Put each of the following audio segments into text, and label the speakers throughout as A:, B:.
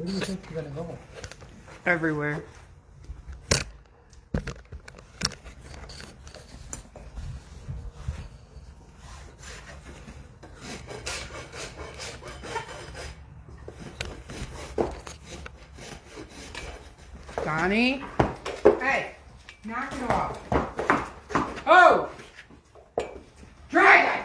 A: Where do you think you're gonna go?
B: Everywhere. Donnie? Hey, knock it off. Oh! Dragon!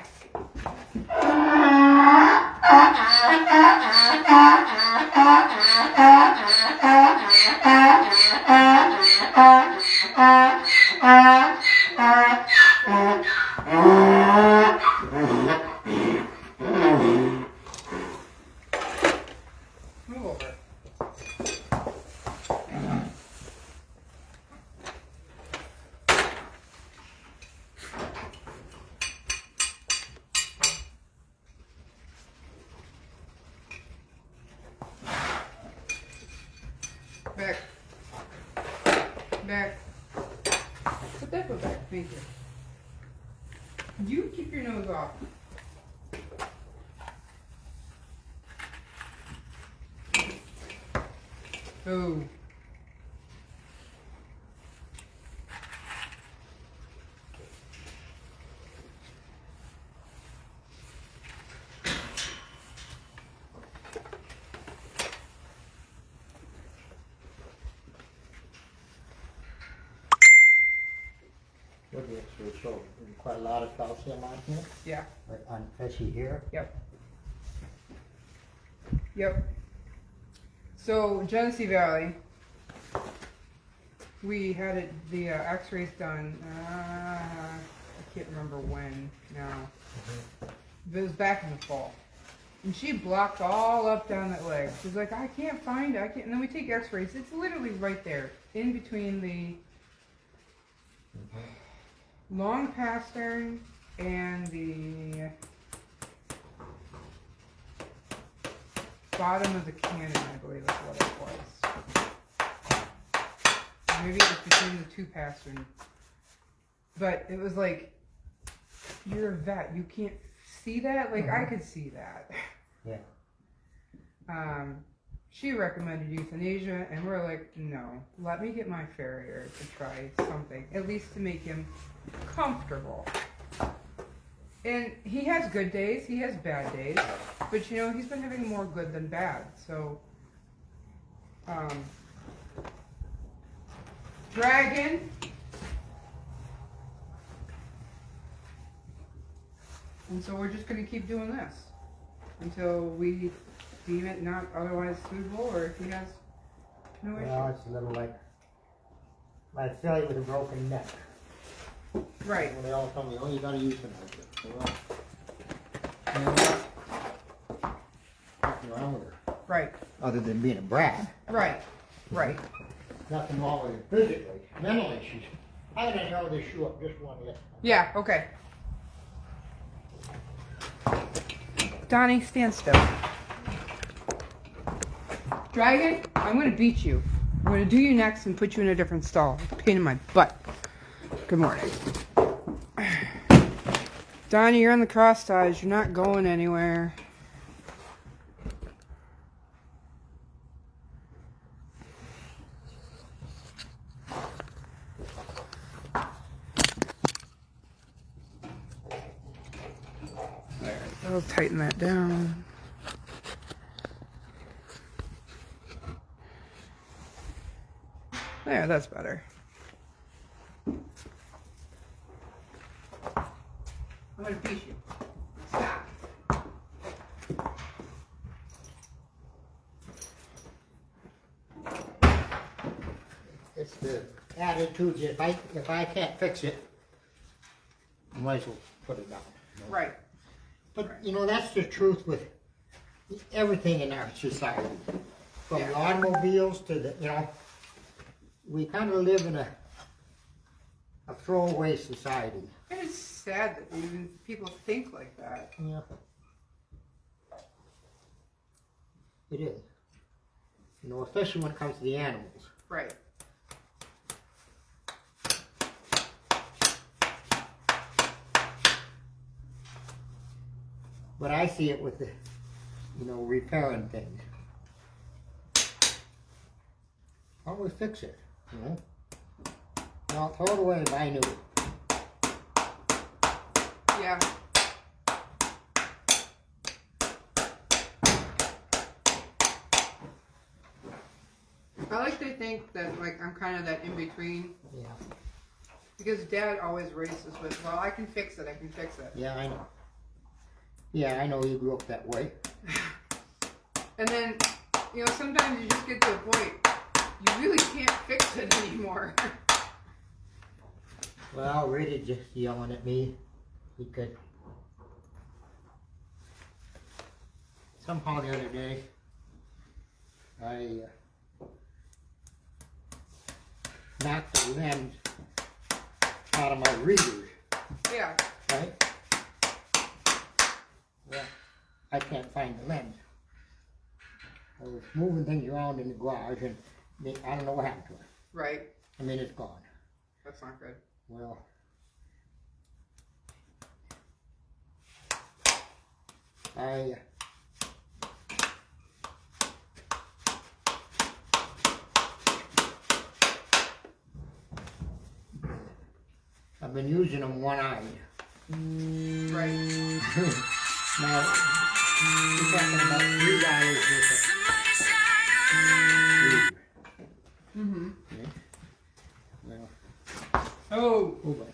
B: Move over. Back. Back. Put that foot back. Thank you. You keep your nose off. Oh.
A: What do the X-ray show? There's quite a lot of calcium on here,
B: Yeah.
A: like especially here.
B: Yep. Yep. So Genesee Valley, we had the X-rays done. I can't remember when now. It was back in the fall, and she blocked all up down that leg. She's like, I can't find it. I can't. And then we take X-rays. It's literally right there, in between the long pastern and the bottom of the cannon, I believe is what it was. Maybe it was between the two pasterns. But it was like, you're a vet. You can't see that? Like, I could see that.
A: Yeah.
B: She recommended euthanasia, and we're like, no, let me get my Farrier to try something, at least to make him comfortable. And he has good days, he has bad days, but you know, he's been having more good than bad, so, Dragon. And so we're just going to keep doing this until we deem it not otherwise suitable, or if he has no issue.
A: Well, it's a little like Philly with a broken neck.
B: Right.
A: When they all tell me, oh, you gotta euthanize it. Well, nothing wrong with her.
B: Right.
A: Other than being a brat.
B: Right. Right.
A: Nothing wrong with her physically. Mentally, she's. I'm gonna narrow this shoe up just one lip.
B: Yeah, okay. Donnie, stand still. Dragon, I'm gonna beat you. I'm gonna do you next and put you in a different stall. Pain in my butt. Good morning. Donnie, you're on the cross ties. You're not going anywhere. There, I'll tighten that down. There, that's better. I'm gonna beat you. Stop.
A: It's the attitude. If I can't fix it, I might as well put it down. You know?
B: Right.
A: But you know, that's the truth with everything in our society, from the automobiles to the, you know, we kind of live in a throwaway society.
B: And it's sad that even people think like that.
A: Yeah. It is. You know, especially when it comes to the animals.
B: Right.
A: But I see it with the, you know, repairing things. how do we fix it? You know? Well, throw it away, buy new.
B: Yeah. I like to think that like I'm kind of that in between.
A: Yeah.
B: Because Dad always raised us with, well, I can fix it, I can fix it.
A: Yeah, I know. Yeah, I know you grew up that way.
B: And then, you know, sometimes you just get to a point, you really can't fix it anymore.
A: Well, Riddy just yelling at me. He could. Somehow the other day, I knocked the lens out of my readers,
B: Yeah.
A: right? Well, I can't find the lens. I was moving things around in the garage and I don't know what happened to it.
B: Right.
A: I mean, it's gone.
B: That's not good.
A: Well, I've been using them one-eyed.
B: Right.
A: Now, you're talking about $3 worth of reader.
B: Mm-hmm.
A: Okay. Well,
B: Oh.
A: oh boy.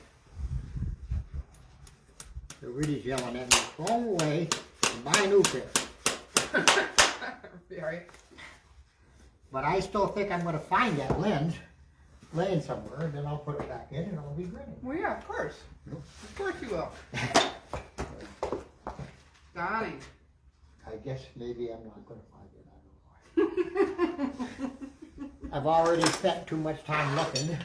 A: So Riddy's yelling at me, throw them away and buy a new pair.
B: Right.
A: But I still think I'm going to find that lens laying somewhere, and then I'll put it back in and I'll be grinning.
B: Well, yeah, of course.
A: Nope.
B: Of course you will. Donnie.
A: I guess maybe I'm not going to find it. I don't know. I've already spent too much time looking.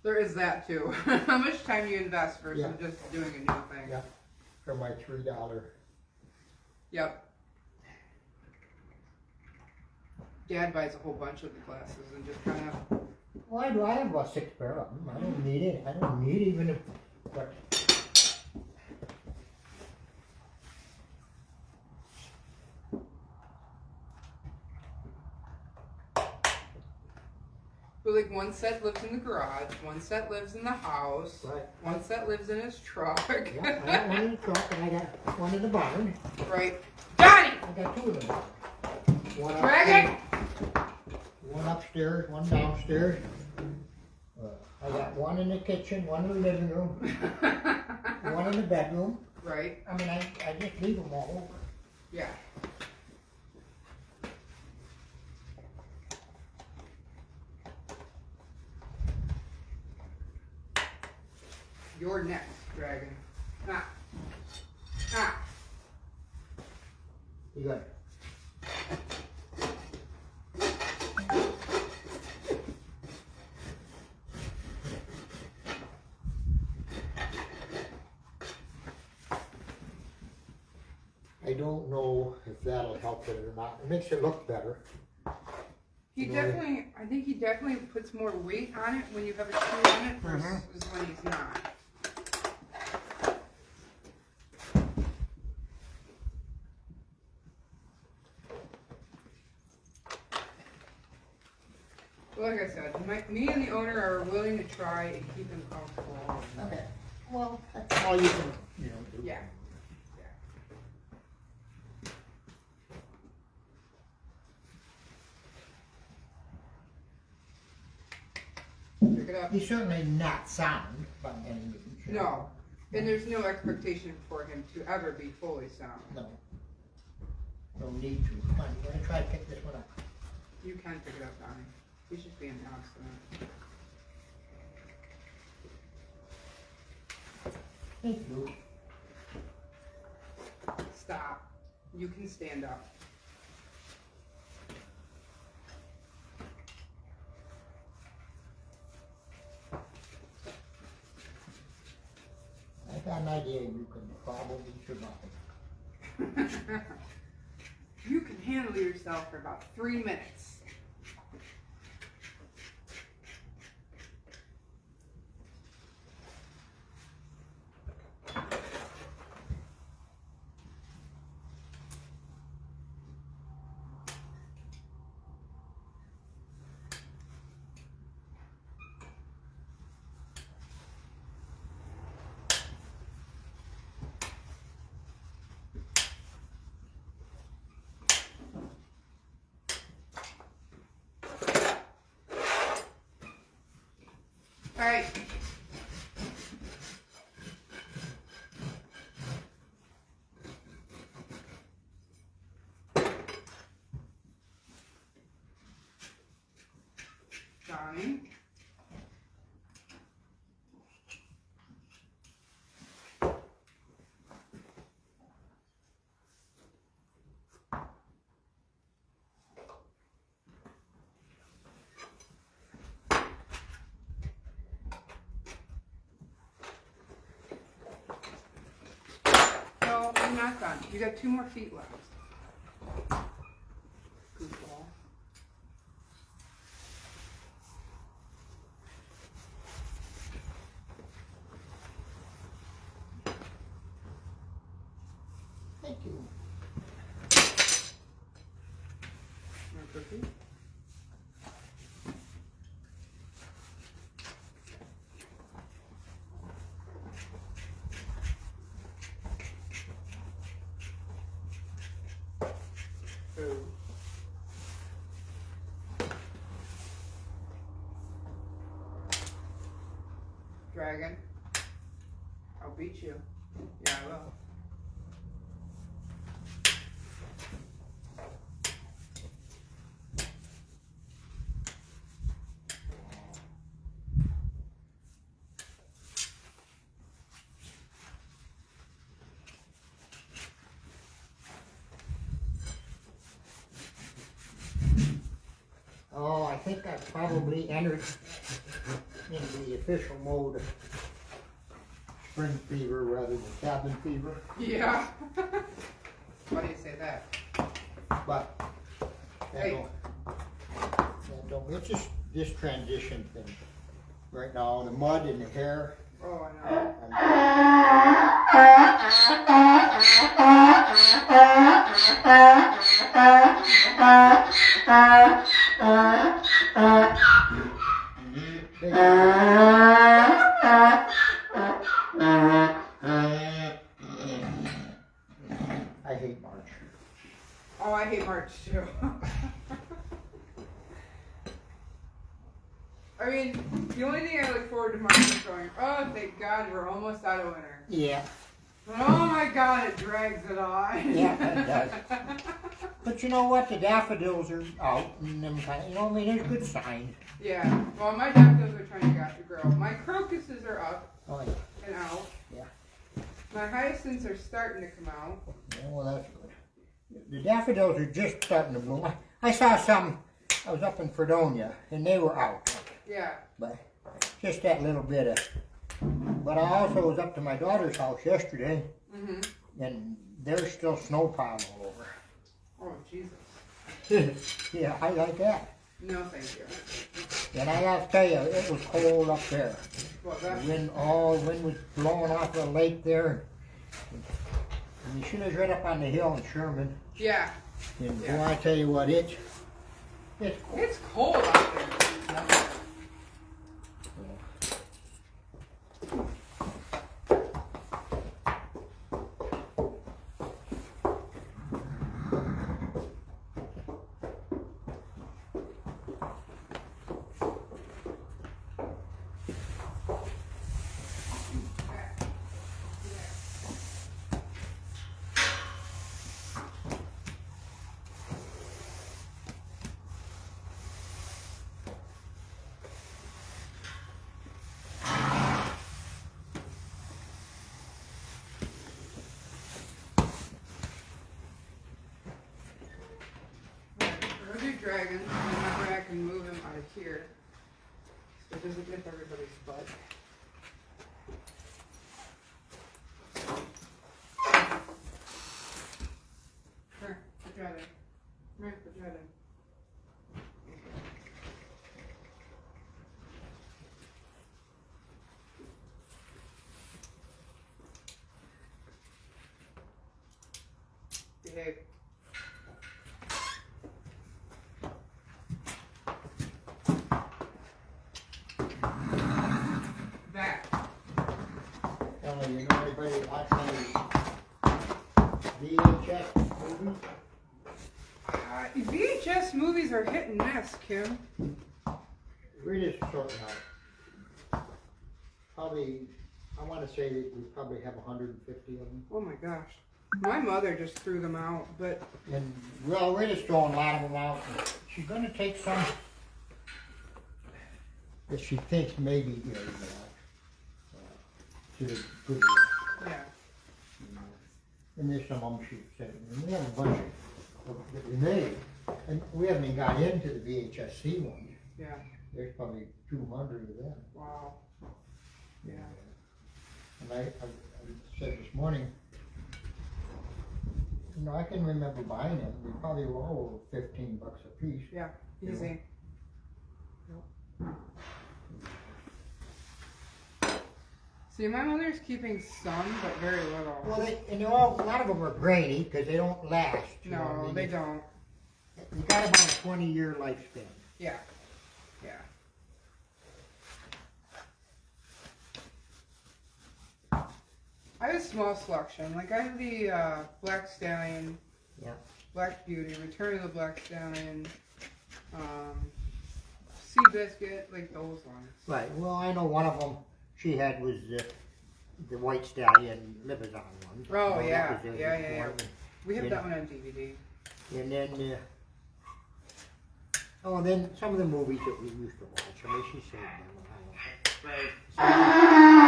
B: There is that too. How much time you invest versus
A: Yeah.
B: just doing a new thing.
A: Yeah, for my $3.
B: Yep. Dad buys a whole bunch of the glasses and just kind of.
A: Why do I have about 6 pair of them? I don't need it. I don't need even if. But
B: But like one set lives in the garage, one set lives in the house,
A: right.
B: one set lives in his truck.
A: Yeah, I got one in the truck and I got one in the barn.
B: Right. Johnny!
A: I got 2 in the barn. One
B: Dragon!
A: One upstairs, one downstairs. I got one in the kitchen, one in the living room, one in the bedroom.
B: Right.
A: I mean, I just leave them all over.
B: Yeah. You're next, Dragon. Ah. Ah.
A: You got I don't know if that'll help it or not. It makes it look better.
B: He
A: You know,
B: definitely, I think he definitely puts more weight on it when you have a shoe on it versus when he's not. Well, like I said, me and the owner are willing to try and keep him comfortable.
A: Okay. Well, that's all you can, do.
B: Yeah. Pick it up.
A: He's certainly not sound by any means.
B: No. And there's no expectation for him to ever be fully sound.
A: No. No need to. Come on, you want to try to pick this one up?
B: You can pick it up, Donnie. He's just being an obstinate.
A: Thank you.
B: Stop. You can stand up.
A: I got an idea you can probably survive.
B: You can handle yourself for about 3 minutes. Alright. Johnny. No, I'm not done. You got 2 more feet left. Goofball.
A: Thank you.
B: More cookie? Ooh. Dragon. I'll beat you. Yeah, I will.
A: Oh, I think I probably entered into the official mode of spring fever rather than cabin fever.
B: Yeah. Why do you say that?
A: But that
B: Hey.
A: it's just this transition thing right now. The mud and the hair.
B: Oh, I know.
A: I hate March.
B: Oh, I hate March too. I mean, the only thing I look forward to March is going, oh, thank God we're almost out of winter.
A: Yeah.
B: But oh my God, it drags it on.
A: Yeah, it does. But you know what? The daffodils are out and them kind of, I mean, there's good signs.
B: Yeah, well, my daffodils are trying to grow. My crocuses are up
A: Oh, yeah.
B: and out.
A: Yeah.
B: My hyacinths are starting to come out.
A: Yeah, well, that's good. The daffodils are just starting to bloom. I saw some, I was up in Fredonia, and they were out.
B: Yeah.
A: But just that little bit of. But I also was up to my daughter's house yesterday, and there's still snow piles all over.
B: Oh, Jesus.
A: Yeah, I like that.
B: No, thank you.
A: And I gotta tell you, it was cold up there.
B: What,
A: The
B: that?
A: wind was blowing off the lake there. And you should have read up on the hill in Sherman.
B: Yeah.
A: And
B: Yeah.
A: boy, I tell you what, it's cold.
B: It's cold out there. We'll do dragons, and that way I can move him out of here. So it doesn't nip everybody's butt. Here, put your head in. Come here, put your head in. Behave. Back.
A: You know anybody watch any VHS movies?
B: VHS movies are hit and miss, Kim.
A: Read it short now. probably, I wanna say that we probably have 150 of them.
B: Oh my gosh. My mother just threw them out, but
A: And well, we're just throwing a lot of them out. She's gonna take some that she thinks maybe, to the good.
B: yeah.
A: And there's some of them she said, and we have a bunch that we made, and we haven't even got into the VHSC ones.
B: Yeah.
A: There's probably 200 of them.
B: Wow. Yeah.
A: And I said this morning, I can remember buying them. They probably were all $15 a piece.
B: Yeah. Easy. See, my mother's keeping some, but very little.
A: Well, a lot of them are grainy because they don't last. You know what I
B: No,
A: mean?
B: they don't.
A: You got about a 20-year lifespan.
B: Yeah. Yeah. I have a small selection. Like I have the Black Stallion,
A: Yeah.
B: Black Beauty, Return of the Black Stallion, Sea Biscuit, like those ones.
A: Right. Well, I know one of them she had was the White Stallion Libizon one.
B: Oh,
A: that
B: yeah.
A: was the
B: Yeah.
A: one.
B: We have
A: Yeah.
B: that one on DVD.
A: And then, then some of the movies that we used to watch. I mean, she saved them.
B: Right.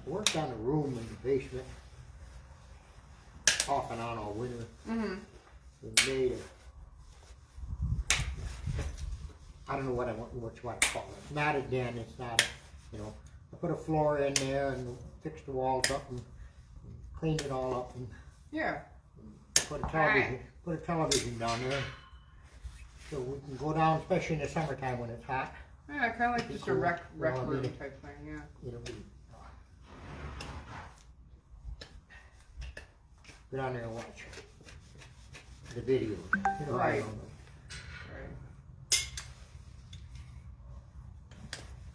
A: Worked on a room in the basement off and on all winter.
B: Mm-hmm.
A: And made I don't know what to call it. Not a den, it's not I put a floor in there and fixed the walls up and cleaned it all up and
B: Yeah.
A: put a television down there. So we can go down, especially in the summertime when it's hot.
B: Yeah, kind of like just a rec room type thing, yeah.
A: Go down there and watch the video.
B: Right.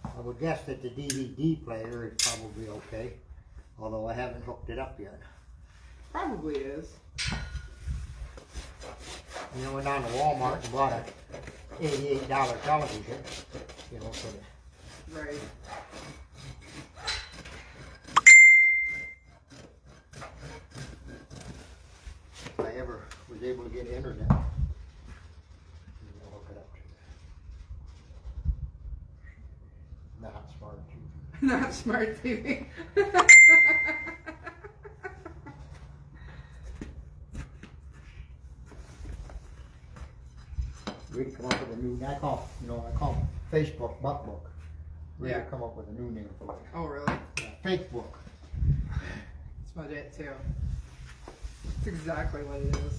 A: I would guess that the DVD player is probably okay, although I haven't hooked it up yet.
B: Probably is.
A: Went down to Walmart and bought a $88 television, for the
B: Right.
A: if I ever was able to get internet. I'll hook it up to that. Not smart TV.
B: Not smart TV.
A: We'd come up with a new, I call Facebook Buck Book. We'd
B: Yeah.
A: come up with a new name for it.
B: Oh, really?
A: Fake book.
B: That's about it, too. That's exactly what it is.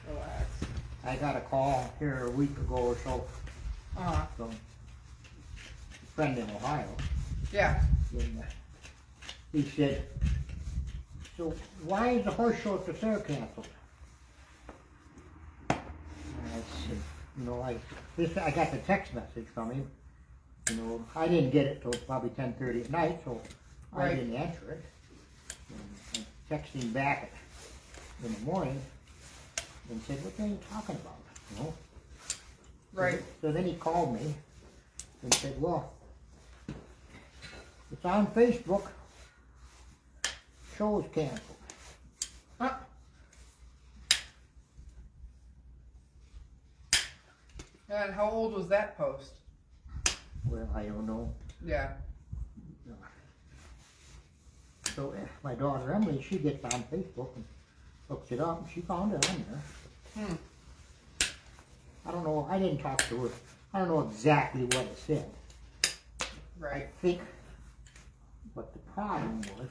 B: Relax.
A: I got a call here a week ago or so from a friend in Ohio.
B: Yeah.
A: And he said, so why is the horse show at the fair canceled? And I said, I got the text message from him. I didn't get it till probably 10:30 at night, so I didn't answer it. And I texted him back in the morning and said, what are you talking about?
B: Right.
A: So then he called me and said, well, it's on Facebook. Show is canceled.
B: And how old was that post?
A: Well, I don't know.
B: Yeah.
A: So my daughter Emily, she gets on Facebook and looks it up, and she found it on there. I don't know. I didn't talk to her. I don't know exactly what it said.
B: Right.
A: I think what the problem was,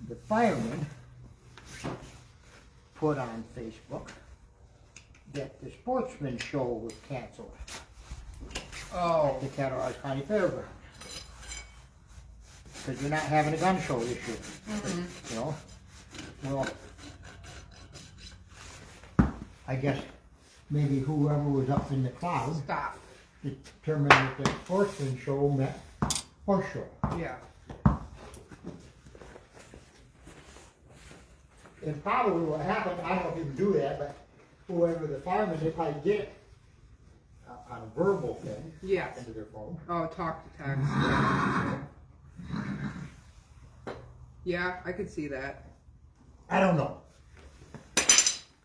A: the firemen put on Facebook that the sportsman show was canceled
B: Oh.
A: at the Cattaraugus County Fairgrounds. Because you're not having a gun show this year. Well, I guess maybe whoever was up in the cloud
B: Stop.
A: determined that the sportsman show meant horse show.
B: Yeah.
A: And probably what happened, I don't know if you can do that, but whoever the fireman, they probably get it on a verbal thing.
B: Yes.
A: Into their phone.
B: Oh, talk to text. Yeah, I could see that.
A: I don't know.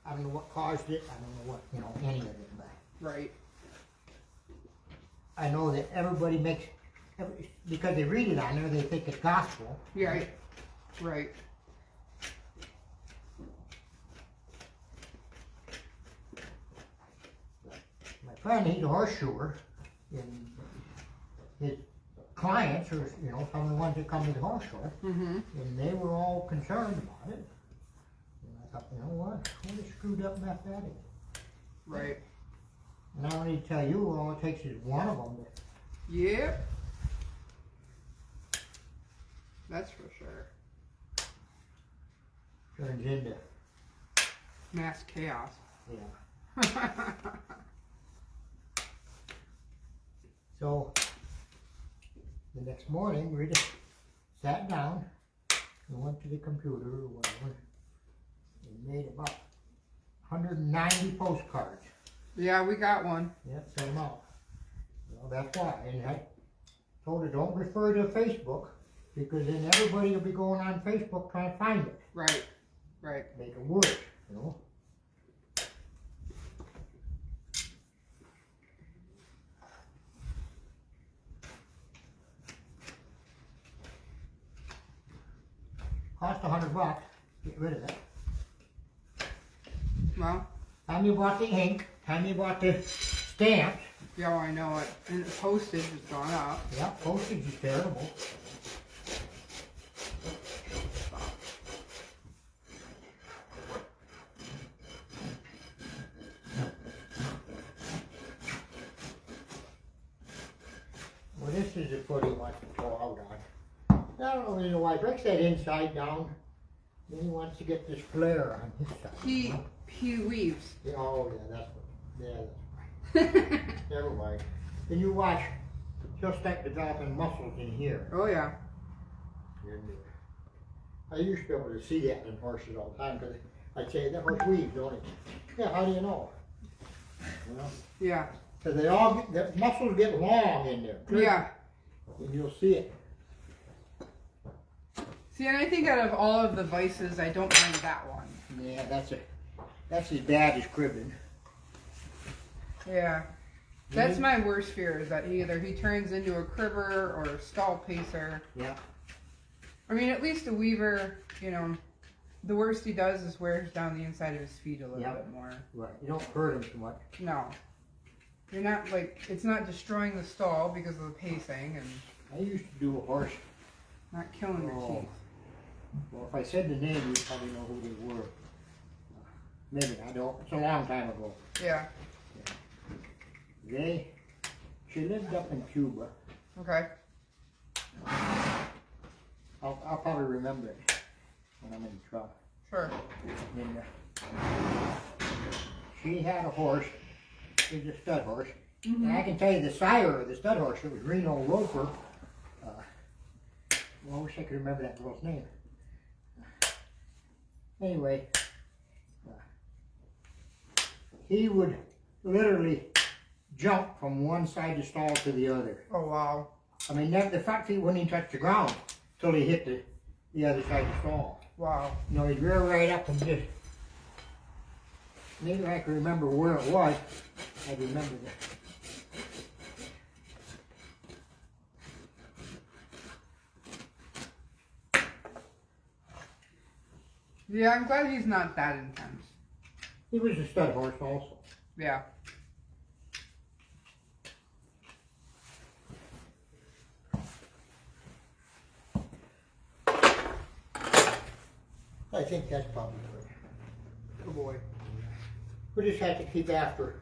A: I don't know what caused it. I don't know what, any of it. But
B: Right.
A: I know that everybody makes, because they read it on there, they think it's gospel.
B: Yeah. Right.
A: My friend, he's a horseshoer, and his clients are, some of the ones that come to the horse show, and they were all concerned about it. And I thought, you know what a screwed up mess that is.
B: Right.
A: And I don't need to tell you, all it takes is one of them.
B: Yep. That's for sure.
A: Turns into,
B: Mass chaos.
A: yeah. So, the next morning, we just sat down and went to the computer or whatever and made about 190 postcards.
B: Yeah, we got one.
A: Yeah, sent them out. Well, that's why. And I told her, don't refer to Facebook, because then everybody will be going on Facebook trying to find it.
B: Right. Right.
A: Make it worse, Cost $100, get rid of that.
B: Well,
A: Time you bought the ink, time you bought the stamps.
B: yeah, I know it. And the postage has gone up.
A: Yeah, postage is terrible. Well, this is a footy he wants to go out on. I don't really know why. He breaks that inside down. Then he wants to get this flare on his side.
B: He weaves.
A: Yeah, oh, yeah, that's what. Yeah, that's right. Never mind. Then you watch. He'll start developing muscles in here.
B: Oh yeah.
A: And, I used to be able to see that in horses all the time because I'd say that horse weaves, don't it? Yeah, how do you know?
B: Yeah.
A: Because the muscles get long in there.
B: Yeah.
A: And you'll see it.
B: See, and I think out of all of the vices, I don't mind that one.
A: Yeah, that's as bad as cribbing.
B: Yeah. That's my worst fear, is that either he turns into a cribber or a stall pacer.
A: Yeah.
B: I mean, at least a weaver, the worst he does is wears down the inside of his feet a little bit more.
A: Right. You don't hurt him too much.
B: No. You're not, it's not destroying the stall because of the pacing and
A: I used to do a horse.
B: not killing your teeth.
A: Well, if I said the name, you'd probably know who they were. Maybe I don't. It's a long time ago.
B: Yeah.
A: She lived up in Cuba.
B: Okay.
A: I'll probably remember it when I'm in trouble.
B: Sure.
A: And, she had a horse. It was a stud horse. And I can tell you the sire of the stud horse, it was Reno Roper. I wish I could remember that girl's name. Anyway, he would literally jump from one side of the stall to the other.
B: Oh, wow.
A: I mean, the front feet wouldn't even touch the ground till he hit the other side of the stall.
B: Wow.
A: He'd rear right up and just, maybe I can remember where it was. I remember that.
B: Yeah, I'm glad he's not that intense.
A: He was a stud horse also.
B: Yeah.
A: I think that's probably good.
B: Good boy.
A: We just have to keep after.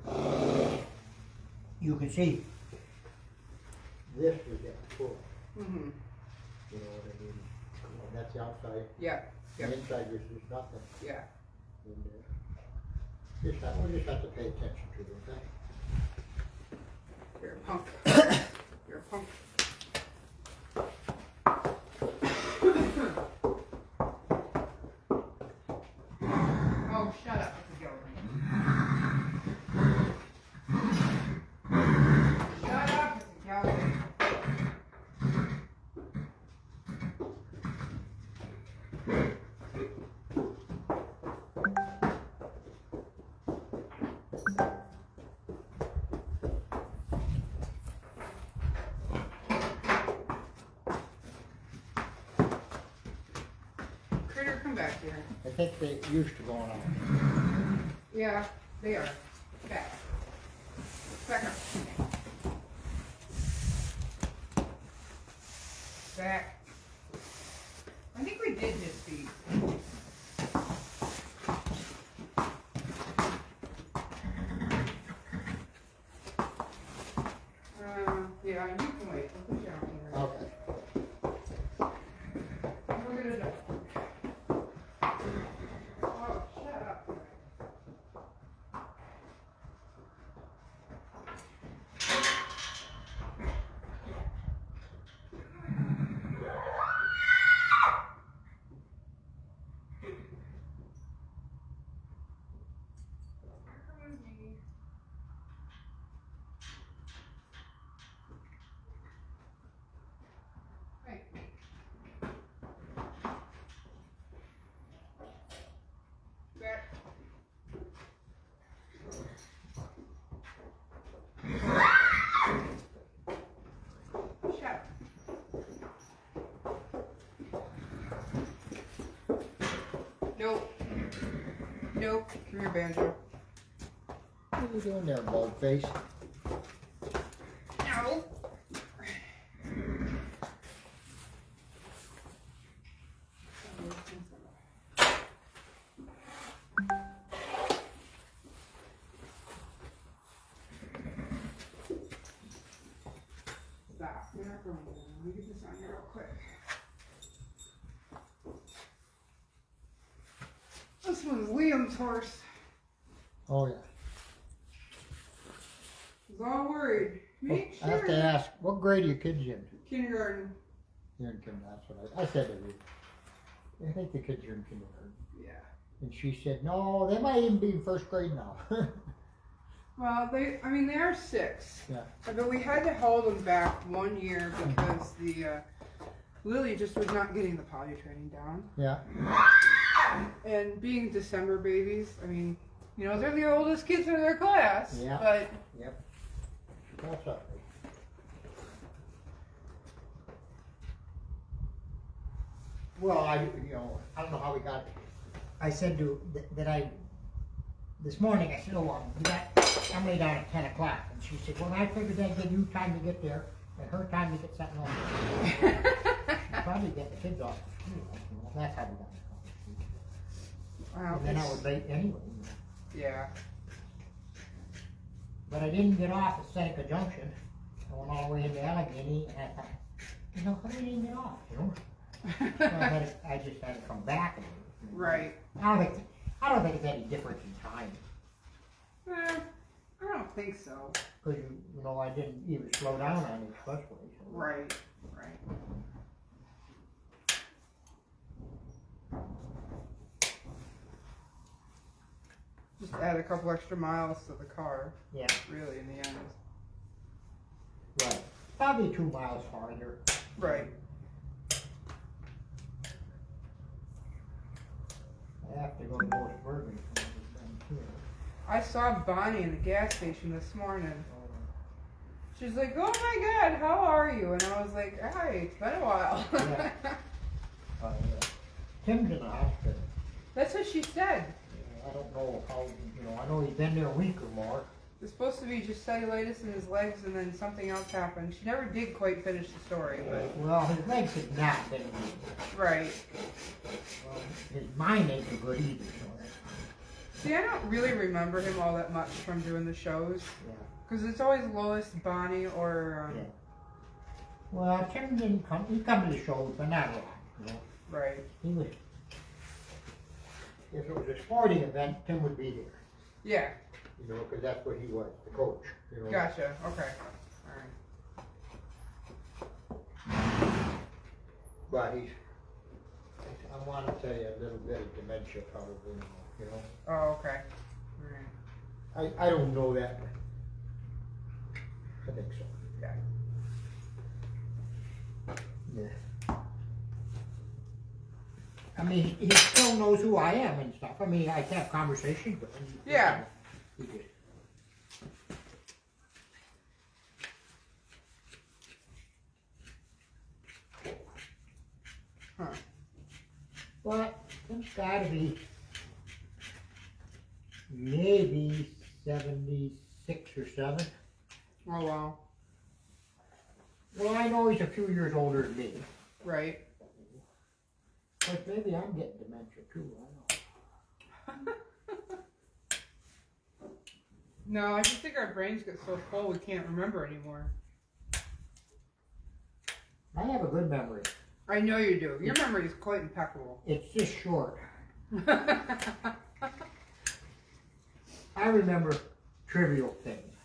A: You can see this was getting full.
B: Mm-hmm.
A: You know what I mean? And that's the outside.
B: Yeah.
A: The inside is just nothing.
B: Yeah.
A: And, we just have to pay attention to it, okay?
B: You're a punk. You're a punk. Oh, shut up with the yelling. Shut up with the yelling. Critter, come back here.
A: I think they used to going on.
B: Yeah, they are. Back. Back up. Back. I think we did his feet. Yeah, you can wait. I'll put you out here.
A: Okay.
B: We're gonna do. Oh, shut up. Hey. Back. Shut up. Nope. Nope. Come here, Banjo.
A: What are you doing there, bald face?
B: No. Stop. You're not going to. Let me get this on here real quick. This one's Liam's horse.
A: Oh, yeah.
B: He's all worried. Make
A: I have to
B: sure.
A: ask, what grade are your kids in?
B: Kindergarten.
A: You're in kindergarten, that's what I said to you. I think the kids are in kindergarten.
B: Yeah.
A: And she said, no, they might even be in first grade now.
B: Well, they are 6.
A: Yeah.
B: But we had to hold them back 1 year because Lily just was not getting the potty training down.
A: Yeah.
B: And being December babies, I mean, you know, they're the oldest kids in their class.
A: Yeah.
B: But
A: Yep. That's all right. Well, I don't know how we got, I said this morning, I said, I'm laid down at 10 o'clock. And she said, well, I figured that'd give you time to get there and her time to get something on. She'd probably get the kids off to school. That's how we got the
B: wow,
A: And then I was late anyway.
B: yeah.
A: But I didn't get off at Seneca Junction. I went all the way into Allegheny, and I thought, how come I didn't get off, So I just had to come back.
B: Right.
A: I don't think it's any difference in time.
B: I don't think so.
A: Because, I didn't even slow down on the expressway. So.
B: Right. Just add a couple extra miles to the car.
A: Yeah.
B: Really, in the end.
A: Right. Probably 2 miles farther.
B: Right.
A: I have to go to Morrisburg.
B: I saw Bonnie in the gas station this morning. She's like, oh my God, how are you? And I was like, hi, it's been a while.
A: Yeah. Tim's in the hospital.
B: That's what she said.
A: I don't know how, I know he's been there a week or more.
B: It's supposed to be just cellulitis in his legs and then something else happened. She never did quite finish the story, but.
A: Well, his legs had not been good.
B: Right.
A: Well, his mind ain't good either. So
B: See, I don't really remember him all that much from doing the shows.
A: yeah.
B: Because it's always Lois, Bonnie, or.
A: Yeah. Well, Tim didn't come. He come to the shows, but not a lot.
B: Right.
A: He was. If it was a sporting event, Tim would be there.
B: Yeah.
A: Because that's what he was, the coach.
B: Gotcha. Okay. All right.
A: But he's. I want to tell you a little bit of dementia probably, you know.
B: Oh, okay. Alright.
A: I don't know that. I think so.
B: Yeah.
A: Yeah. I mean, he still knows who I am and stuff. I mean, I can have conversations with him.
B: Yeah.
A: He did.
B: Huh.
A: But it's gotta be maybe 76 or 7.
B: Oh, wow.
A: Well, I know he's a few years older than me.
B: Right.
A: But maybe I'm getting dementia too, I don't know.
B: No, I just think our brains get so full we can't remember anymore.
A: I have a good memory.
B: I know you do. Your memory is quite impeccable.
A: It's just short. I remember trivial things.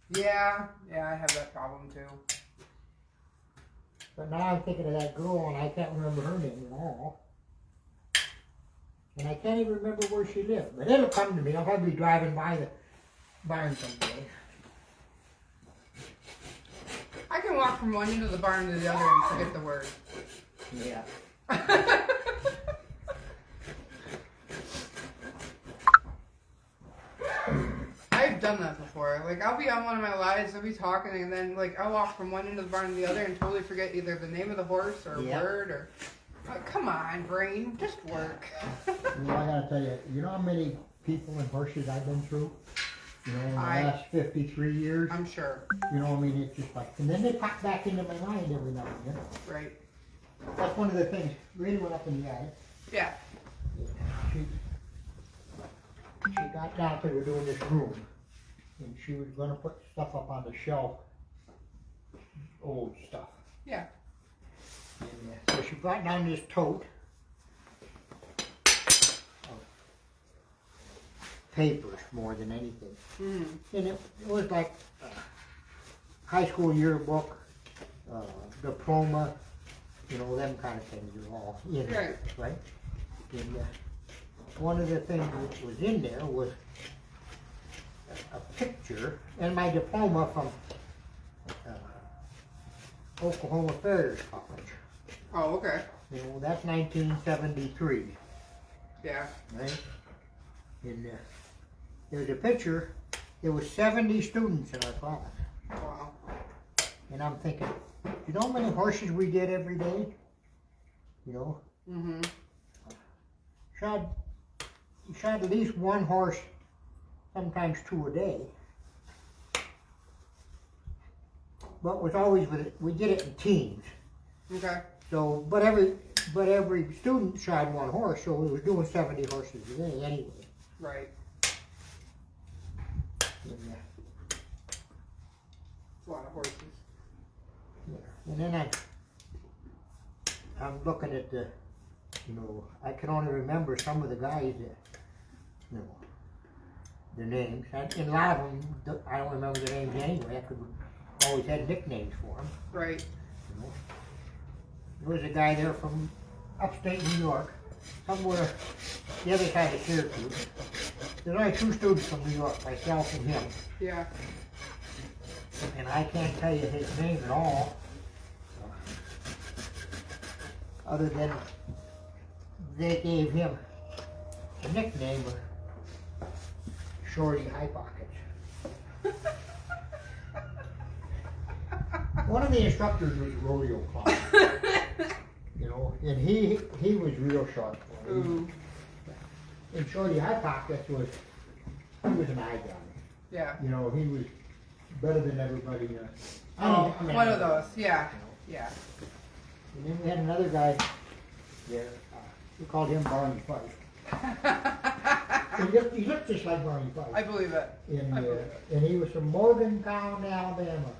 B: Yeah, I have that problem too.
A: But now I'm thinking of that girl and I can't remember her name at all. And I can't even remember where she lived. But it'll come to me. I'll probably be driving by the barn someday.
B: I can walk from one end of the barn to the other and forget the word.
A: Yeah.
B: I've done that before. Like, I'll be on one of my lives, I'll be talking, and then, like, I'll walk from one end of the barn to the other and totally forget either the name of the horse or a
A: Yep.
B: word or... Like, come on, brain, just work.
A: Well, I gotta tell you, you know how many people and horses I've been through? You know, in the last 53 years?
B: I'm sure.
A: You know, I mean, it's just like, and then they pop back into my mind every now and then.
B: Right.
A: That's one of the things. Really went up in the attic.
B: Yeah.
A: She got down to we're doing this room, and she was gonna put stuff up on the shelf, old stuff.
B: Yeah.
A: And, so she brought down this tote of papers more than anything.
B: Mm.
A: And it was like high school yearbook, diploma, you know, them kind of things are all in it, right? And one of the things that was in there was a picture and my diploma from Oklahoma Farrier College.
B: Oh, okay.
A: You know, that's 1973,
B: Yeah.
A: right? And there's a picture. There was 70 students in our class.
B: Wow.
A: And I'm thinking, you know how many horses we did every day? You know?
B: Mm-hmm.
A: Shot at least one horse, sometimes 2 a day. But it was always we did it in teams.
B: Okay.
A: So, but every student shot one horse, so we were doing 70 horses a day anyway.
B: Right.
A: And,
B: A lot of horses.
A: yeah. And then I'm looking at the, you know, I can only remember some of the guys that, you know, their names. And a lot of them, I don't remember their names anyway. I could always had nicknames for them.
B: Right.
A: You know. There was a guy there from upstate New York, somewhere the other side of Syracuse. There's only 2 students from New York, myself and him.
B: Yeah.
A: And I can't tell you his name at all, other than they gave him a nickname of Shorty High Pockets. One of the instructors was a rodeo clown, you know, and he was real sharp.
B: Ooh.
A: And Shorty High Pockets was an eye guy.
B: Yeah.
A: You know, he was better than everybody.
B: Oh, one of those. Yeah.
A: You know.
B: Yeah.
A: And then we had another guy there. We called him Barney Fife. He looked just like Barney Fife.
B: I believe it.
A: And he was from Morgantown, Alabama.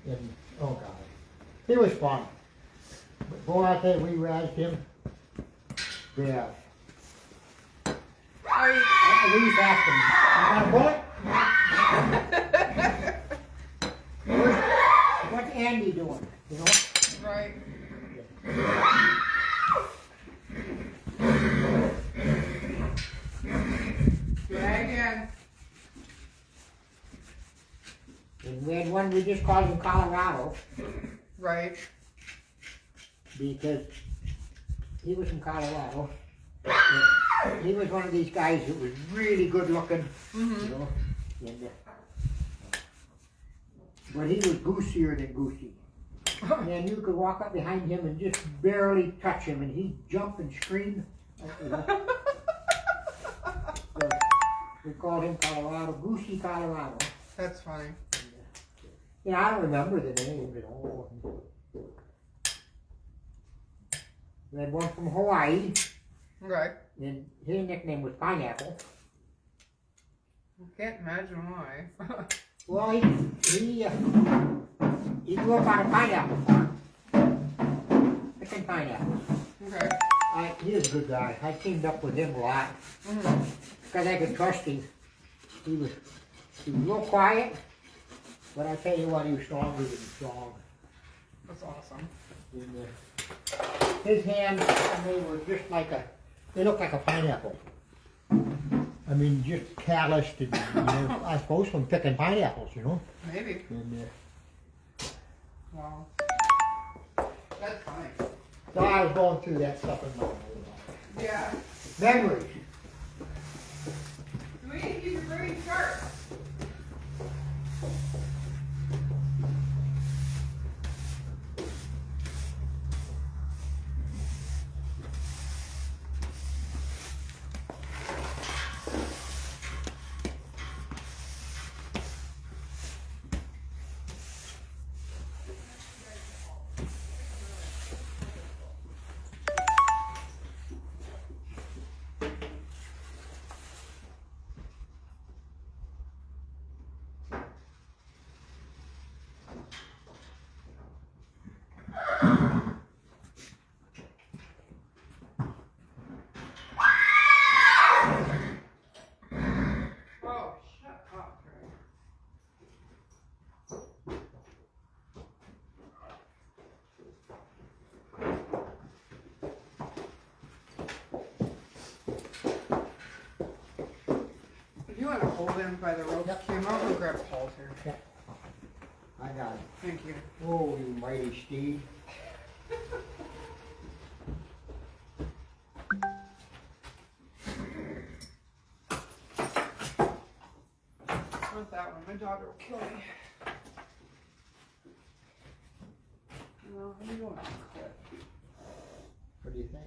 A: And oh God, he was fun. But boy, I tell you, we razzed him. Yeah. We used to ask him, "You got a bullet?" What's Andy doing? You know?
B: Right.
A: one we just called him Colorado
B: Right.
A: because he was from Colorado. And he was one of these guys that was really good looking, you know. And, but he was goosier than goosey. And you could walk up behind him and just barely touch him, and he'd jump and scream. You know. So we called him Colorado, Goosey Colorado.
B: That's funny.
A: You know, I don't remember the name at all. We had one from Hawaii,
B: Right.
A: and his nickname was Pineapple.
B: I can't imagine why.
A: Well, he grew up on a pineapple farm, picking pineapples.
B: Okay.
A: He was a good guy. I teamed up with him a lot because I could trust him. He was real quiet, but I tell you what, he was stronger than strong.
B: That's awesome.
A: And, his hands, they were just like they looked like a pineapple. I mean, just calloused and, you know, I suppose from picking pineapples, you know.
B: Maybe.
A: And,
B: Wow. That's funny.
A: so I was going through that stuff in my mind.
B: Yeah.
A: Memories.
B: We need to keep your brain sharp. Oh, shut up, Trey. If you want to hold him by the rope, Kim, I'll go grab Paul's here.
A: Yeah. I got it.
B: Thank you.
A: Oh, you mighty steed.
B: Not that one. My daughter will kill me. Well, how do you want to quit?
A: What do you think?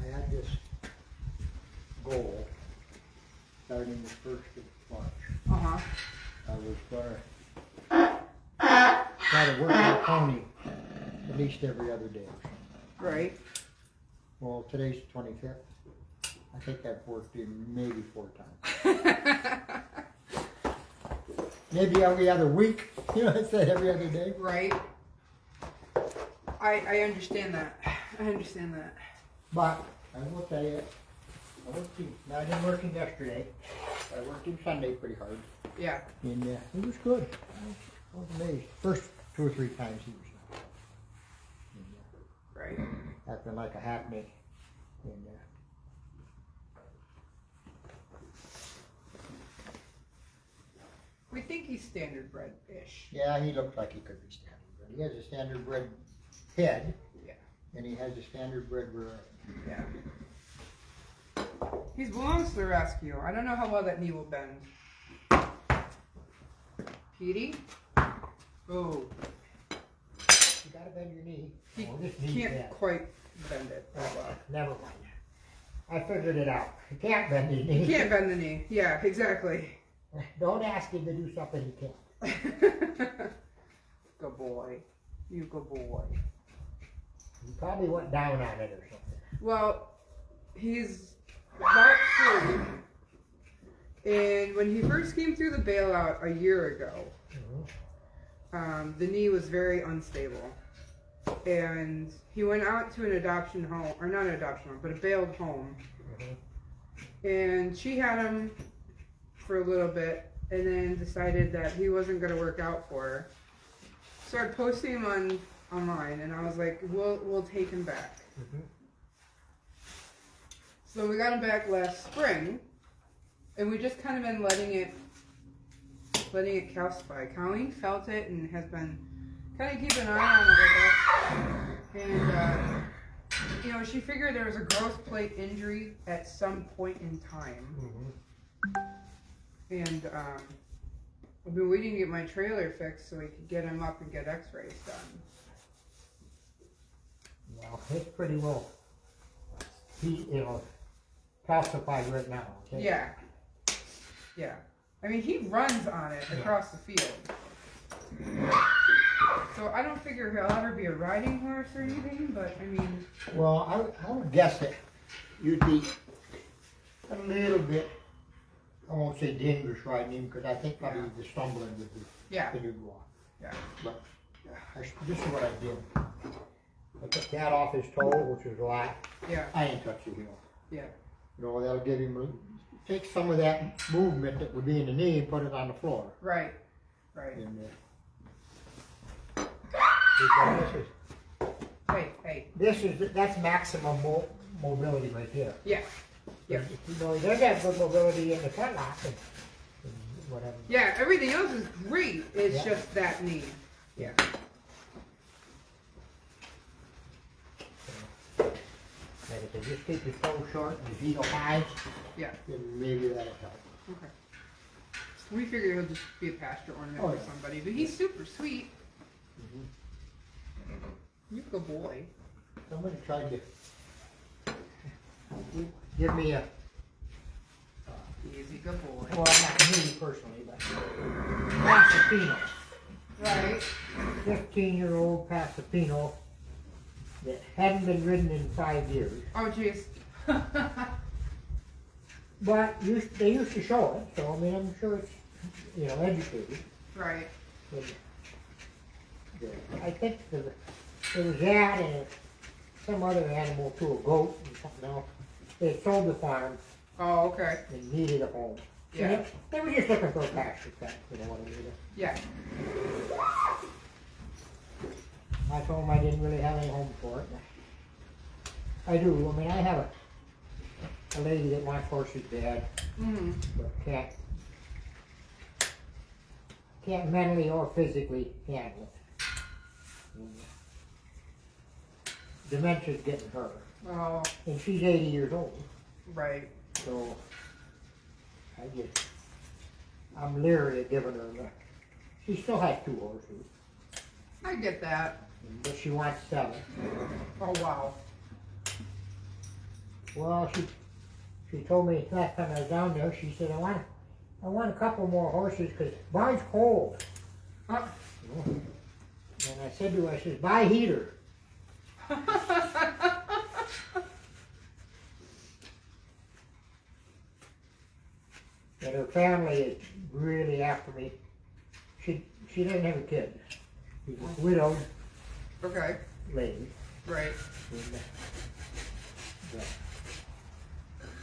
A: I had this goal starting the 1st of March.
B: Uh-huh.
A: I was gonna try to work my pony at least every other day or something.
B: Right.
A: Well, today's the 25th. I think I've worked in maybe 4 times. Maybe every other week, you know, instead of every other day.
B: Right. I understand that. I understand that.
A: But I will tell you, I didn't work in yesterday. I worked in Sunday pretty hard.
B: Yeah.
A: And it was good. I was amazed. First 2 or 3 times he was
B: Right.
A: acting like a hackney. And,
B: We think he's standard bred-ish.
A: yeah, he looks like he could be standard bred. He has a standard bred head.
B: Yeah.
A: And he has a standard bred rear end.
B: Yeah. He belongs to the rescue. I don't know how well that knee will bend. Petey? Oh,
A: You gotta bend your knee.
B: he
A: Oh, this knee
B: can't
A: bent.
B: quite bend it.
A: Oh, well, never mind. I figured it out. He can't bend his knee.
B: He can't bend the knee. Yeah, exactly.
A: Don't ask him to do something he can't.
B: Good boy. You good boy.
A: He probably went down on it or something.
B: Well, he's about 3. And when he first came through the bailout a year ago, the knee was very unstable. And he went out to an adoption home, or not an adoption home, but a bailed home. And she had him for a little bit, and then decided that he wasn't going to work out for her. Started posting him online, and I was like, we'll take him back.
A: Mhm.
B: So we got him back last spring, and we just kind of been letting it calcify. Colleen felt it and has been kind of keeping an eye on it with us. And you know, she figured there was a growth plate injury at some point in time.
A: Mhm.
B: And I've been waiting to get my trailer fixed so we could get him up and get x-rays done.
A: Well, it's pretty well, calcified right now. Okay?
B: Yeah. Yeah. I mean, he runs on it across the field. So I don't figure he'll ever be a riding horse or anything, but I mean...
A: Well, I would guess that you'd be a little bit, I won't say dangerous riding him, because I think probably the stumbling would be
B: Yeah.
A: the new one.
B: Yeah.
A: But this is what I did. I took that off his toe, which is a lot.
B: Yeah.
A: I ain't touched the heel.
B: Yeah.
A: You know, that'll give him, take some of that movement that would be in the knee and put it on the floor.
B: Right. Right.
A: And, because
B: Hey.
A: that's maximum mobility right there.
B: Yeah. Yeah.
A: You know, he does have good mobility in the front lock and whatever.
B: Yeah, everything else is great. It's
A: Yeah.
B: just that knee. Yeah.
A: Like I said, just keep your toe short and your heel high.
B: Yeah.
A: Then maybe that'll help.
B: Okay. We figure he'll just be a pasture ornament
A: Oh,
B: for
A: yeah.
B: somebody, but he's super sweet.
A: Mhm.
B: You're a good boy.
A: Somebody tried to give me a,
B: He's a good boy.
A: well, not me personally, but Pasapino.
B: Right.
A: 15-year-old Pasapino that hadn't been ridden in 5 years.
B: Oh, jeez.
A: But they used to show it, so I mean, I'm sure it's, educated.
B: Right.
A: But, I think there was that and some other animal too, a goat and something else. They had sold the farm
B: Oh, okay.
A: and needed a home.
B: Yeah.
A: And they were just looking for a pasture cat, you know what I mean?
B: Yeah.
A: I told them I didn't really have any home for it. I do, I mean, I have a lady that wants horses bad,
B: Mm-hmm.
A: but can't mentally or physically handle it. Dementia's getting her,
B: Oh,
A: and she's 80 years old,
B: right.
A: so I'm leery of giving her, she still has 2 horses,
B: I get that.
A: but she wants 7.
B: Oh, wow.
A: Well, she told me last time I was down there, she said, I want a couple more horses because barn's cold.
B: Huh?
A: And I said to her, I said, buy a heater. And her family is really after me. She doesn't have a kid. She's a widowed
B: Okay.
A: lady.
B: Right.
A: And,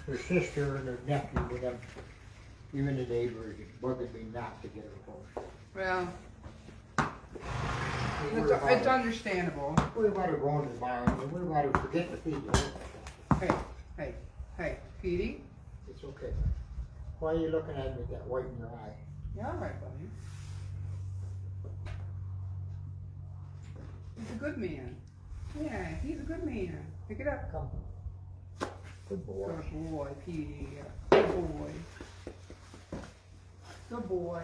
A: her sister and her nephew with them, even the neighbors, it's bugging me not to get her a horse.
B: Well,
A: We worry about
B: it's
A: her-
B: understandable.
A: worry about her going to the barn, and worry about her forgetting to feed the horse.
B: Hey, Petey.
A: It's okay. Why are you looking at me with that white in your eye?
B: Yeah, all right, buddy. He's a good man. Yeah, he's a good man. Pick it up.
A: Come. Good boy.
B: Good boy, Petey. Good boy. Good boy.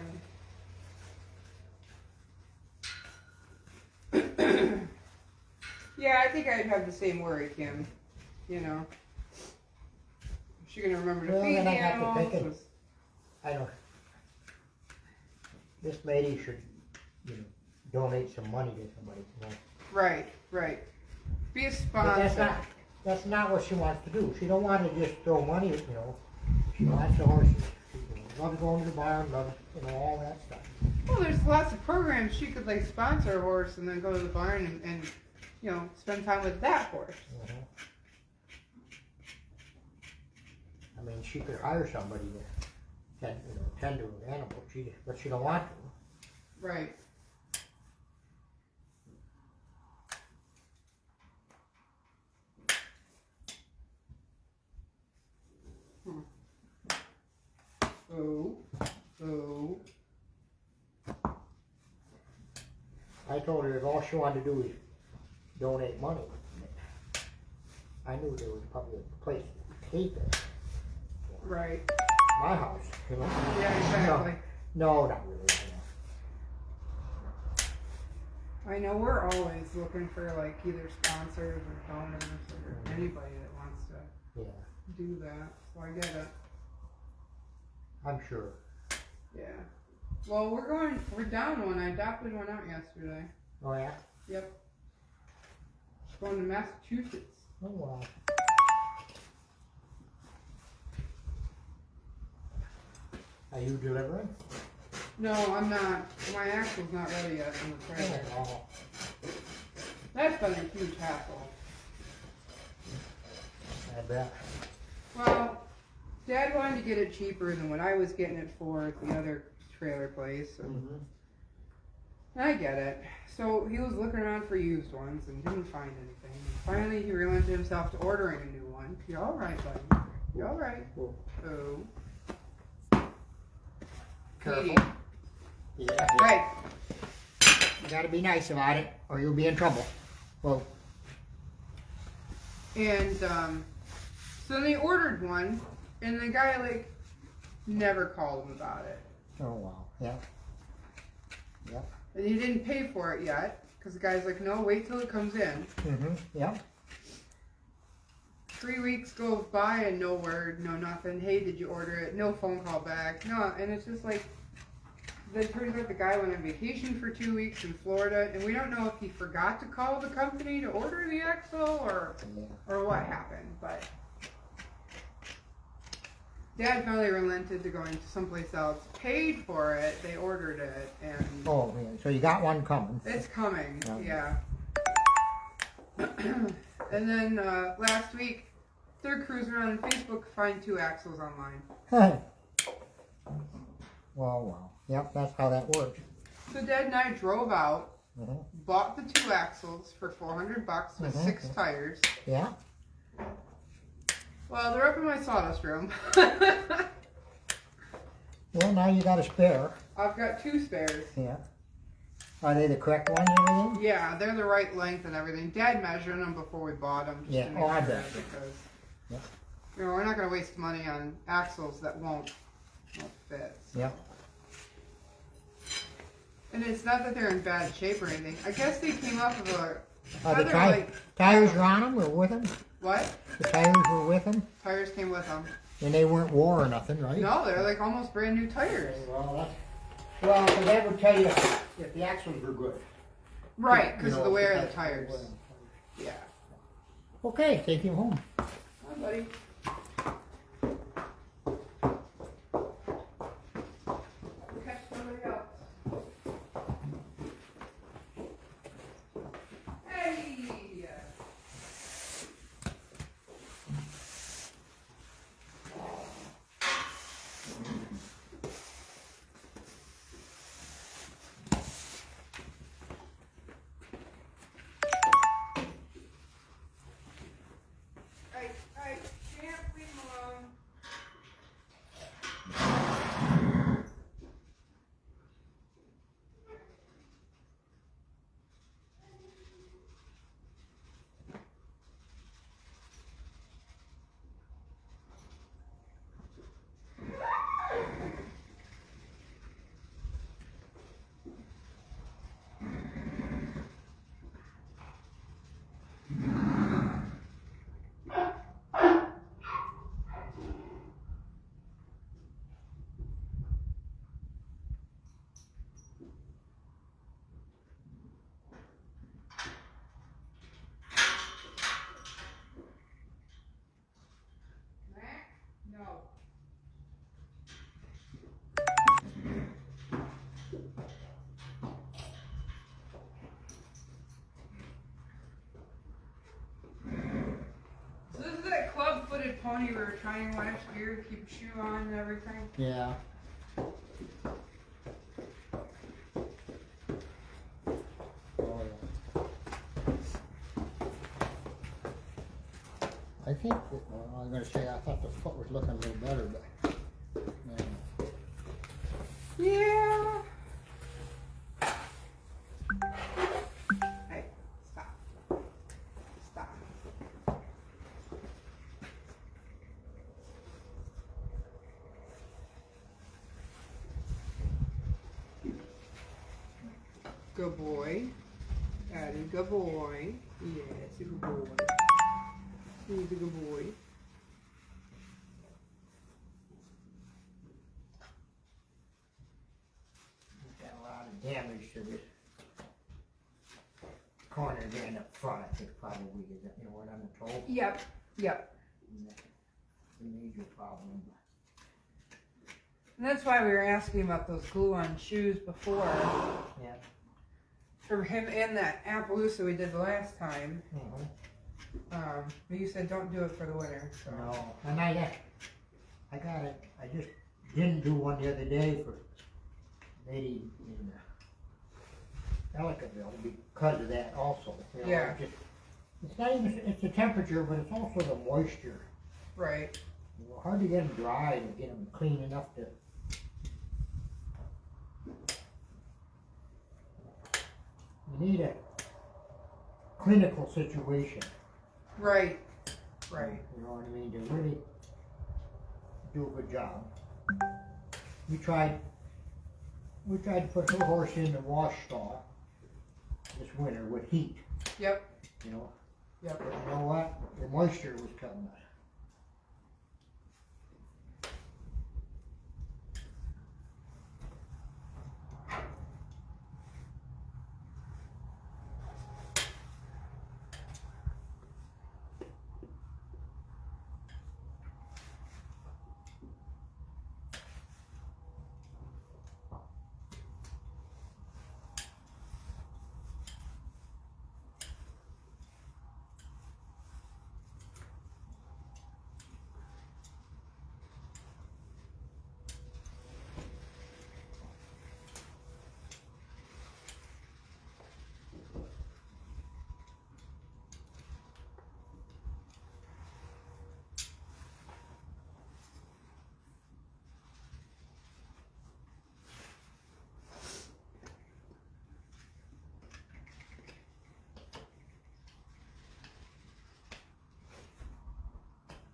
B: Yeah, I think I'd have the same worry, Kim. You know. Is she gonna remember to
A: Well,
B: feed the
A: then I got to
B: animals?
A: thinking- I don't. This lady should, donate some money to somebody.
B: Right. Be a
A: But
B: sponsor.
A: that's not what she wants to do. She don't want to just throw money, She wants the horses. She loves going to the barn, loves, all that stuff.
B: Well, there's lots of programs she could like sponsor a horse and then go to the barn and spend time with that horse.
A: I mean, she could hire somebody tend to an animal, but she don't want to.
B: Right. Oh.
A: I told her if all she wanted to do is donate money, I knew there was probably a place to keep it.
B: Right.
A: My house.
B: Yeah, exactly.
A: No, not really.
B: I know we're always looking for like either sponsors or donors or anybody that wants to do that. So I get it.
A: I'm sure.
B: Yeah. Well, we're down one. I adopted one out yesterday.
A: Oh yeah?
B: Yep. Going to Massachusetts.
A: Oh wow. Are you delivering?
B: No, I'm not. My axle's not ready yet in the trailer.
A: Oh.
B: That's been a huge hassle.
A: I bet.
B: Well, Dad wanted to get it cheaper than what I was getting it for at the other trailer place. And I get it. So he was looking around for used ones and didn't find anything. Finally, he relented himself to ordering a new one. You all right, buddy? You all right?
A: Cool.
B: Oh.
A: Careful.
B: Katie.
A: Yeah.
B: Right.
A: You gotta be nice about it, or you'll be in trouble. Well.
B: And so they ordered one, and the guy like never called him about it.
A: Oh wow. Yeah. Yeah.
B: And he didn't pay for it yet, because the guy's like, no, wait till it comes in.
A: Yeah.
B: 3 weeks goes by and no word, no nothing. Hey, did you order it? No phone call back. No, and it's just like, it turns out the guy went on vacation for 2 weeks in Florida, and we don't know if he forgot to call the company to order the axle or what happened, but Dad finally relented to going to someplace else, paid for it, they ordered it, and
A: Oh man, so you got one coming.
B: it's coming, yeah. And then last week, they're cruising around on Facebook, find 2 axles online.
A: Wow. Yep, that's how that works.
B: So Dad and I drove out, bought the 2 axles for $400 with 6 tires.
A: Yeah.
B: Well, they're up in my sawdust room.
A: Well, now you got a spare.
B: I've got 2 spares.
A: Yeah. Are they the correct ones and everything?
B: Yeah, they're the right length and everything. Dad measured them before we bought them. Just to make
A: I
B: sure,
A: bet.
B: because we're not going to waste money on axles that won't fit. So.
A: Yep.
B: And it's not that they're in bad shape or anything. I guess they came off of a
A: Are the
B: feather,
A: tires were on them or with them?
B: What?
A: The tires were with them?
B: Tires came with them.
A: And they weren't wore or nothing, right?
B: No, they're like almost brand new tires.
A: Well, so that would tell you if the axles were good.
B: Right, because of the wear of the tires. Yeah.
A: Okay, take him home.
B: Hi, buddy. Catch somebody else. Hey! Hey, champ, leave him alone. No. So this is that club-footed pony we were trying last year to keep a shoe on and everything.
A: Yeah. Oh, yeah. I think, well, I'm gonna say, I thought the foot was looking a little better, but,
B: Yeah. Hey, stop. Stop. Good boy. That is a good boy. Yes, a good boy. He's a good boy.
A: got a lot of damage to this corner there in the front, I think probably, you know, what I'm told.
B: Yep. Yep.
A: That's a major problem.
B: And that's why we were asking about those glue-on shoes before.
A: Yeah.
B: For him and that Appaloosa we did the last time. But you said don't do it for the winter. So.
A: No, and I got it. I just didn't do one the other day for lady in Ellicottville because of that also. You know,
B: Yeah.
A: It's not even, it's the temperature, but it's also the moisture.
B: Right.
A: You know, hard to get them dry and get them clean enough to. You need a clinical situation.
B: Right. Right.
A: You know what I mean? To really do a good job. We tried to put her horse in the wash stall this winter with heat.
B: Yep.
A: You know.
B: Yep.
A: But you know what? The moisture was coming out.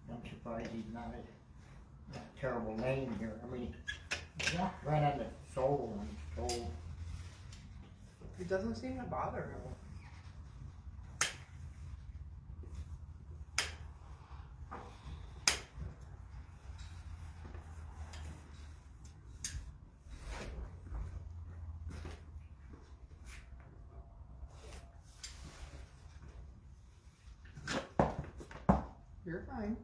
A: I'm surprised he's not a terrible lane here. I mean, he's not right on the sole on his toe.
B: It doesn't seem to bother him. You're fine.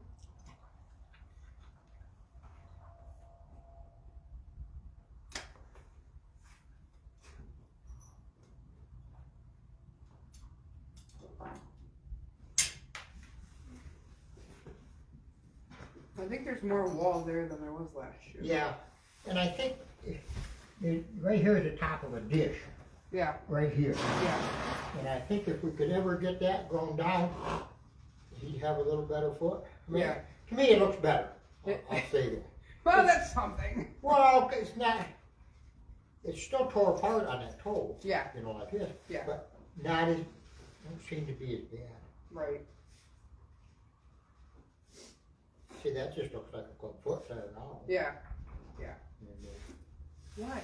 B: I think there's more wall there than there was last year.
A: Yeah, and I think right here is the top of a dish.
B: Yeah.
A: Right here.
B: Yeah.
A: And I think if we could ever get that grown down, he'd have a little better foot. I mean,
B: Yeah.
A: To me, it looks better. I'll say that.
B: Well, that's something.
A: Well, it's not. It's still tore apart on that toe.
B: Yeah.
A: You know, like this.
B: Yeah.
A: But not as. Don't seem to be as bad.
B: Right.
A: See, that just looks like a club foot there now.
B: Yeah. Yeah.
A: And,
B: What?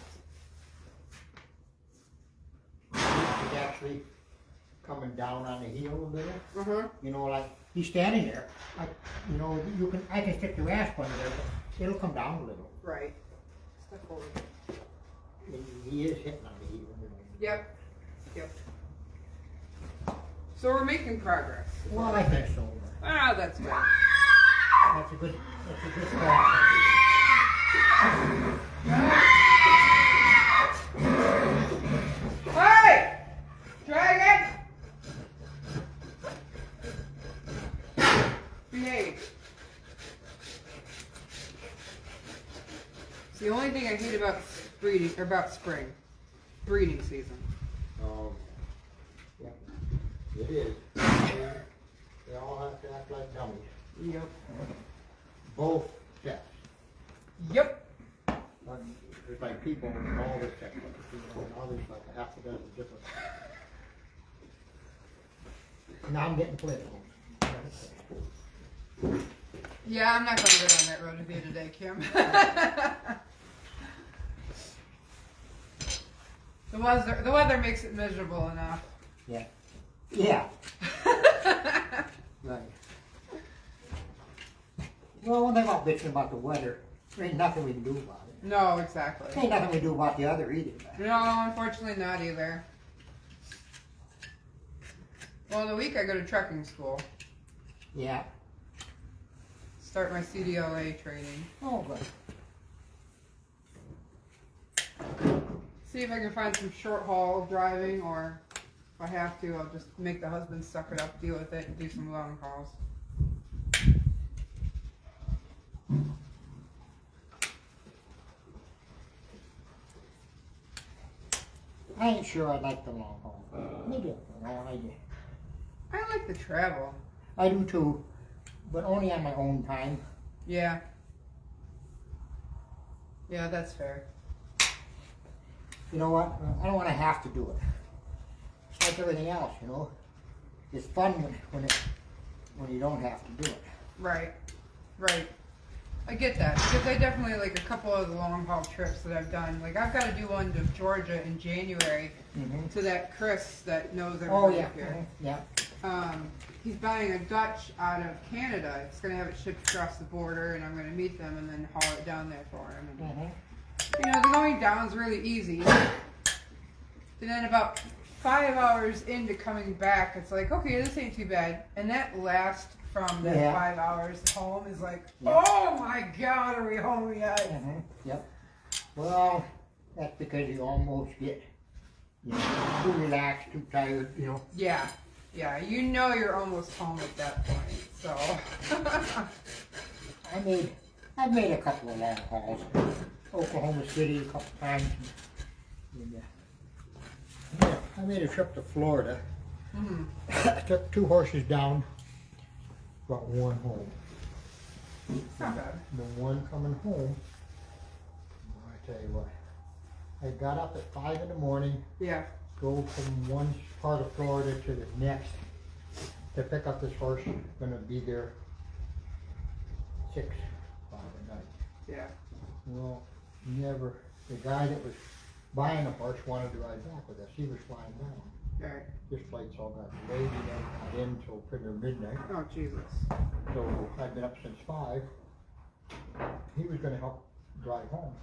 A: he's actually coming down on the heel a little.
B: Uh-huh.
A: You know, like he's standing there. You know, I can stick the rasp under there, but it'll come down a little.
B: Right. Step forward.
A: And he is hitting on the heel. You know.
B: Yep. Yep. So we're making progress.
A: Well, I think so.
B: Ah, that's good.
A: That's a good start.
B: Hey! Try again! Behave. the only thing I hate about spring, breeding season.
A: Yeah, it is. They all have to act like dummies.
B: Yep.
A: Both sets.
B: Yep.
A: There's like people in all this section, now there's like a half a dozen different. Now I'm getting political.
B: Yeah, I'm not gonna get on that road with you today, Kim. The weather makes it miserable enough.
A: Yeah. Yeah. Right. Well, one thing about bitching about the weather, there ain't nothing we can do about it.
B: No, exactly.
A: There ain't nothing we can do about the other either.
B: No, unfortunately not either. Well, in the week I go to trucking school.
A: Yeah.
B: Start my CDLA training.
A: Oh, good.
B: See if I can find some short haul driving, or if I have to, I'll just make the husband suck it up, deal with it, and do some long hauls.
A: I ain't sure I like the long haul. Maybe I don't know, I do.
B: I like the travel.
A: I do too, but only on my own time.
B: Yeah. Yeah, that's fair.
A: You know what? I don't want to have to do it. It's like everything else, you know. It's fun when you don't have to do it.
B: Right. Right. I get that, because I definitely like a couple of the long haul trips that I've done. Like I've got to do one to Georgia in January to that Chris that knows everybody
A: Oh yeah,
B: up here.
A: yeah.
B: He's buying a Dutch out of Canada. He's going to have it shipped across the border, and I'm going to meet them and then haul it down there for him. And, you know, the going down is really easy. And then about 5 hours into coming back, it's like, okay, this ain't too bad. And that last from that 5 hours home is like, oh my God, are we home yet?
A: Yep. Well, that's because you almost get, you know, too relaxed, too tired, you know.
B: Yeah. Yeah, you know you're almost home at that point, so.
A: I've made a couple of long hauls. Oklahoma City a couple times. And, I made a trip to Florida. I took 2 horses down, brought 1 home.
B: It's not bad.
A: The one coming home, I tell you what, I got up at 5 in the morning.
B: Yeah.
A: Go from one part of Florida to the next to pick up this horse. Gonna be there 5 at night.
B: Yeah.
A: Well, never. The guy that was buying the horse wanted to ride back with us. He was flying down.
B: Right.
A: His flights all got delayed. He never got in till pretty near midnight.
B: Oh, Jesus.
A: So I'd been up since 5. He was gonna help drive home.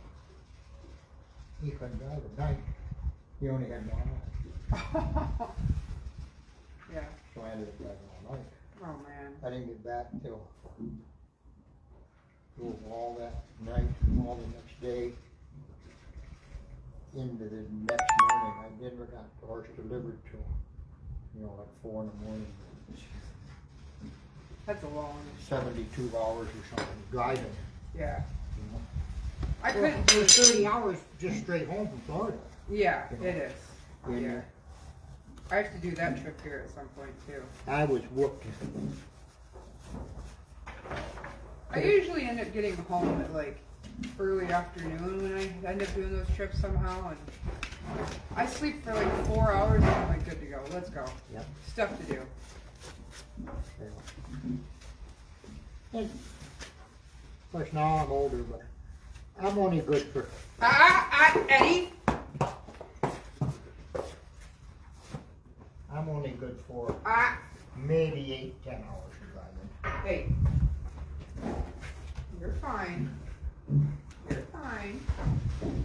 A: He couldn't drive at night. He only had 1 eye.
B: Yeah.
A: So I ended up driving all night.
B: Oh, man.
A: I didn't get back till all that night, all the next day, into the next morning. I never got the horse delivered till, you know, like 4 in the morning.
B: That's a long.
A: 72 hours or something driving.
B: Yeah.
A: You know?
B: I couldn't do it.
A: 30 hours just straight home from Florida.
B: Yeah,
A: You know?
B: it is.
A: And,
B: Yeah. I have to do that trip here at some point, too.
A: I was whooped.
B: I usually end up getting home at like early afternoon when I end up doing those trips somehow, and I sleep for like 4 hours and I'm like, good to go, let's go.
A: Yep.
B: Stuff to do.
A: And, of course, now I'm older, but I'm only good for.
B: Eddie!
A: I'm only good for maybe 8-10 hours of driving.
B: Hey. You're fine. You're fine.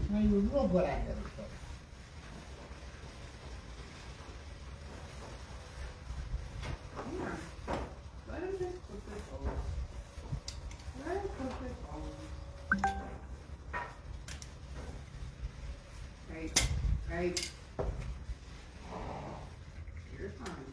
A: Now you're real good at everything.
B: Yeah. Let him just put this over. Let him put this over. Hey. Hey. You're fine.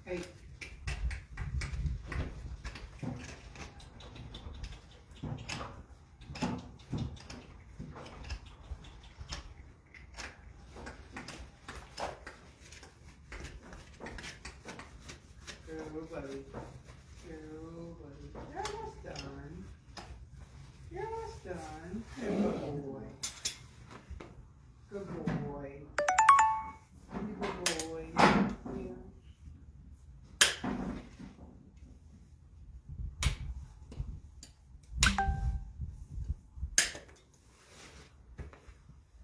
B: Hey. Go, buddy. Go, buddy. You're almost done. You're almost done. Good boy. Good boy. Good boy. Yeah.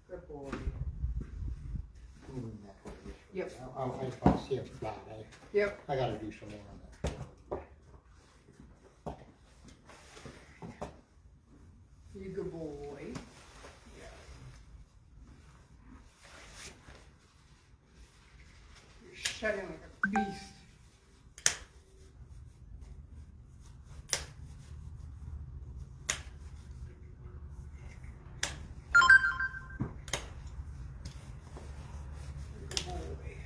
B: Good boy.
A: Moving that over this way.
B: Yep.
A: I see it flat.
B: Yep.
A: I gotta do some more on that.
B: You good boy. Yeah. You're shedding like a beast. Good boy.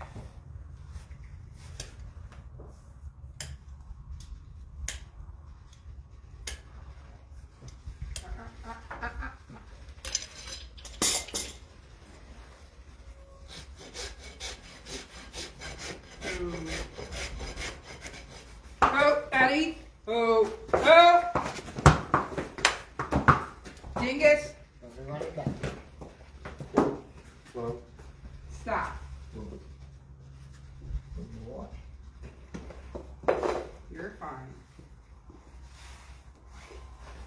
B: Oh, Eddie. Oh, oh. Dingus.
A: Don't run it back. Well,
B: Stop.
A: good boy.
B: You're fine.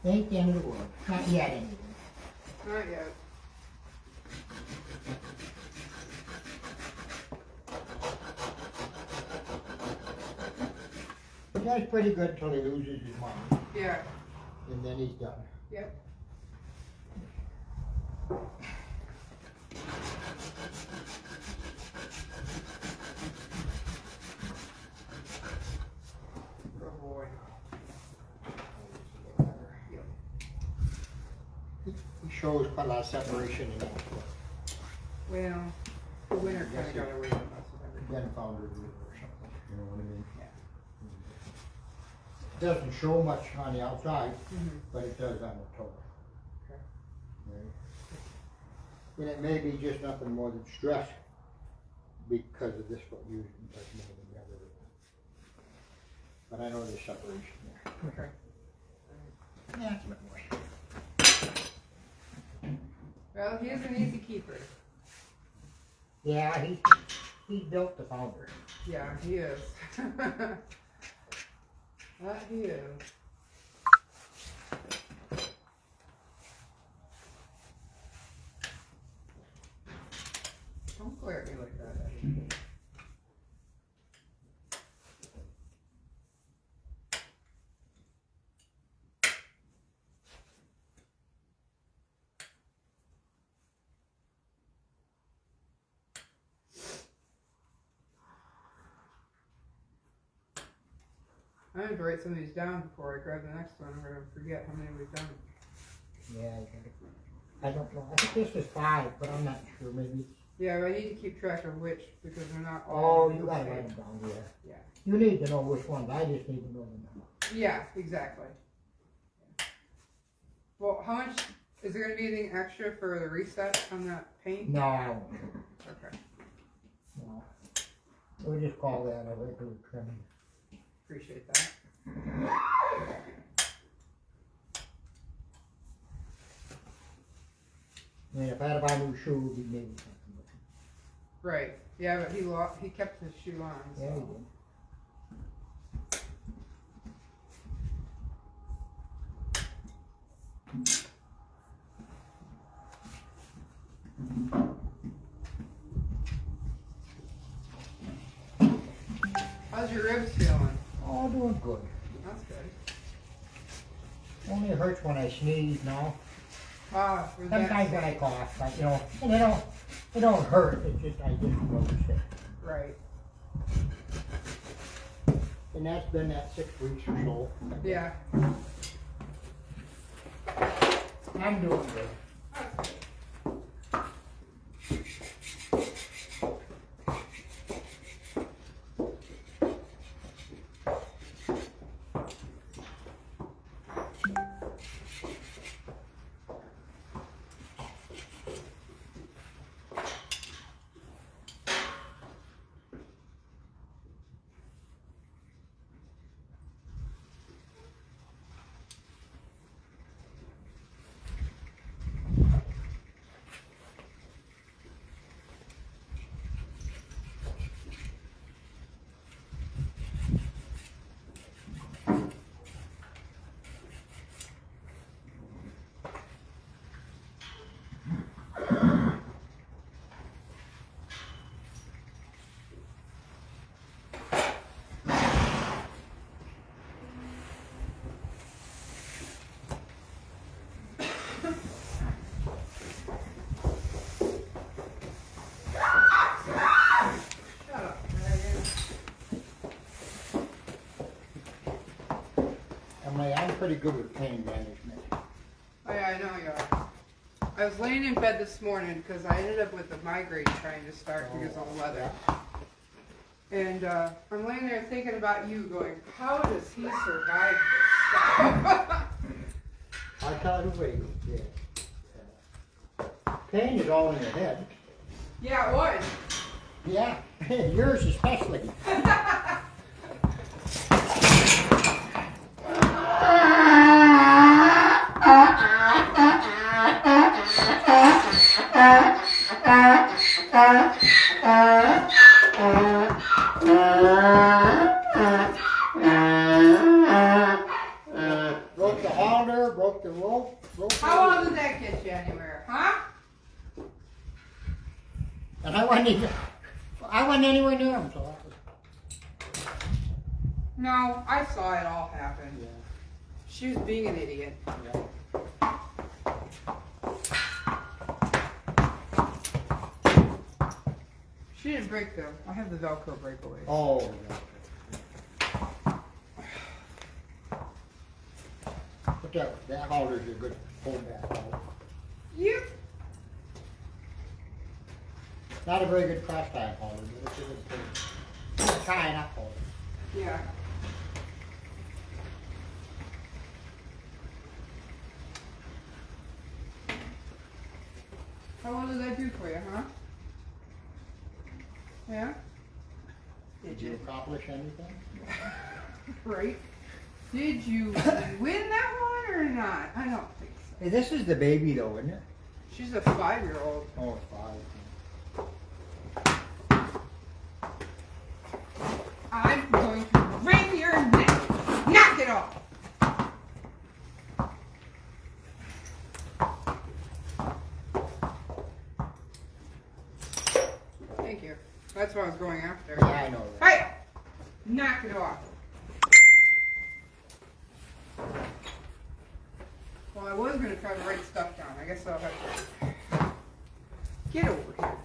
A: Ain't the end of the world. Not yet, anyway.
B: Not yet.
A: The guy's pretty good until he loses his mind,
B: Yeah.
A: and then he's done.
B: Yep. Good boy. Yep.
A: He shows quite a lot of separation in that.
B: Well, the winner kind of got away with us with everything.
A: Then found a ruler or something, you know what I mean?
B: Yeah.
A: Doesn't show much on the outside,
B: Mm-hmm.
A: but it does on the toe.
B: Okay.
A: Right? And it may be just nothing more than stress because of this foot using much more than the other. But I know there's separation there.
B: Okay.
A: Yeah, it's a bit more.
B: Well, he is an easy keeper.
A: Yeah, he built the founder.
B: Yeah, he is. That he is. Don't glare at me like that, Eddie. I need to write some of these down before I grab the next one. I'm going to forget how many we've done.
A: Yeah, I don't know. I think this is 5, but I'm not sure. Maybe.
B: Yeah, but I need to keep track of which because they're not
A: Oh,
B: all.
A: you
B: the
A: gotta
B: same.
A: write them down. Yeah.
B: Yeah.
A: You need to know which ones. I just need to know the number.
B: Yeah, exactly. Well, how much is there going to be anything extra for the reset on that paint?
A: No, I won't.
B: Okay,
A: No. We'll just call that a regular trimming.
B: appreciate that.
A: I mean, if I had to buy a new shoe, it would be maybe something.
B: Right. Yeah, but he kept his shoe on. So.
A: Yeah, he did.
B: How's your ribs feeling?
A: Oh, doing good.
B: That's good.
A: Only hurts when I sneeze now.
B: Ah, for that
A: Sometimes when I cough, but you know, and it don't hurt. It's just I just notice it.
B: right.
A: And that's been that 6 weeks or so.
B: Yeah.
A: I'm doing good. pretty good with pain management.
B: Oh yeah, I know you are. I was laying in bed this morning because I ended up with a migraine trying to start because of the weather. And I'm laying there thinking about you going, how does he survive this stuff?
A: I thought it was, yeah. Pain is all in the head.
B: Yeah, it was.
A: Yeah, yours especially. Broke the halter, broke the rope.
B: How long did that get you anywhere, huh?
A: And I wasn't anywhere near him, so that was.
B: No, I saw it all happen.
A: Yeah.
B: She was being an idiot.
A: Yeah.
B: She didn't break them. I have the Velcro breakaway.
A: Oh, yeah. But that halter's a good pullback halter.
B: You.
A: Not a very good cross tie halter, but it's a good pull. It's a tying up halter.
B: Yeah. How well did that do for you, huh? Yeah?
A: Did you accomplish anything?
B: Right. Did you win that one or not? I don't think so.
A: Hey, this is the baby though, isn't it?
B: She's a 5-year-old.
A: Oh, 5.
B: I'm going to wring your neck. Knock it off. Thank you. That's what I was going after.
A: Yeah, I know that.
B: Hey! Knock it off. Well, I was going to try to write stuff down. I guess I'll have to. Get over here.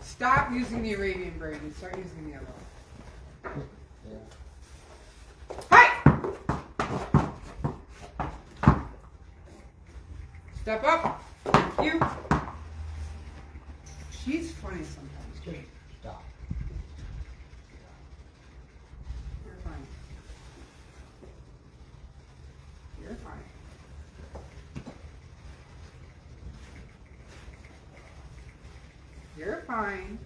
B: Stop using the Arabian brain and start using the other one.
A: Yeah.
B: Hey! Step up. Thank you. She's funny sometimes.
A: Just stop.
B: You're fine. You're fine. You're fine.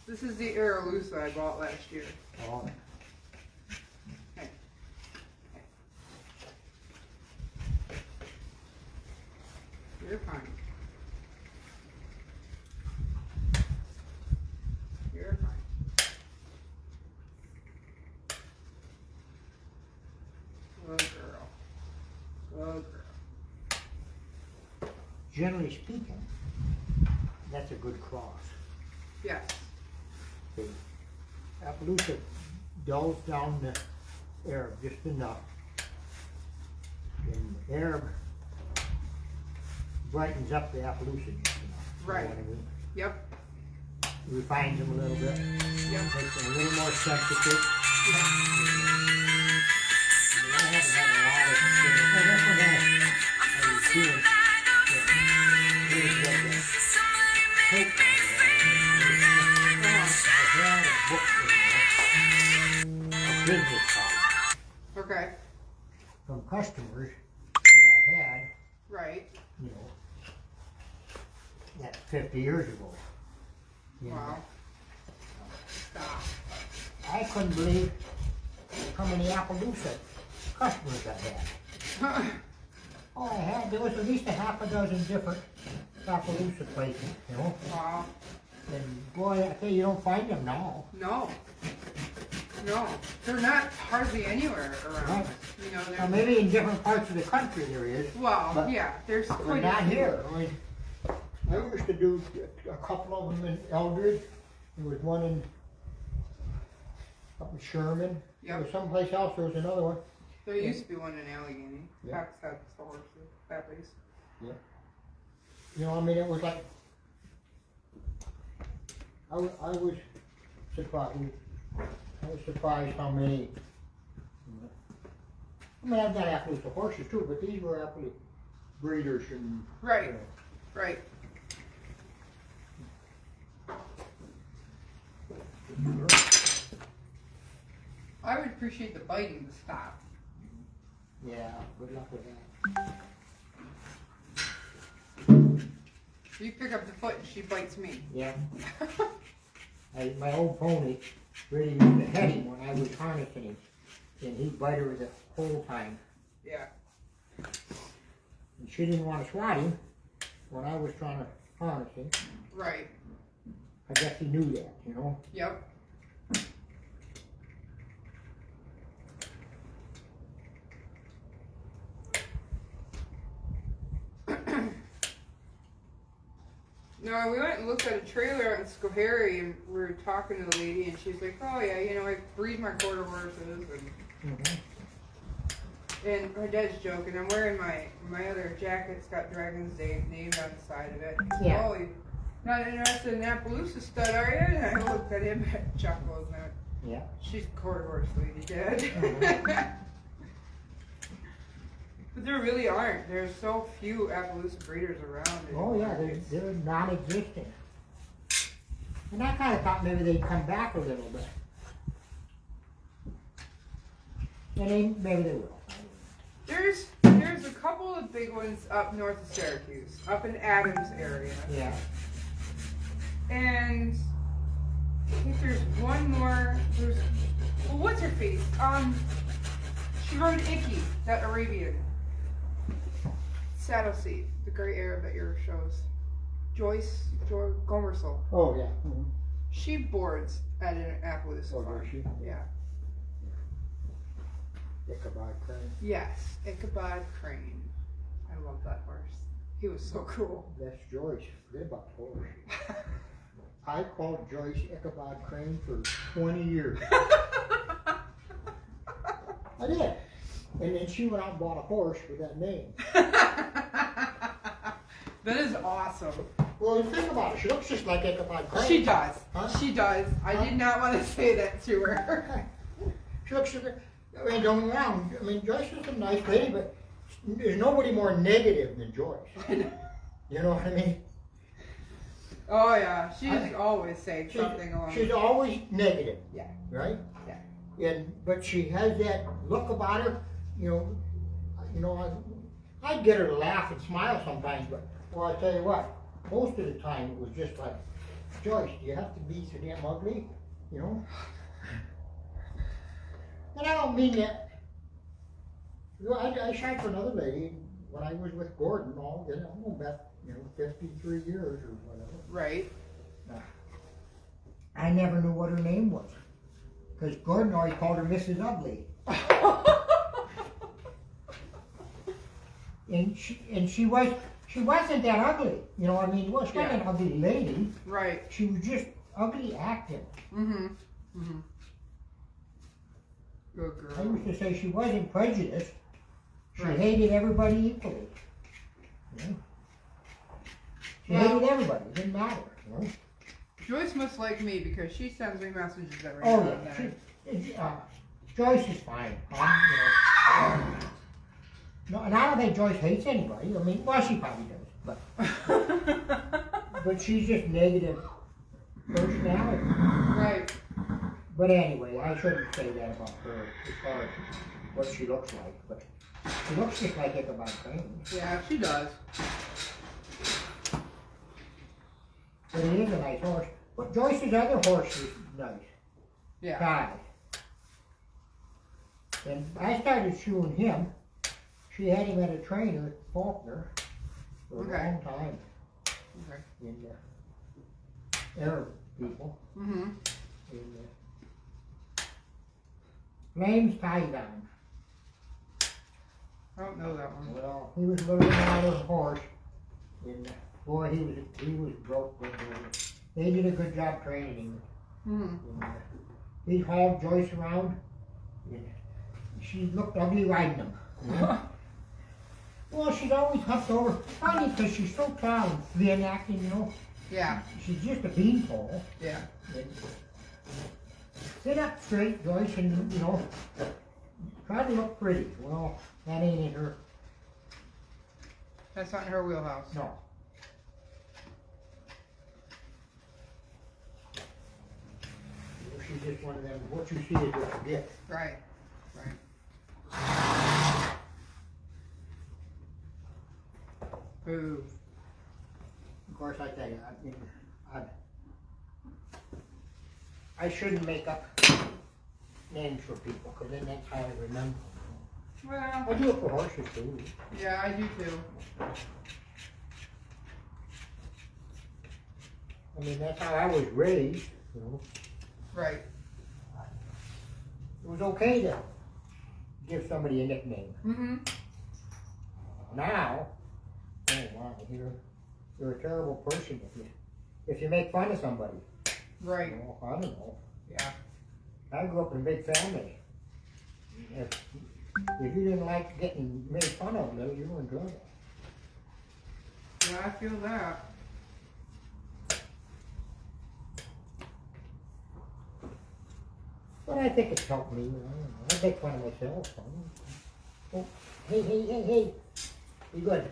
B: This is the Aerolusa I bought last year.
A: Oh.
B: Hey. You're fine. You're fine. Good girl. Good girl.
A: Generally speaking, that's a good cross.
B: Yes.
A: The Appaloosa dulls down the Arab just enough. And the Arab brightens up the Appaloosa just enough.
B: Right.
A: You know what I mean?
B: Yep.
A: Refines them a little bit.
B: Yep.
A: Makes them a little more sensitive.
B: Yep.
A: I haven't had a lot of experience. Well, that's what I was doing. Tape on I had a book in there, a business card
B: Okay.
A: from customers that I had,
B: Right.
A: you know, that's 50 years ago. You know,
B: Wow. Stop.
A: I couldn't believe how many Appaloosa customers I had. All I had, there was at least a half a dozen different Appaloosa places, you know.
B: Wow.
A: And boy, I tell you, you don't find them now.
B: No. No. They're not hardly anywhere around.
A: Right.
B: You know,
A: Now
B: they're
A: maybe in different parts of the country there is,
B: well,
A: but
B: yeah, there's
A: but
B: quite
A: not
B: a few.
A: here. I mean, I used to do a couple of them in Eldred. There was one up in Sherman. There was someplace else. There was another one.
B: There used to be one in Allegheny.
A: Yeah.
B: Cox had stores at least.
A: You know, I mean, it was like I was surprised. I was surprised how many. I mean, I've got Appaloosa horses too, but these were Appaloosa breeders and.
B: Right. Right. I would appreciate the biting to stop.
A: Yeah, good luck with that.
B: You pick up the foot and she bites me.
A: Yeah. My old pony really used to head him when I was harnessing him, and he'd bite her the whole time.
B: Yeah.
A: And she didn't want to swat him when I was trying to harness him.
B: Right.
A: I guess he knew that, you know.
B: Yep. No, we went and looked at a trailer in Schoharie, and we were talking to the lady, and she's like, "Oh yeah, you know, I breed my quarter horses," and my dad's joking. I'm wearing my other jacket. It's got Dragon's name on the side of it. He said,
A: Yeah.
B: "Oh, you're not interested in Appaloosa stud, are you?" And I looked at him and chuckled. And
A: Yeah.
B: she's a quarter horse lady, Dad. But there really aren't. There's so few Appaloosa breeders around.
A: Oh yeah, they're non-existent. And I kind of thought maybe they'd come back a little bit. And maybe they will.
B: There's a couple of big ones up north of Syracuse, up in Adams area.
A: Yeah.
B: And I think there's one more. Well, what's her face? She rode Icky, that Arabian. Saddle seat, the gray Arab that your shows. Joyce Gomersel.
A: Oh yeah.
B: She boards at an Appaloosa
A: Oh,
B: farm.
A: does she?
B: Yeah.
A: Ichabod Crane.
B: Yes, Ichabod Crane. I love that horse. He was so cool.
A: That's Joyce. Forget about the horse. I called Joyce Ichabod Crane for 20 years. I did. And then she went out and bought a horse with that name.
B: That is awesome.
A: Well, think about it. She looks just like Ichabod Crane.
B: She does.
A: Huh?
B: She does. I did not want to say that to her.
A: She looks, I mean, don't get me wrong. I mean, Joyce is a nice lady, but there's nobody more negative than Joyce. You know what I mean?
B: Oh yeah, she's always saying something along.
A: She's always negative.
B: Yeah.
A: Right?
B: Yeah.
A: But she has that look about her. You know, I'd get her to laugh and smile sometimes, but well, I tell you what, most of the time it was just like, Joyce, do you have to be so damn ugly? You know? And I don't mean that. You know, I shot for another lady when I was with Gordon. I'm going back, 53 years or whatever.
B: Right.
A: I never knew what her name was, because Gordon always called her Mrs. Ugly. And she wasn't that ugly, you know what I mean? Well, she wasn't an ugly lady.
B: Right.
A: She was just ugly acting.
B: Good
A: I
B: girl.
A: used to say she wasn't prejudiced. She hated everybody equally. You know? She hated everybody. It didn't matter. You know?
B: Joyce must like me because she sends me messages every
A: Oh
B: now and then.
A: yeah, Joyce is fine. No, and I don't think Joyce hates anybody. I mean, well, she probably does, but she's just negative personality.
B: Right.
A: But anyway, I shouldn't say that about her as far as what she looks like. But she looks just like Ichabod Crane.
B: Yeah, she does.
A: But it is a nice horse. But Joyce's other horse is nice.
B: Yeah.
A: Guy. And I started shoeing him. She had him at a trainer, Faulkner, for a long time.
B: Okay.
A: In Arab people. In Flames Taiwan.
B: I don't know that one.
A: Well, he was living out of a horse. And boy, he was broke. But they did a good job training him. And, he hauled Joyce around. And she looked ugly riding him. You know? Well, she'd always huffed over, probably because she's so tall and thin acting, you know.
B: Yeah.
A: She's just a beanpole.
B: Yeah.
A: Sit up straight, Joyce, and, you know, try to look pretty. Well, that ain't in her.
B: That's not in her wheelhouse.
A: No. She's just one of them, what you see is what you get.
B: Right. Right. Boo.
A: Of course, I tell you, I shouldn't make up names for people, because then that's how I remember them.
B: Well,
A: I do it for horses too.
B: yeah, I do too.
A: I mean, that's how I was raised, you know.
B: Right.
A: It was okay to give somebody a nickname.
B: Mm-hmm.
A: Now, oh wow, you're a terrible person if you make fun of somebody.
B: Right.
A: Well, I don't know.
B: Yeah.
A: I grew up in a big family. If you didn't like getting made fun of, you were in trouble.
B: Yeah, I feel that.
A: But I think it's helped me. You know, I make fun of myself. Oh, hey. Be good.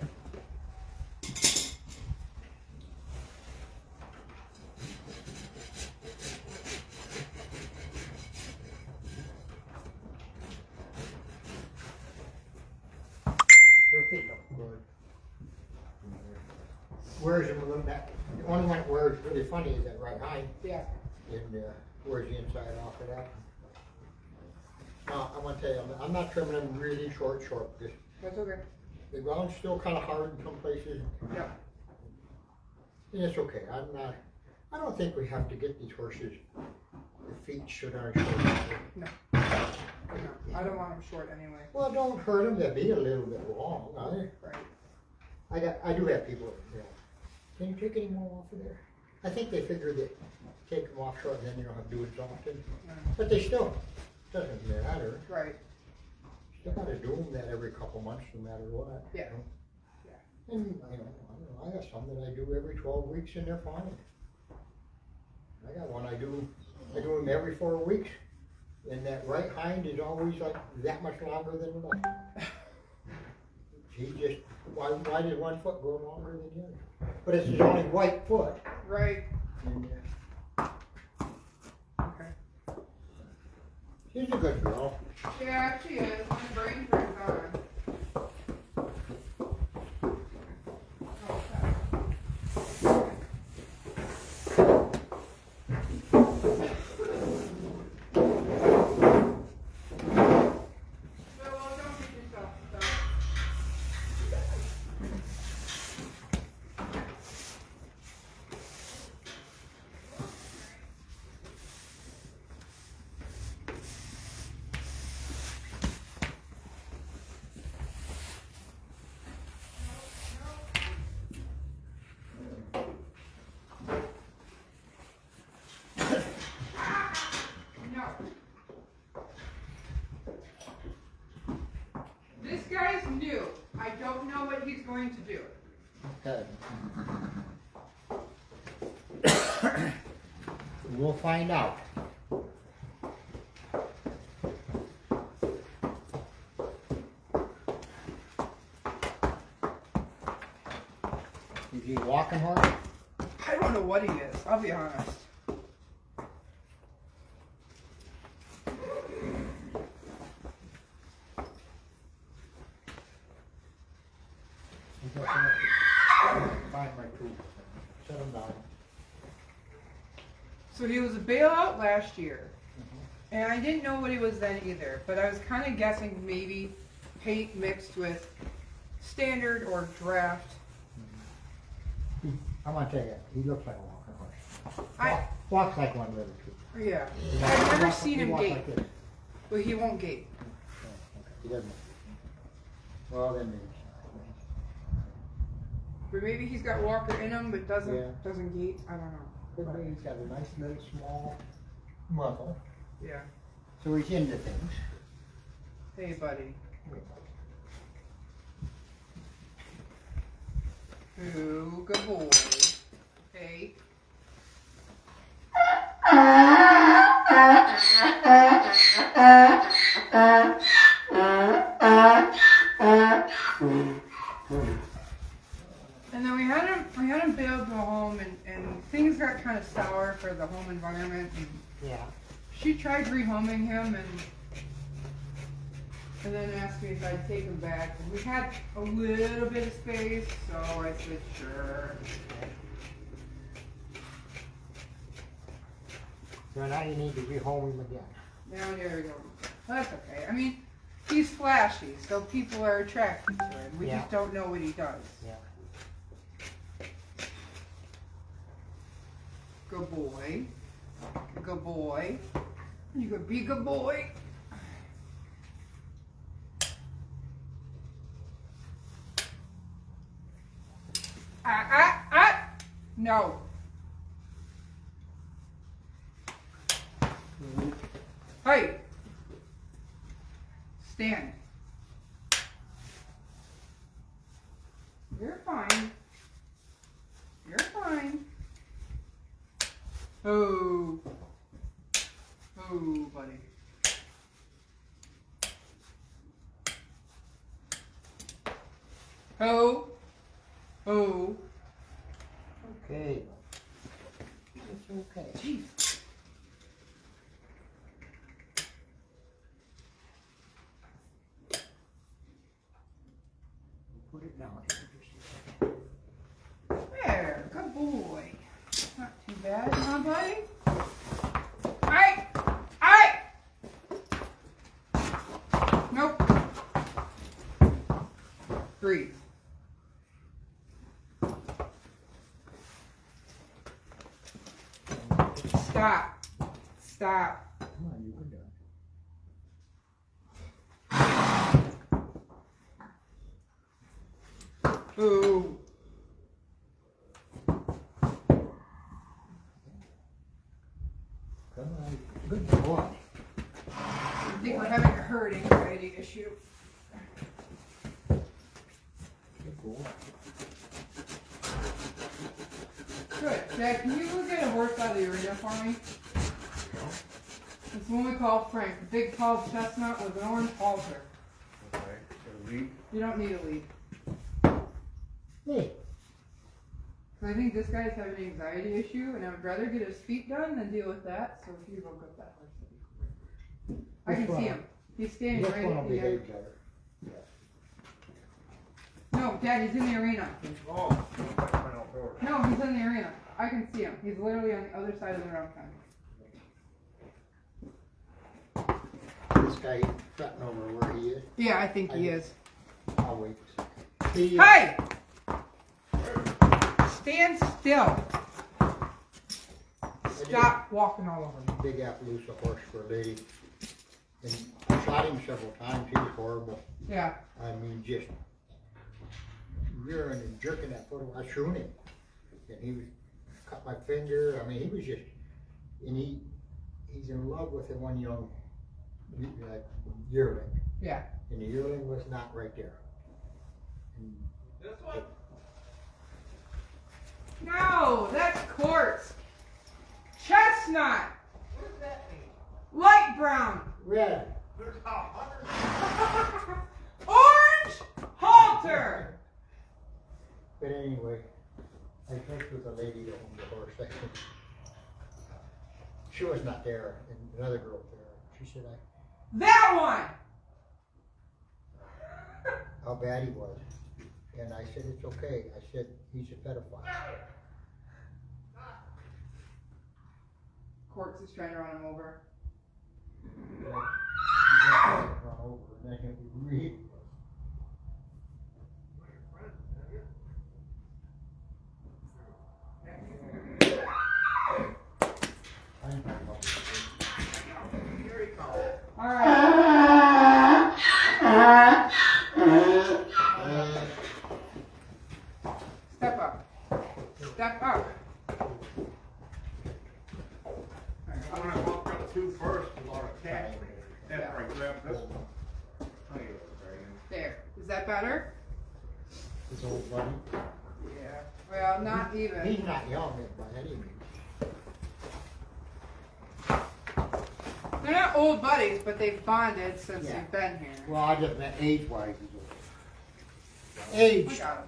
A: Her feet look good. Wears them a little bit. The only one that wears really funny is that right hind.
B: Yeah.
A: And wears the inside off of that. I want to tell you, I'm not trimming them really short because
B: That's okay.
A: the ground's still kind of hard in some places.
B: Yeah.
A: And it's okay. I don't think we have to get these horses. The feet should aren't short.
B: No. No. I don't want them short anyway.
A: Well, don't hurt them. They'll be a little bit long.
B: Right.
A: I do have people. You know, can you take any more off of there? I think they figured that take them off short and then you don't have to do it as often. But they still doesn't matter.
B: Right.
A: Still got to do them that every couple months, no matter what.
B: Yeah.
A: You know?
B: Yeah.
A: And I don't know. I got some that I do every 12 weeks, and they're fine. I got one I do them every 4 weeks, and that right hind is always like that much longer than the left. He just why did one foot grow longer than the other? But it's his only white foot.
B: Right.
A: And,
B: Okay.
A: she's a good girl.
B: Yeah, she is. My brain turns on. This guy's new. I don't know what he's going to do.
A: Okay. We'll find out. Is he walking horse?
B: I don't know what he is. I'll be honest.
A: Find my tool. Set him down.
B: So he was a bailout last year. And I didn't know what he was then either, but I was kind of guessing maybe paint mixed with standard or draft.
A: I want to tell you, he looks like a walking horse.
B: I-
A: Walks like one little too.
B: Yeah.
A: He
B: I've never
A: walks-
B: seen
A: he
B: him
A: walks
B: gait,
A: like this.
B: but he won't gait.
A: Okay, he doesn't. Well, then maybe.
B: But maybe he's got Walker in him, but doesn't
A: Yeah.
B: gait. I don't know.
A: But he's got a nice little small muzzle,
B: Yeah.
A: so he's into things.
B: Hey, buddy. Ooh, good boy. Hey. had him build the home, and things got kind of sour for the home environment. And
A: Yeah.
B: she tried rehoming him, and then asked me if I'd take him back. And we had a little bit of space, so I said sure.
A: So now you need to rehome him again.
B: Now there we go. Well, that's okay. I mean, he's flashy, so people are attracted to him. We just don't know what he does.
A: Yeah.
B: Good boy. Good boy. You could be a good boy. No. Hey. Stand. You're fine. You're fine. Oh. Oh, buddy. Oh. Oh.
A: Okay. It's okay.
B: Jeez.
A: Put it down here just a second.
B: There, good boy. Not too bad, huh, buddy? Alright! Alright! Nope. Breathe. Stop. Stop.
A: Come on, you can do it.
B: Ooh.
A: Come on. Good boy.
B: I think we're having a herd anxiety issue.
A: Good boy.
B: Good. Dad, can you go get a horse out of the arena for me? It's one we call Frank. A big tall chestnut with an orange halter.
C: Okay, a lead.
B: You don't need a lead.
A: Hey.
B: So I think this guy's having an anxiety issue, and I would rather get his feet done than deal with that. So if you go get that horse, that'd be great. I
A: Which
B: can see
A: one?
B: him. He's standing
A: This
B: right
A: one
B: at
A: will
B: the
A: behave
B: end.
A: better.
B: No, Dad, he's in the arena.
C: Oh, I went outdoors.
B: No, he's in the arena. I can see him. He's literally on the other side of the round pen.
A: This guy fretting over where he is.
B: Yeah, I think he is.
A: I'll wait a second. See,
B: Hey! Stand still. Stop walking all over me.
A: Big Appaloosa horse for a lady. And I shot him several times. He was horrible.
B: Yeah.
A: I mean, just rearing and jerking that foot. I shot him. And he was cut my finger. I mean, he was just, and he's in love with the one young yearling.
B: Yeah.
A: And the yearling was not right there. And
C: This one?
B: No, that's quartz. Chestnut.
C: What does that mean?
B: Light brown.
A: red.
C: There's a hundred.
B: Orange halter.
A: But anyway, I talked with a lady that owned the horse. She was not there, and another girl was there. She said,
B: That one.
A: how bad he was. And I said, it's okay. I said, he's a pedophile.
B: Quartz is trying to run him over.
A: Like, he got run over, and then it really was. I didn't know.
C: Here he comes.
B: All right. Step up. Step up.
C: I want to walk up two first, a lot of cat. After I grab this one. Oh, you
B: There. Is that better?
A: His old buddy.
B: Yeah. Well, not even.
A: He's not young by any means.
B: They're not old buddies, but they've bonded since
A: Yeah.
B: they've been here.
A: Well, I just meant age-wise, he's old.
B: I
A: Age.
B: got him.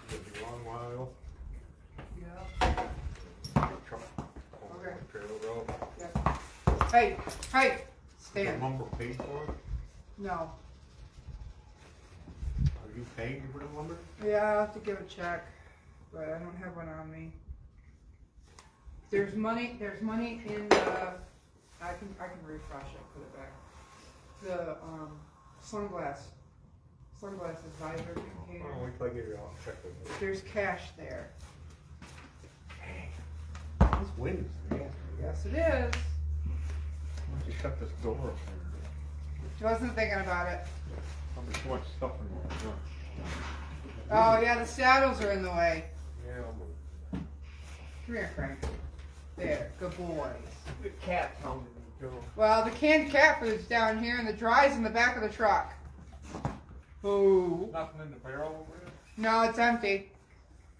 B: Thank you.
C: It's a long while mile.
B: Yeah.
C: Truck.
B: Okay.
C: Trailer road.
B: Yeah. Hey, hey,
C: Is the
B: stand.
C: lumber paid for?
B: No.
C: Are you paying for the lumber?
B: Yeah, I'll have to give a check, but I don't have one on me. There's money in the, I can refresh it, put it back. The, sunglass advisor container.
C: Oh, wait till I get it out. Check with it.
B: There's cash there.
C: This wind is nasty.
B: Yes, it is.
C: Why don't you shut this door up
B: She wasn't thinking about it.
C: There's so much stuff in there.
B: Oh yeah, the saddles are in the way.
C: Yeah, I'll move.
B: Come here, Frank. There, good boys.
C: The cat's hounding me, too.
B: Well, the canned cat food's down here and the dry's in the back of the truck. Oh.
C: Nothing in the barrel over there?
B: No, it's empty.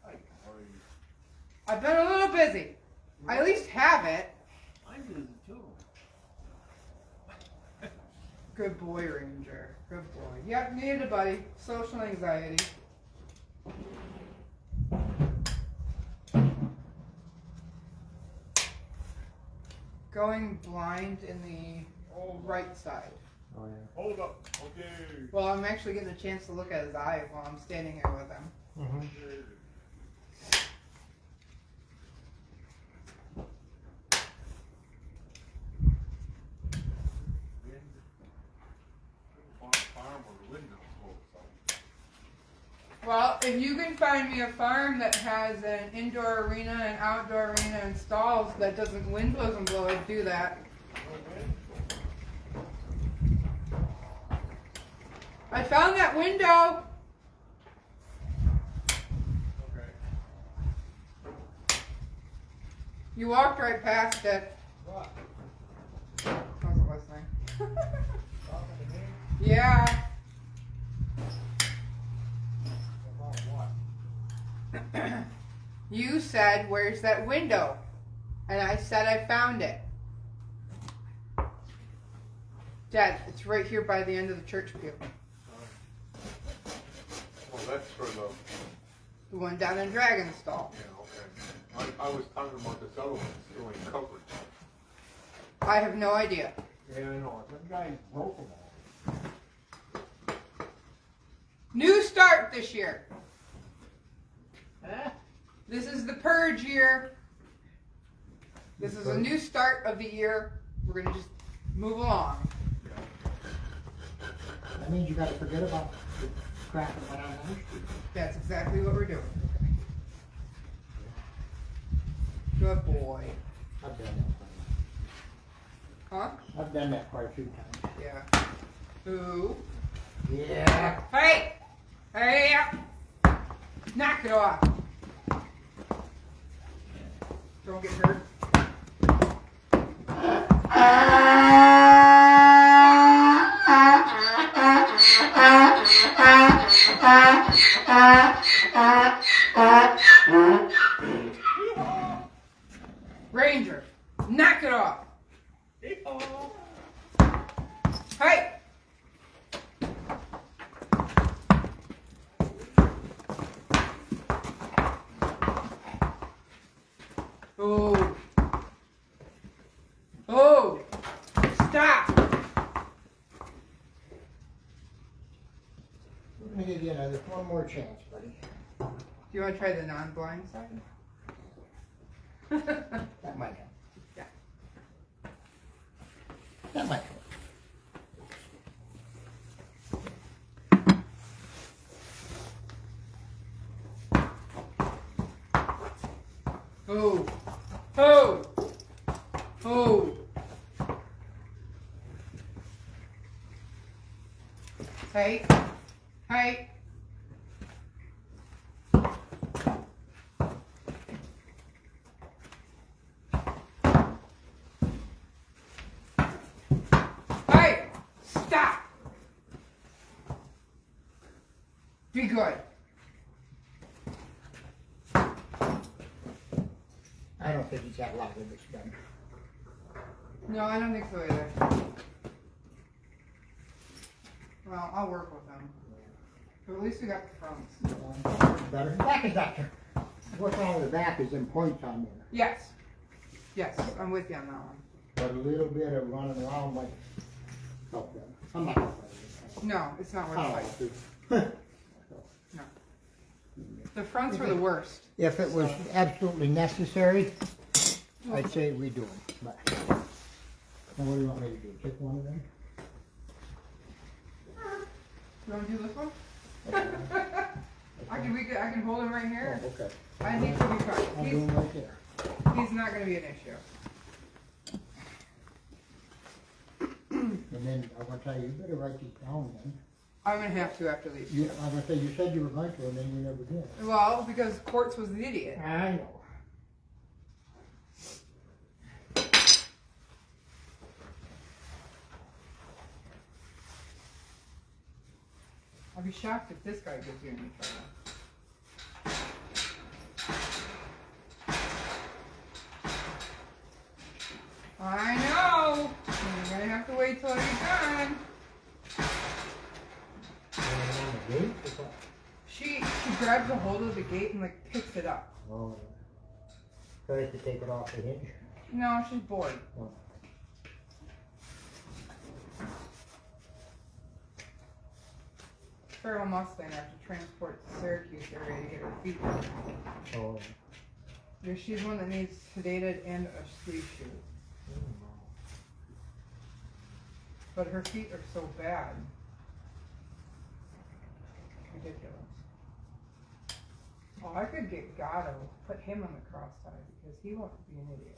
C: Are you?
B: I've been a little busy. I at least have it.
C: I'm busy too.
B: Good boy, Ranger. Good boy. Yep, needed a buddy. Social anxiety. Going blind in the right side.
A: Oh, yeah.
C: Hold up. Okay.
B: Well, I'm actually getting a chance to look at his eyes while I'm standing here with him.
A: Mm-hmm.
B: Well, if you can find me a farm that has an indoor arena and outdoor arena and stalls that doesn't wind blow, I'd do that. I found that window.
C: Okay.
B: You walked right past it.
C: What?
B: Wasn't listening. Yeah.
C: About what?
B: You said, "Where's that window?" And I said, "I found it." Dad, it's right here by the end of the church pew.
C: Well, that's for the,
B: The one down in Dragon's Stall.
C: yeah, okay. I was talking about this other one, still ain't covered.
B: I have no idea.
C: Yeah, I know, that guy broke them all.
B: New start this year.
A: Huh?
B: This is the purge year. This is a new start of the year. We're gonna just move along.
A: That means you gotta forget about the crap that went on the street.
B: That's exactly what we're doing. Good boy.
A: I've done that
B: Huh?
A: I've done that quite a few times.
B: Yeah. Who?
A: Yeah.
B: Hey! Hey! Knock it off. Don't get hurt. Ranger, knock it off. Hey! Oh. Oh. Stop.
A: We're gonna give you one more chance, buddy.
B: Do you want to try the non-blind side?
A: That might help.
B: Yeah.
A: That might help.
B: Oh. Oh. Oh. Hey. Hey. Hey. Stop. Be good.
A: I don't think he's got a lot of this done.
B: No, I don't think so either. Well, I'll work with them. But at least we got the fronts.
A: Better than back is doctor. what's on the back is them points on there.
B: Yes. Yes, I'm with you on that one.
A: But a little bit of running around like, help them. I'm not gonna fight
B: No, it's not
A: it.
B: worth
A: I
B: fighting.
A: don't want to.
B: No. The fronts were the worst.
A: If it was absolutely necessary, I'd say we do it, but. Now what do you want me to do, pick one of them?
B: You wanna do this one? I can hold him right here.
A: Oh, okay.
B: I think he'll be
A: I'll
B: fine.
A: do them right there.
B: He's not gonna be an issue.
A: And then I'm gonna tell you, you better write these down then.
B: I'm gonna have to after these.
A: You, I'm gonna say, you said you were going to, and then you never did.
B: Well, because Quartz was the idiot.
A: I know.
B: I'll be shocked if this guy gives you any trouble. I know! You're gonna have to wait till he's done. She grabs a hold of the gate and like picks it up.
A: Oh, tries to take it off the hinge.
B: No, she's bored.
A: Oh.
B: Feral Mustang have to transport to Syracuse area to get her feet done.
A: Oh.
B: Yeah, she's one that needs sedated and a sleeve shoe. But her feet are so bad. Ridiculous. Oh, I could get Gatto, put him on the cross tie because he won't be an idiot.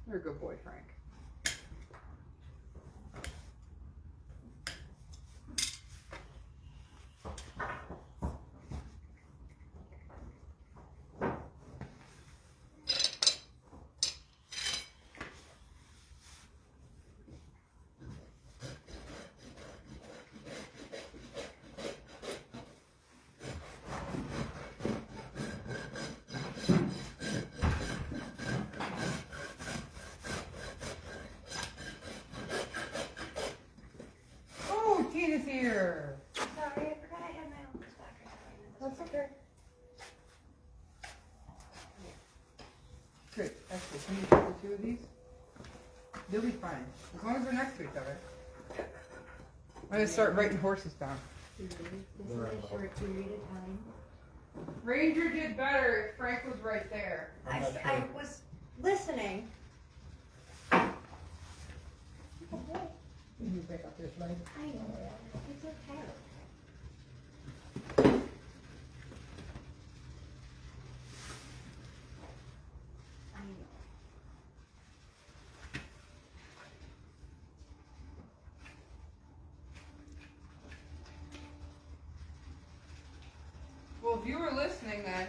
B: You're a good boy, Frank. Oh, Tina's here.
D: Sorry, I forgot I had my own stacker.
B: That's okay. Good. Actually, can you take the two of these? They'll be fine. As long as they're next to each other. I'm gonna start writing horses down.
D: This is a short period of time.
B: Ranger did better if Frank was right there.
D: I was listening.
A: Can you pick up this lady?
D: I know. It's okay. I know.
B: Well, if you were listening then,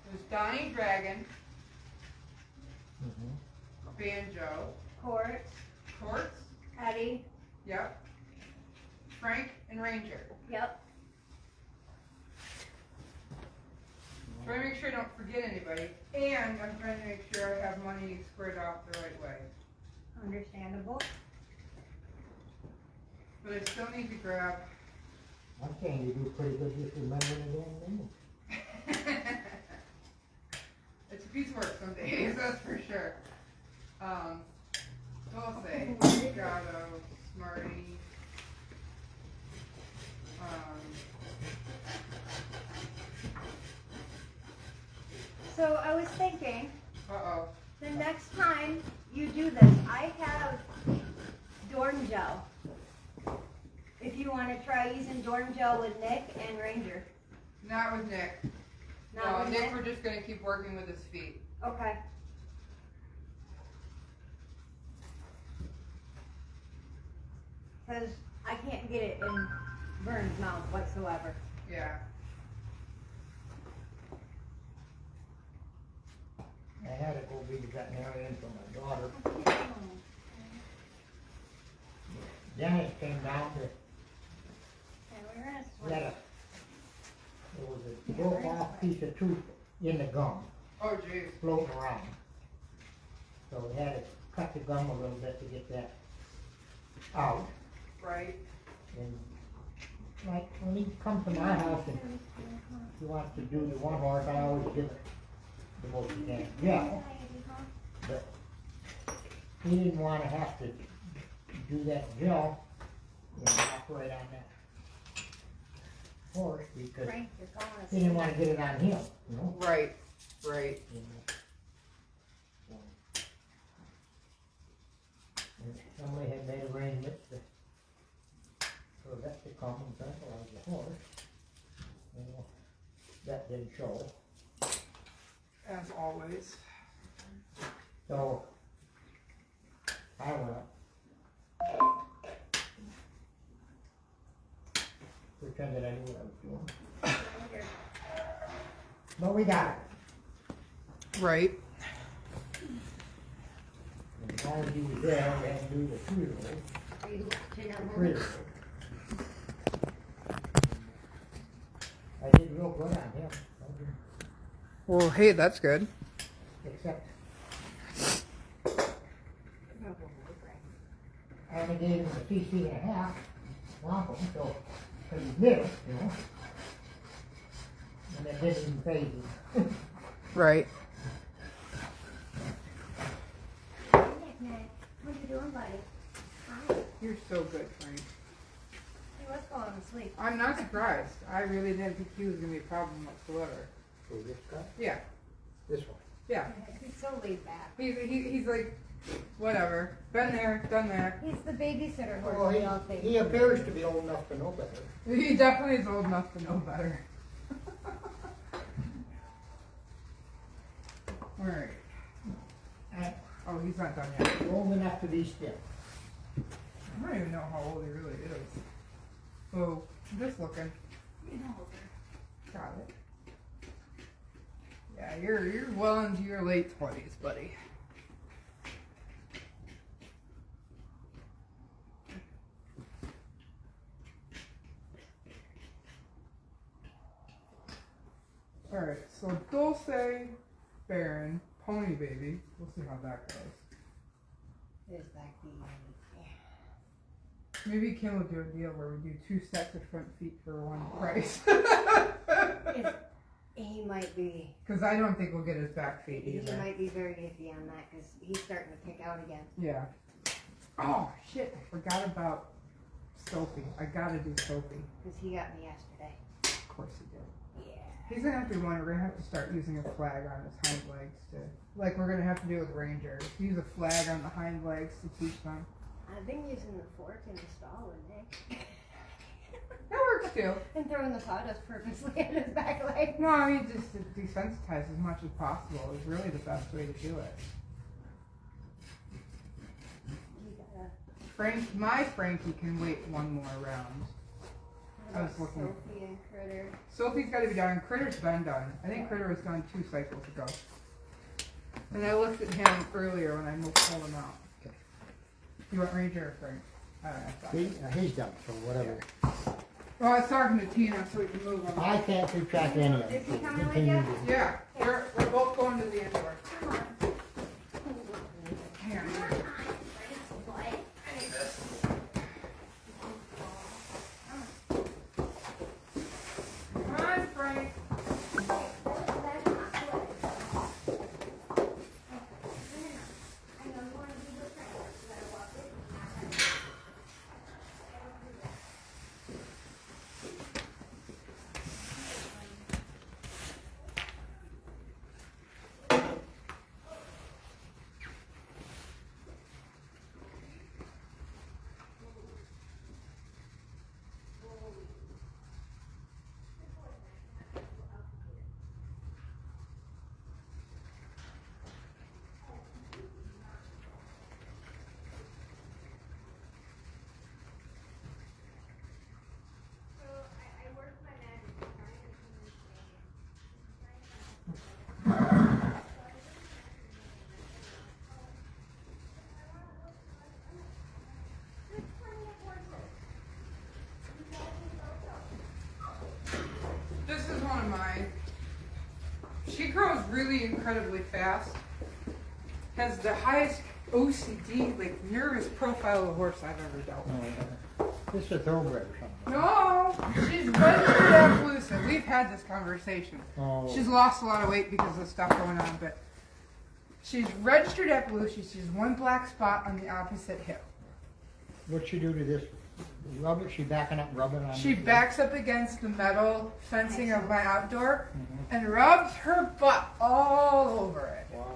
B: there's Donnie Dragon, Banjo,
D: Quartz,
B: Quartz,
D: Eddie.
B: yep, Frank, and Ranger.
D: Yep.
B: Try to make sure I don't forget anybody, and I'm trying to make sure I have money squared off the right way.
D: Understandable.
B: But I still need to grab.
A: I'm saying you do pretty good just remembering the damn name.
B: It's a piece of work some days, that's for sure. So I'll say Gatto, Smarty.
D: So I was thinking,
B: Uh-oh.
D: the next time you do this, I have Dorn gel. If you want to try using Dorn gel with Nick and Ranger.
B: Not with Nick.
D: Not
B: No,
D: with
B: Nick,
D: Nick?
B: we're just gonna keep working with his feet.
D: Okay. Because I can't get it in Vern's mouth whatsoever.
B: Yeah.
A: I had to go be the veterinarian for my daughter. Dennis came down to, he had a, there was a broke off piece of tooth in the gum
B: Oh, jeez.
A: floating around. So we had to cut the gum a little bit to get that out.
B: Right.
A: And like when he comes to my house and he wants to do the one horse, I always give it the most he can. Yeah. But he didn't want to have to do that gel and operate on that horse because
D: Frank, you're calling us.
A: he didn't want to get it on him, you know?
B: Right. Right.
A: You know? And somebody had made arrangements for a vet to come and tranquilize the horse. You know, that didn't show.
B: As always.
A: So I went up. Pretended I knew what I was doing. But we got it.
B: Right.
A: And as long as he was there, we had to do the 3-year-old.
D: Are you watching at
A: The
D: home?
A: 3-year-old. I did real good on him.
B: Well, hey, that's good.
A: Except I only gave him a cc and a half, lump him, so, cause he's new, you know. And it didn't even phase him.
B: Right.
D: Nick, Nick, what are you doing, buddy? Hi.
B: You're so good, Frank.
D: He was falling asleep.
B: I'm not surprised. I really didn't think he was going to be a problem whatsoever.
A: So this guy?
B: Yeah.
A: This one.
B: Yeah.
D: He's so laid back.
B: He's like, whatever. Been there, done that.
D: He's the babysitter horse,
A: Well,
D: we all think.
A: he appears to be old enough to know better.
B: He definitely is old enough to know better. Alright. Oh, he's not done yet.
A: Old enough to be stiff.
B: I don't even know how old he really is. Oh, I'm just looking. Got it. Yeah, you're well into your late 20s, buddy. Alright, so Dulce, Baron, Pony Baby. We'll see how that goes.
D: His back feet.
B: Maybe Kim will do a deal where we do 2 sets of front feet for one price.
D: He might be.
B: Because I don't think we'll get his back feet
D: He
B: either.
D: might be very iffy on that because he's starting to pick out again.
B: Yeah. Oh, shit. I forgot about Sophie. I gotta do Sophie.
D: Because he got me yesterday.
B: Of course he did.
D: Yeah.
B: He's gonna have to be one. We're gonna have to start using a flag on his hind legs to, like we're gonna have to do with Ranger. Use a flag on the hind legs to teach them.
D: I've been using the fork in the stall with Nick.
B: That works too.
D: And throwing the sawdust purposely at his back leg.
B: No, I mean just to desensitize as much as possible is really the best way to do it.
D: You gotta.
B: My Frankie can wait one more round. I was looking.
D: Sophie and Critter.
B: Sophie's got to be done. Critter's been done. I think Critter was done 2 cycles ago. And I looked at him earlier when I pulled him out.
A: Okay.
B: You want Ranger or Frank? I don't know.
A: He's done, so whatever.
B: Well, I was talking to Tina so we can move on.
A: I can't keep track of any of it.
D: Is he coming
A: He
D: with
A: can
D: you?
A: use it.
B: Yeah, we're both going to the indoor.
D: Come on.
B: Hang on. Come on, Frank. This is one of mine. She grows really incredibly fast. Has the highest OCD, like nervous profile of horse I've ever dealt with.
A: This is a thoroughbred or something.
B: No, she's registered Appaloosa. We've had this conversation.
A: Oh.
B: She's lost a lot of weight because of stuff going on, but she's registered Appaloosa. She's one black spot on the opposite hip.
A: What'd she do to this? Rub it? She backing up, rubbing on
B: She
A: this?
B: backs up against the metal fencing of my outdoor and rubs her butt all over it.
A: Wow.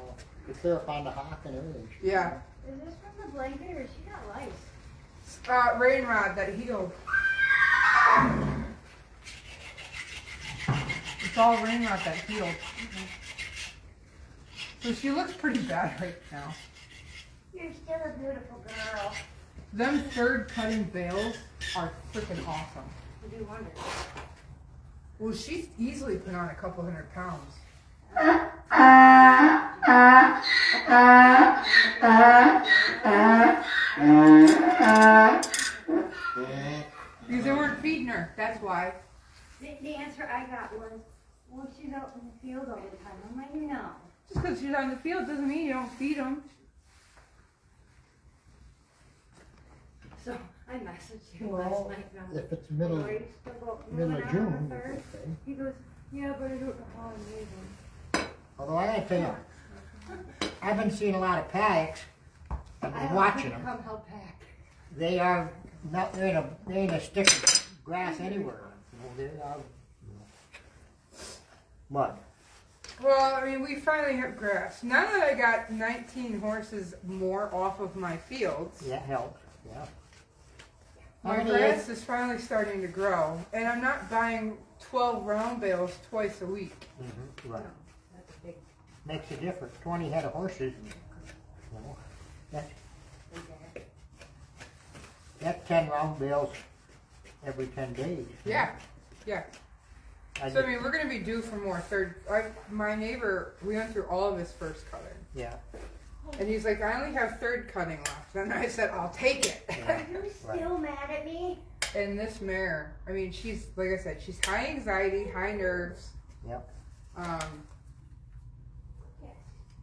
A: You clear up on the hock and everything.
D: Is
B: Yeah.
D: this from the blanket or she got lice?
B: Rain rod that healed. It's all rain rod that healed. So she looks pretty bad right now.
D: You're still a beautiful girl.
B: Them third cutting bales are freaking awesome.
D: I do wonder.
B: Well, she's easily put on a couple 100 pounds. Because they weren't feeding her, that's why.
D: The answer I got was, well, she's out in the field all the time. I'm like, no.
B: Just because she's out in the field doesn't mean you don't feed them.
D: So I messaged him
A: Well,
D: last night. And I'm
A: if it's middle
D: like, "Are you still
A: of
D: moving out on
A: June,
D: the
A: it's
D: third?"
A: okay.
D: He goes, yeah, but I don't know how I'm leaving.
A: Although I gotta tell you, I've been seeing a lot of paddocks. I've been watching them.
D: Come help pack.
A: They are not, they're in a stick of grass anywhere. You know, they are mud.
B: Well, I mean, we finally have grass. Now that I got 19 horses more off of my fields,
A: That helps, yeah.
B: my
A: How many
B: grass is finally starting to grow. And I'm not buying 12 round bales twice a week.
A: Right.
D: That's a big,
A: Makes a difference. 20 head of horses, you know, that's,
D: big bag.
A: that's 10 round bales every 10 days.
B: Yeah, yeah.
A: I
B: So, I
A: just-
B: mean, we're going to be due for more my neighbor, we went through all of his first cutting.
A: yeah.
B: And he's like, I only have third cutting left. And I said, I'll take it.
A: Yeah.
D: Are you still mad at me?
B: And this mare, I mean, she's, like I said, she's high anxiety, high nerves.
A: Yep.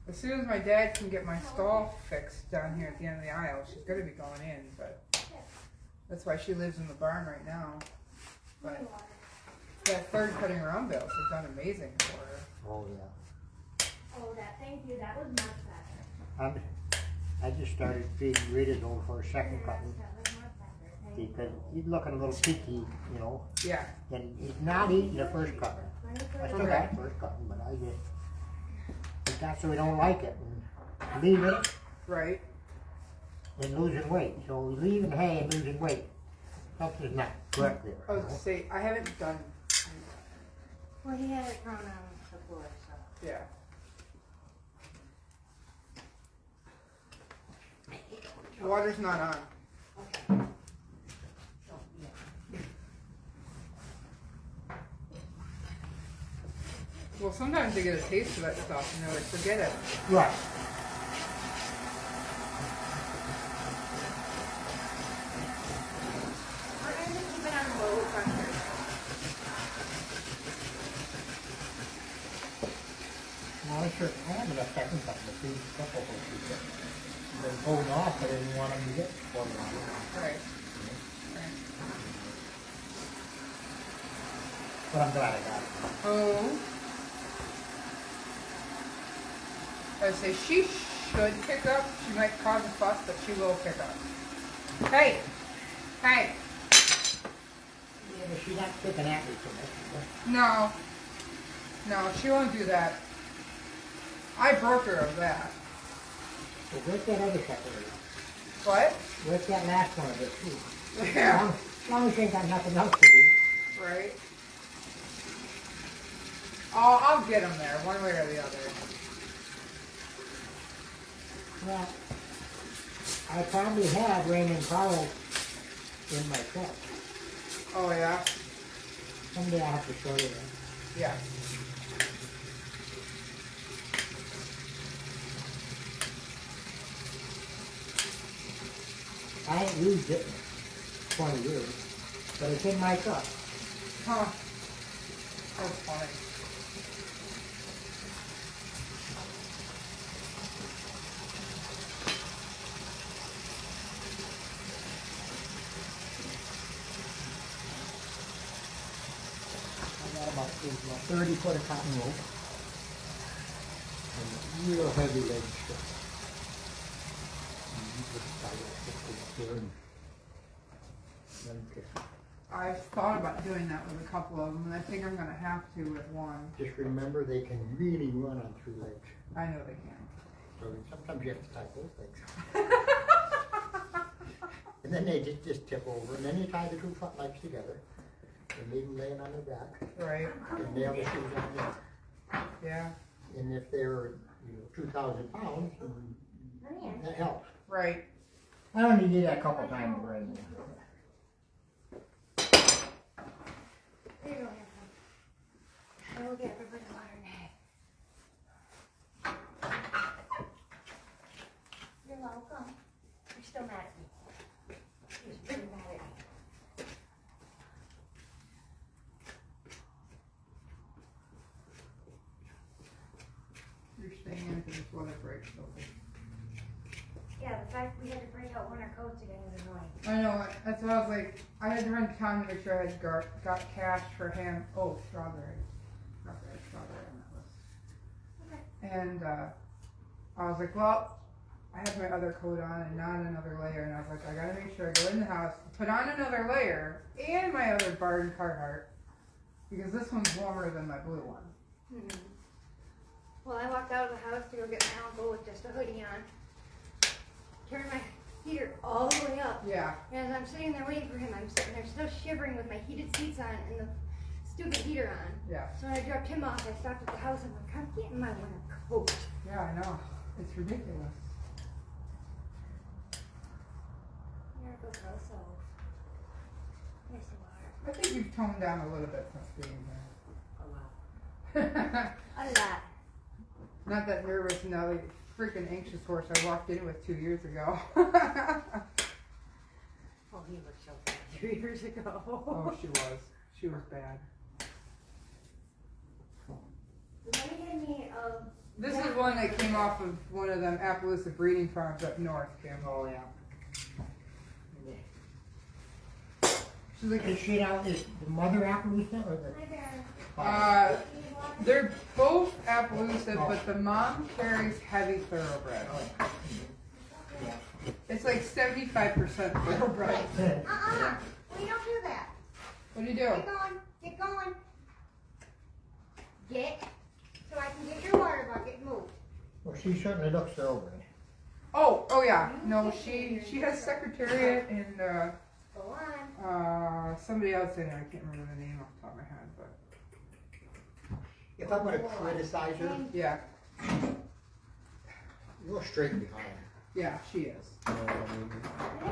B: As soon as my dad can get my stall fixed down here at the end of the aisle, she's going to be going in. But that's why she lives in the barn right now. But that third cutting round bales have done amazing for her.
A: Oh, yeah.
D: Oh, thank you, that was much better.
A: I just started feeding Rita's over for a second cutting
D: That was much better. Thank you.
A: because he's looking a little peaky, you know,
B: Yeah.
A: and he's not eating the first cutting. I still
B: Okay.
A: got the first cutting, but it's not so we don't like it. And leaving it
B: Right.
A: and losing weight. So leaving hay and losing weight, something's not correct there.
B: I was going to say, I haven't done,
D: Well, he had it thrown on before, so.
B: yeah. The water's not on.
D: Okay.
B: Well, sometimes they get a taste of that stuff and they're like, forget it.
A: Right.
D: We're going to keep it on low pressure.
A: Well, I have enough second cutting to feed a couple of people. They're holding off, I didn't want them to get one.
B: Right.
A: But I'm glad I got it.
B: Oh. I would say she should pick up. She might cause a fuss, but she will pick up. Hey! Hey!
A: Yeah, but she's not picking at me so much.
B: No. No, she won't do that. I broke her of that.
A: Well, where's that other separator?
B: What?
A: Where's that last one of it too?
B: Yeah.
A: As long as she ain't got nothing else to do.
B: Right. I'll get them there, one way or the other.
A: Well, I probably have Raymond Powell in my truck.
B: Oh, yeah?
A: Someday I'll have to show you that.
B: Yeah.
A: I ain't used it in 20 years, but it's in my truck.
B: Huh. That's funny.
A: I got about 30 foot of cotton rope. And real heavy leg strip. And you just tie it up there and then
B: I've thought about doing that with a couple of them, and I think I'm gonna have to with one.
A: just remember they can really run on 3 legs.
B: I know they can.
A: So sometimes you have to tie both legs. And then they just tip over, and then you tie the 2 front legs together, and leave them laying on their back,
B: Right.
A: and nail the shoes on there.
B: Yeah.
A: And if they're, 2,000 pounds, that helps.
B: Right.
A: I only did that a couple times already.
D: There you go, Hanson. I will get everybody water now. You're welcome. You're still mad at me. You're really mad at me.
B: You're staying in because this weather breaks open.
D: Yeah, the fact we had to break out winter coats again is annoying.
B: I know, that's why I was like, I had to run to town to make sure I had got cash for him. Oh, strawberry. Strawberry on that list.
D: Okay.
B: And I was like, well, I have my other coat on and not another layer. And I was like, I gotta make sure I go in the house, put on another layer and my other Barton Carhartt. Because this one's warmer than my blue one.
D: Mm-hmm. Well, I walked out of the house to go get my uncle with just a hoodie on. Turned my heater all the way up.
B: Yeah.
D: And as I'm sitting there waiting for him, I'm sitting there still shivering with my heated seats on and the stupid heater on.
B: Yeah.
D: So when I dropped him off, I stopped at the house and I'm like, I'm getting my winter coat.
B: Yeah, I know. It's ridiculous.
D: You're a good girl, so. Yes, you are.
B: I think you've toned down a little bit since being
D: A lot.
B: here.
D: A lot.
B: Not that nervous, now the freaking anxious horse I walked in with 2 years ago.
D: Oh, he looked so bad 2 years ago.
B: Oh, she was. She was bad.
D: They gave me
B: This is one that came off of one of them Appaloosa breeding farms up north, Kim.
A: Oh, yeah.
B: She's like,
A: Is she now, is the mother Appaloosa or the father?
B: they're both Appaloosa, but the mom carries heavy thoroughbred.
A: Yeah.
B: It's like 75% thoroughbred.
D: We don't do that.
B: What do you do?
D: Get going. Get going. Get. So I can get your water bucket moved.
A: Well, she certainly looks thoroughbred.
B: Oh yeah. No, she has Secretariat and
D: Go on.
B: somebody else in it. I can't remember the name off the top of my head, but
A: If I'm gonna criticize her,
B: yeah,
A: you're straight behind.
B: yeah, she is.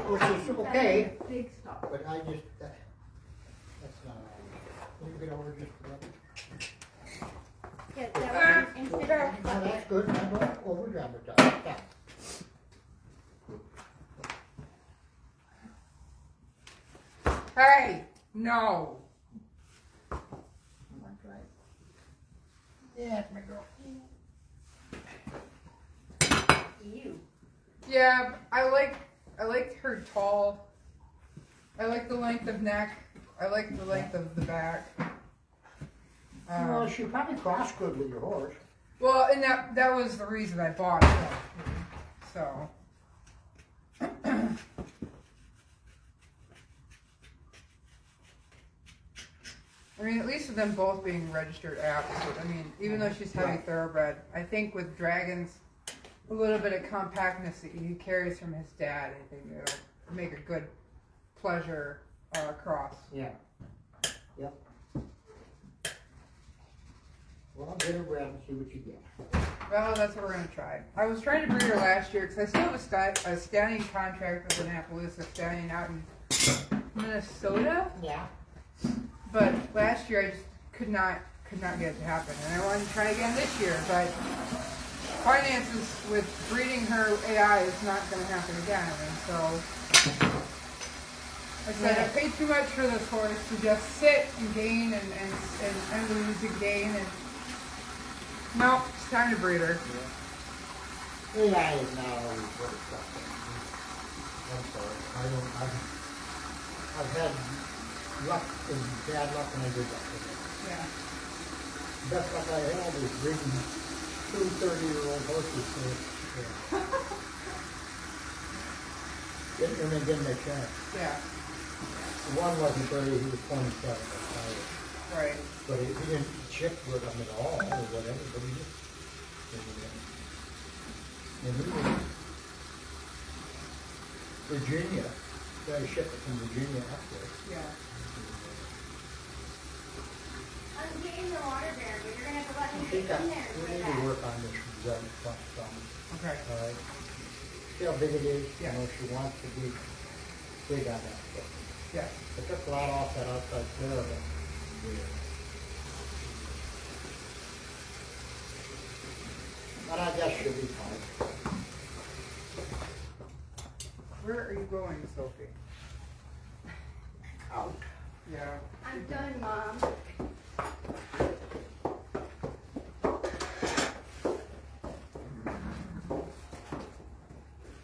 A: Which is okay,
D: Big stuff.
A: but I just, that's not, can you get over just a minute?
D: Yeah, that one instead of.
A: No, that's good, I don't over dramatize, yeah.
B: Hey, no.
A: Yeah, it's my girl.
D: You.
B: Yeah, I liked her tall. I like the length of neck. I like the length of the back.
A: Well, she probably crossed good with your horse.
B: Well, and that was the reason I bought it. So. I mean, at least with them both being registered apps. I mean, even though she's heavy thoroughbred, I think with dragons, a little bit of compactness that he carries from his dad, I think it'll make a good pleasure cross.
A: Yeah. Yep. Well, I'll get her around and see what you get.
B: Well, that's what we're going to try. I was trying to breed her last year because I still have a stallion contract with an Appaloosa stallion out in Minnesota.
A: Yeah.
B: But last year I just could not get it to happen, and I wanted to try again this year. But finances with breeding her AI is not going to happen again, and so I said I paid too much for this horse to just sit and gain and lose and gain and nope, it's time to breed her.
A: Yeah, I is now really something. I'm sorry. I've had luck and bad luck when I did that with it.
B: Yeah.
A: Best luck I had is breeding two 30-year-old horses. So, yeah. Didn't even give them a chance.
B: Yeah.
A: One wasn't very, he was 27 at the time.
B: Right.
A: But he didn't chip with them at all or whatever, but he just, and he was Virginia, got to ship it from Virginia up there.
B: Yeah.
D: I'm getting the water barrier, but you're gonna have to let
A: I
D: me
A: think
D: get in there
A: we
D: for
A: need
D: that.
A: to work on this red front some,
B: Okay.
A: all right? See how big it is, you
B: Yeah.
A: know, she wants to be big on that stuff.
B: Yeah.
A: I took a lot off that outside flare of it. But I guess she'll be fine.
B: Where are you going, Sophie?
A: Out.
B: Yeah.
D: I'm done, Mom.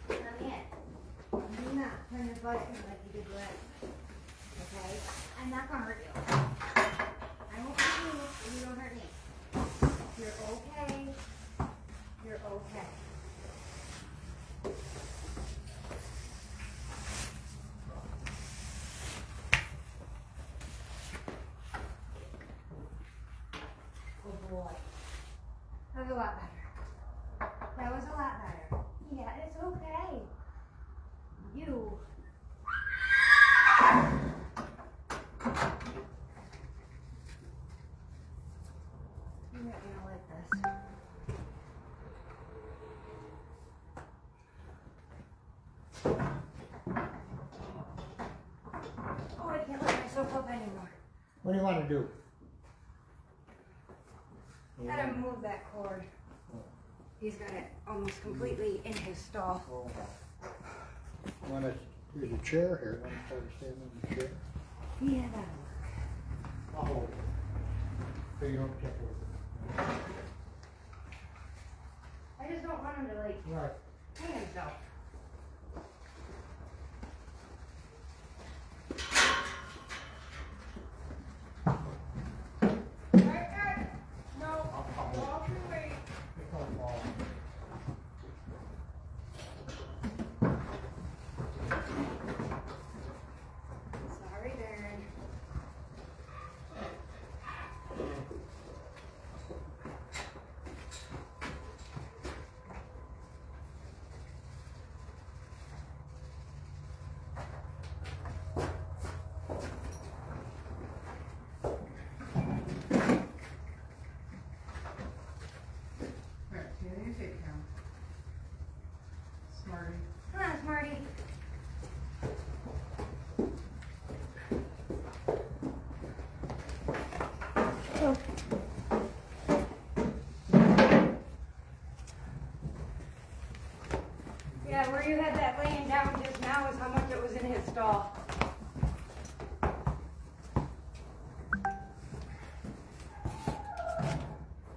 D: Not yet. Do not turn the button like you did last. Okay? I'm not gonna hurt you. I won't hurt you, and you don't hurt me. You're okay. You're okay. Oh boy. That was a lot better. That was a lot better. Yeah, it's okay. You. You're not gonna like this. Oh, I can't let myself up anymore.
A: What do you want to do?
D: Gotta move that cord. He's got it almost completely in his stall.
A: Want to, there's a chair here. Want to start standing in the chair?
D: Yeah, that'll work.
A: I'll hold it. So you don't check it.
D: I just don't want him to like
A: Right.
D: hang himself.
B: Right. No. Walk your way.
A: It's not fall.
D: Sorry, Darren.
B: Right. Yeah, you take him. Smarty.
D: Come on, Smarty. Yeah, where you had that laying down just now is how much it was in his stall.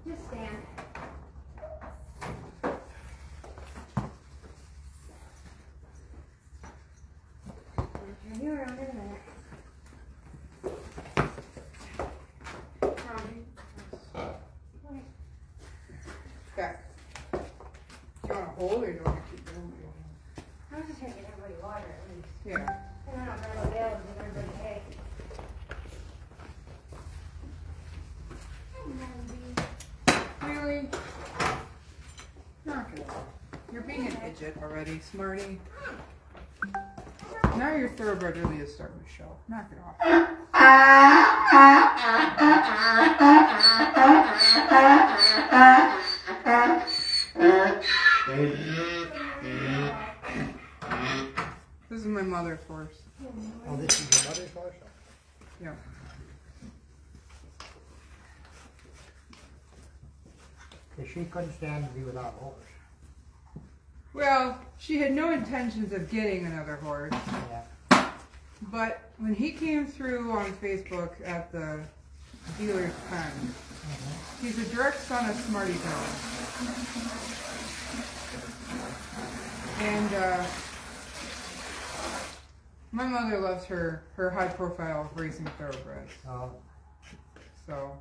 D: Just stand. I'll turn you around in a minute.
B: Back. Do you want to hold or do you want to keep going?
D: I was just trying to get everybody water at least.
B: Yeah.
D: And then I'll grab a bale and give everybody hay.
B: Really? Knock it off. You're being an idiot already, Smarty. Now your thoroughbred really is starting to show. Knock it off. This is my mother's horse.
A: Oh, this is your mother's horse?
B: Yeah.
A: Because she couldn't stand to be without a horse.
B: Well, she had no intentions of getting another horse,
A: Yeah.
B: but when he came through on Facebook at the dealer's pen, he's a direct son of Smarty Jones. And my mother loves her high-profile racing thoroughbreds,
A: So,
B: so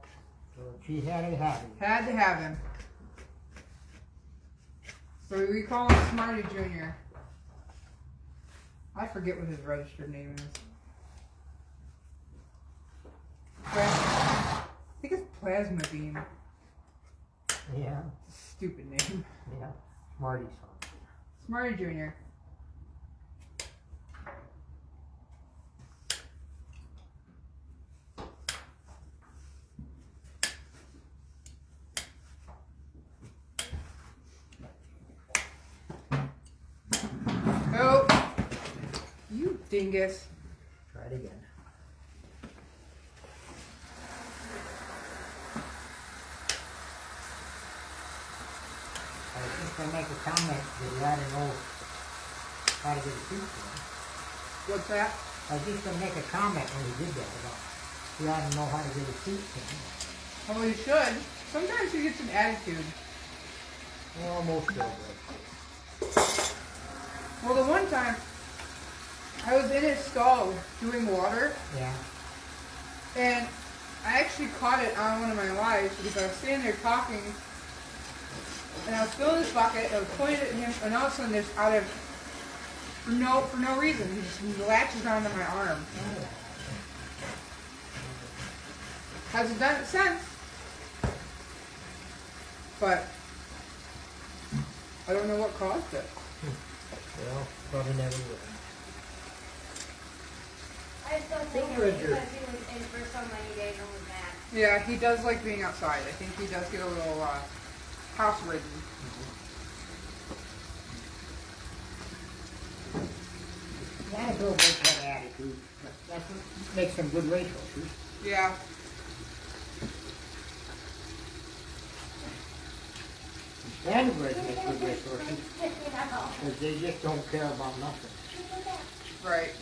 A: so she had to have him.
B: had to have him. So we call him Smarty Jr. I forget what his registered name is. I think it's Plasma Beam.
A: Yeah,
B: Stupid name.
A: yeah. Smarty son.
B: Smarty Jr. Oh, you dingus.
A: Try it again. I was just gonna make a comment that you ought to know how to get a seat for.
B: What's that?
A: I was just gonna make a comment when you did that about you ought to know how to get a seat for.
B: Oh, you should. Sometimes he gets an attitude.
A: Well, most of it.
B: Well, the one time I was in his stall doing water,
A: Yeah.
B: and I actually caught it on one of my lives because I was standing there talking, and I was filling this bucket, I was pointing at him, and all of a sudden, there's out of for no reason, he latches onto my arm. Hasn't done it since, but I don't know what caused it.
A: Well, probably never will.
D: I still think it was because he was in for so many days and was mad.
B: Yeah, he does like being outside. I think he does get a little house ridden.
A: A lot of girls like that attitude. That's what makes them good racehorses.
B: Yeah.
A: Standardbreds make good racehorses
D: You know.
A: because they just don't care about nothing.
B: Right.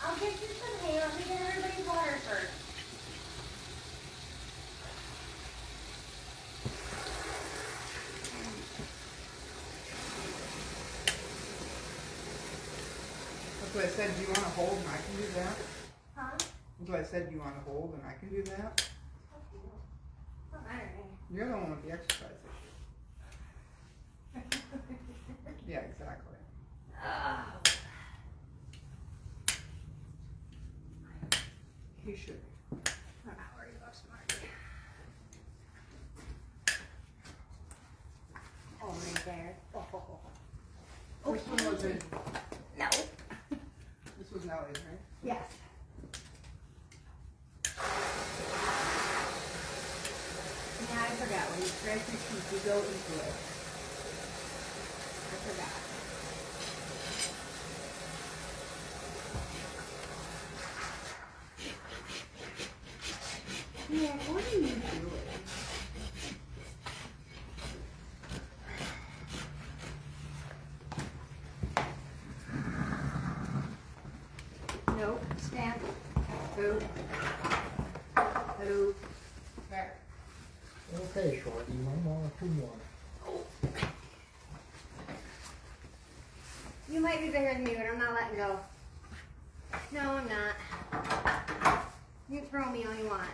D: I'll get you some hay. Let me get everybody's water first.
B: That's what I said. Do you want to hold and I can do that?
D: Huh?
B: That's what I said. Do you want to hold and I can do that?
D: Don't matter to me.
B: You're the one with the exercise issue. Yeah, exactly.
D: Oh.
B: He should.
D: I'm not worried about Smarty. Oh, right there. Oh.
B: Which one was it?
D: No.
B: This was Nellie's, right?
D: Yes. Yeah, I forgot. When you scratch your teeth, you go into it. I forgot. Yeah, what are you doing? Nope. Stand. Who? Who?
B: Back.
A: Okay, Shorty, one more or two more.
D: You might be bigger than me, but I'm not letting go. No, I'm not. You can throw me all you want.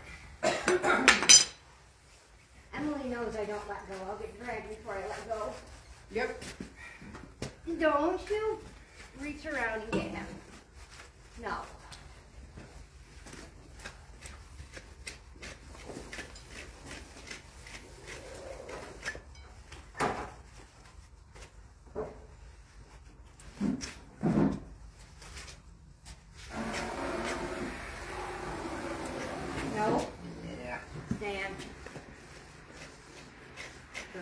D: Emily knows I don't let go. I'll get dragged before I let go.
B: Yep.
D: Don't you reach around and get him. No. No.
A: Yeah.
D: Stand.
B: Who?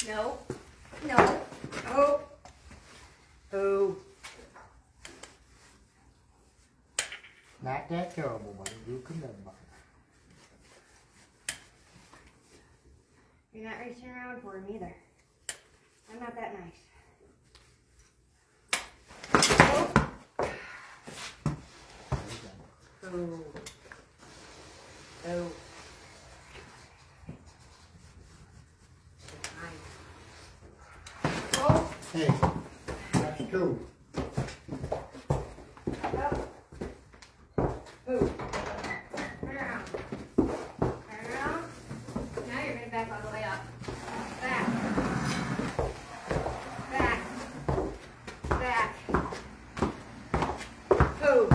D: No. No.
B: Oh. Oh.
A: Not that terrible, buddy. You can live by it.
D: You're not reaching around for him either. I'm not that nice. Oh. Oh. Oh.
A: Hey, that's two.
D: Up. Move. Turn around. Turn around. Now you're gonna back all the way up. Back. Back. Back. Move.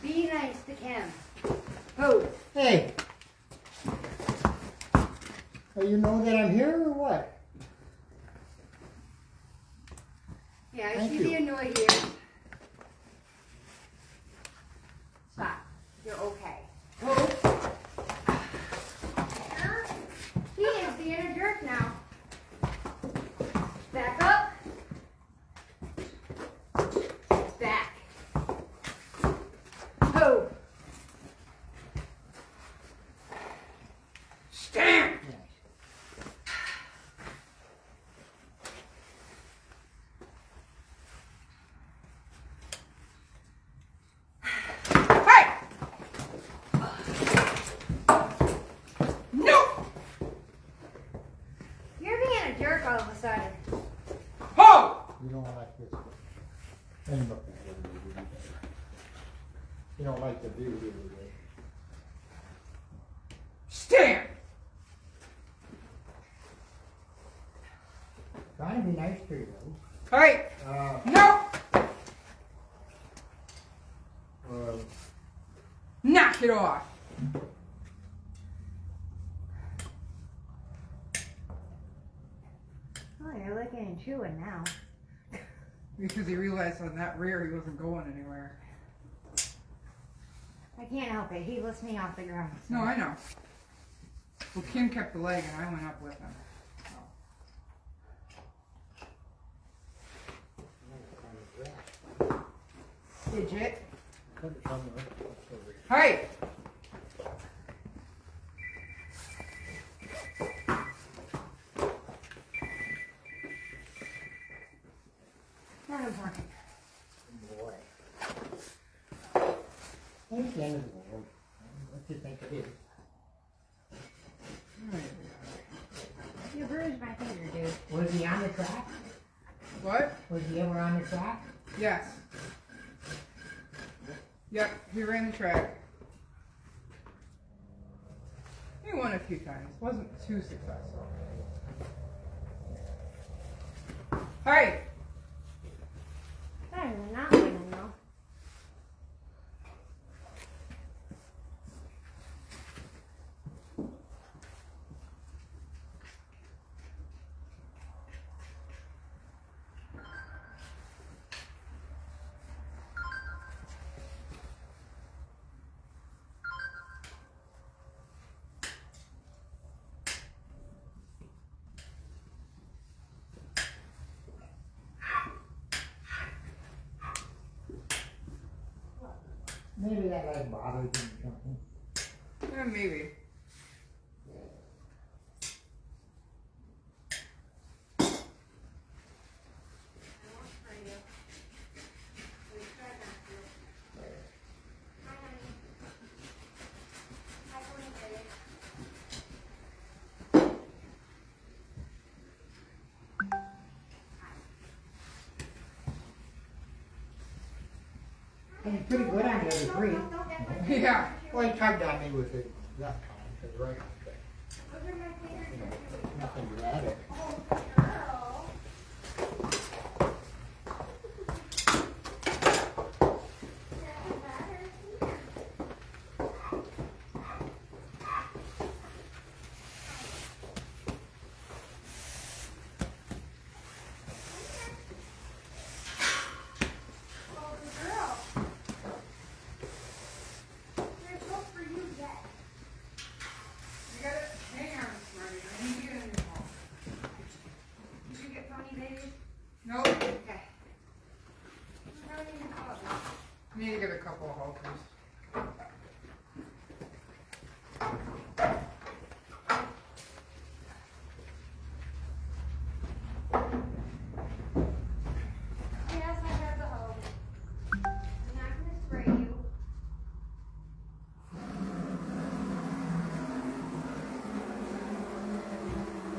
D: Be nice to Kim. Move.
A: Hey. Well, you know that I'm here or what?
D: Yeah, I
A: Thank
D: see
A: you.
D: the annoyed ears. Stop. You're okay.
B: Oh.
D: He is being a jerk now. Back up. Back. Move.
B: Stand.
A: Yes.
B: Hey. No.
D: You're being a jerk all of a sudden.
B: Ho.
A: You don't like this one. And look at it. You don't like the view, do you?
B: Stand.
A: Trying to be nice to you,
B: Hey.
A: though.
B: No. Knock it off.
D: Oh, you're licking and chewing now.
B: Because he realized on that rear he wasn't going anywhere.
D: I can't help it. He lifts me off the ground. so-
B: No, I know. Well, Kim kept the leg and I went up with him. Fidget. Hey!
D: Not important.
A: Boy. Ain't the end of the world. What do you think it is?
D: You bruised my finger, dude.
A: Was he on the track?
B: What?
A: Was he ever on the track?
B: Yes. Yep, he ran the track. He won a few times. Wasn't too successful. Hey!
D: Better than not winning, though.
A: Maybe that like bothered him or something.
B: Yeah, maybe.
A: He's pretty good on the other three.
B: Yeah.
A: Well, he tugged on me with his left hand, his right hand. You know, nothing to that.
B: You got it? Hang on. Nope.
D: Okay. How many you got?
B: Need to get a couple of halters.
D: Yes, I got the hose. I'm not gonna spray you. I'm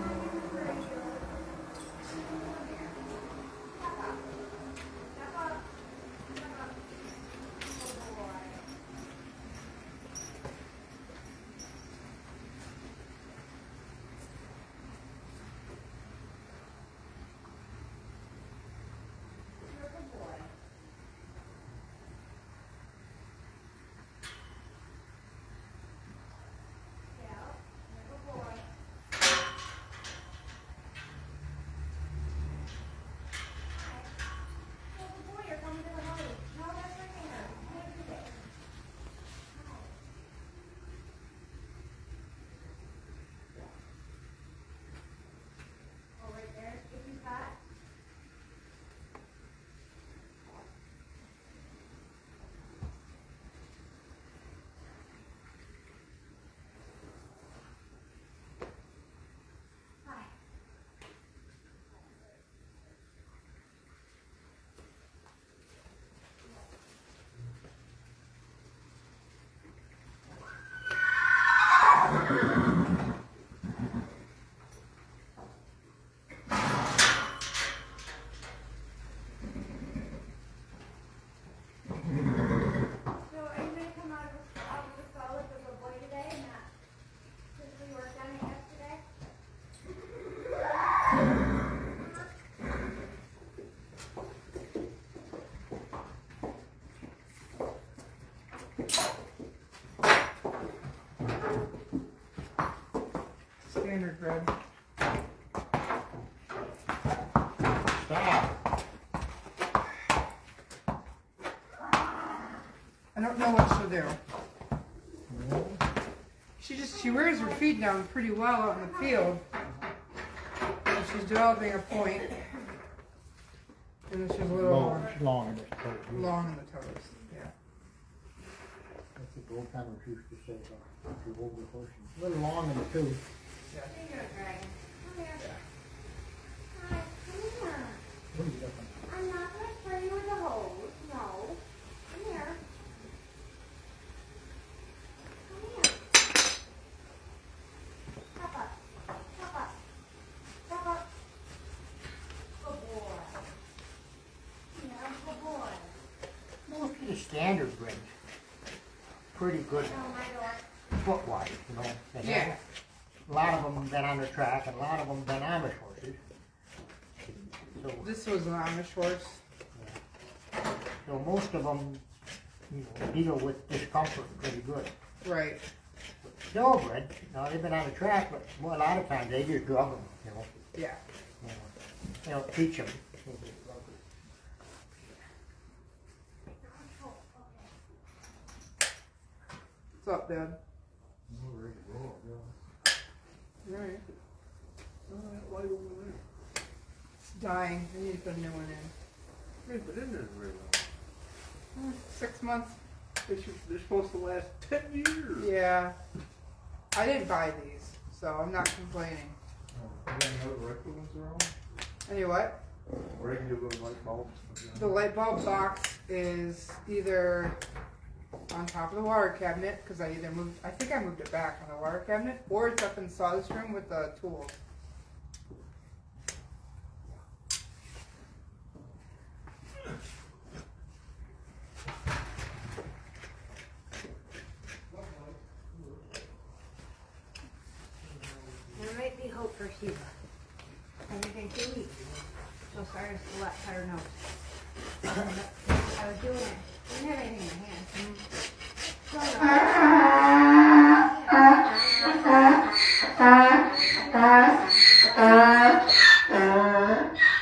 D: not gonna spray you. Come here. Step up. Step up. Step up. Oh boy. You're a good boy. Yeah, you're a good boy. You're a good boy, you're coming to the hose. No, that's right there. You can't do that. No. Oh, right there, if you got. Hi. So are you gonna come out of the stall with the little boy today and not, since we worked on it yesterday?
B: Standard bread.
A: Stop.
B: I don't know what she'll do. She wears her feet down pretty well out in the field. And she's developing a point. And then she's a little more
A: Long in this coat.
B: long in the toes. Yeah.
A: That's what the old timers used to say about if you hold the horse. A little long in the tooth.
D: Here you go, Dragon. Come here. Hi, come here.
A: What are you looking
D: I'm not gonna spray you with a hose. No. Come here. Come here. Step up. Step up. Step up. Good boy. Yeah, good boy.
A: Most of the standard breeds, pretty good
D: Oh, my door.
A: foot-wise, you know. They
B: Yeah.
A: have- A lot of them been on the track, and a lot of them been Amish horses. So,
B: This was an Amish horse.
A: so most of them, you know, deal with discomfort pretty good.
B: Right.
A: Thoroughbred, now they've been on the track, but well, a lot of times they just drug them, you know.
B: Yeah.
A: You know, they don't teach them.
D: Oh, okay.
B: What's up, Dad? Right. It's dying. I need to put a new one in.
C: They've been in there very long.
B: 6 months.
C: They're supposed to last 10 years.
B: Yeah. I didn't buy these, so I'm not complaining.
C: You know the regular ones are on?
B: Anyway, what?
C: Regular light bulbs.
B: The light bulb box is either on top of the water cabinet, because I think I moved it back on the water cabinet, or it's up in Saw's room with the tools.
D: There might be hope for Sheba. Anything 2 weeks. She'll start to let her know. I was doing it. I didn't have anything in my hand.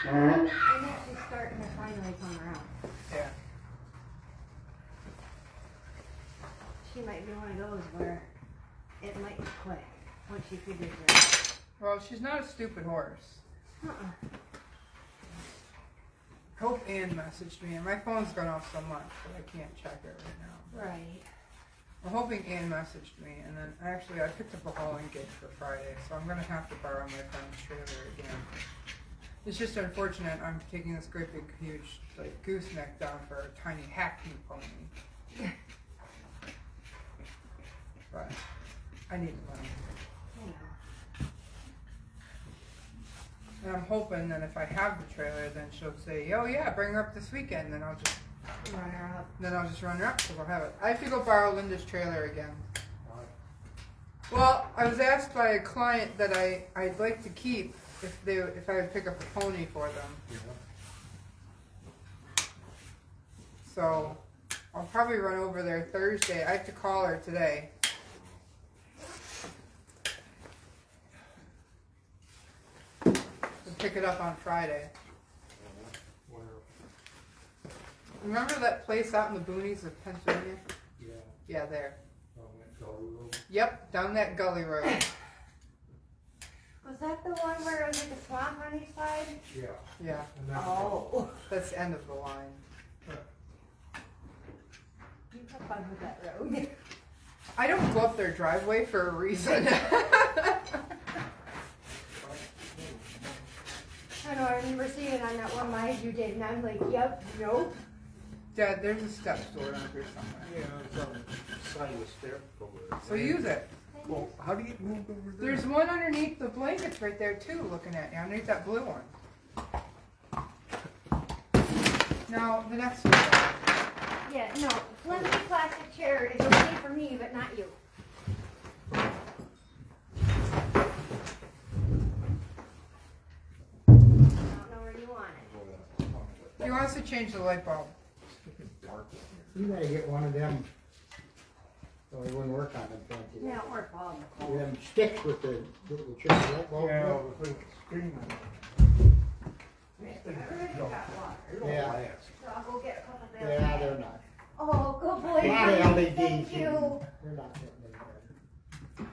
D: And she's starting to finally come around.
B: Yeah.
D: She might be one of those where it might quit once she figures it out.
B: Well, she's not a stupid horse.
D: Uh-uh.
B: hope Ann messaged me, and my phone's gone off so much that I can't check it right now.
D: Right.
B: I'm hoping Ann messaged me, and then actually I picked up a hauling gig for Friday, so I'm gonna have to borrow my friend's trailer again. It's just unfortunate I'm taking this great big huge like gooseneck down for a tiny hackney pony. But I need the money.
D: I know.
B: And I'm hoping that if I have the trailer, then she'll say, "Oh yeah, bring her up this weekend." Then I'll just
D: Run her up.
B: run her up because I'll have it. I have to go borrow Linda's trailer again. Well, I was asked by a client that I'd like to keep if I would pick up a pony for them. So I'll probably run over there Thursday. I have to call her today. And pick it up on Friday. Remember that place out in the boonies of Pennsylvania?
C: Yeah.
B: Yeah, there.
C: On that gully road.
B: Yep, down that gully road.
D: Was that the one where it was like a swamp on each side?
C: Yeah.
B: Yeah,
C: And that's
D: Oh.
B: that's the end of the line.
D: You have fun with that road.
B: I don't go up their driveway for a reason.
D: I know, I remember seeing it on that one live you did, and I'm like, yep, nope.
B: Dad, there's a step stored under here somewhere.
C: Yeah, it's on the side of the stair over there.
B: So use it.
C: Well, how do you move over there?
B: There's one underneath the blankets right there too, looking at you, underneath that blue one. Now, the next one.
D: Yeah, no, flimsy plastic chair is okay for me, but not you. I don't know where you want it.
B: He wants to change the light bulb.
A: You gotta get one of them, so it wouldn't work on them fancy.
D: Yeah, or Bob.
A: Them sticks with the chip light bulb.
C: Yeah, the thing screaming.
D: I already got water,
C: It don't
A: Yeah.
C: last.
D: so I'll go get a couple bills.
A: Yeah, they're not.
D: Oh, good boy.
A: A lot of
D: honey.
A: LEDs.
D: Thank you.
A: They're not getting any better.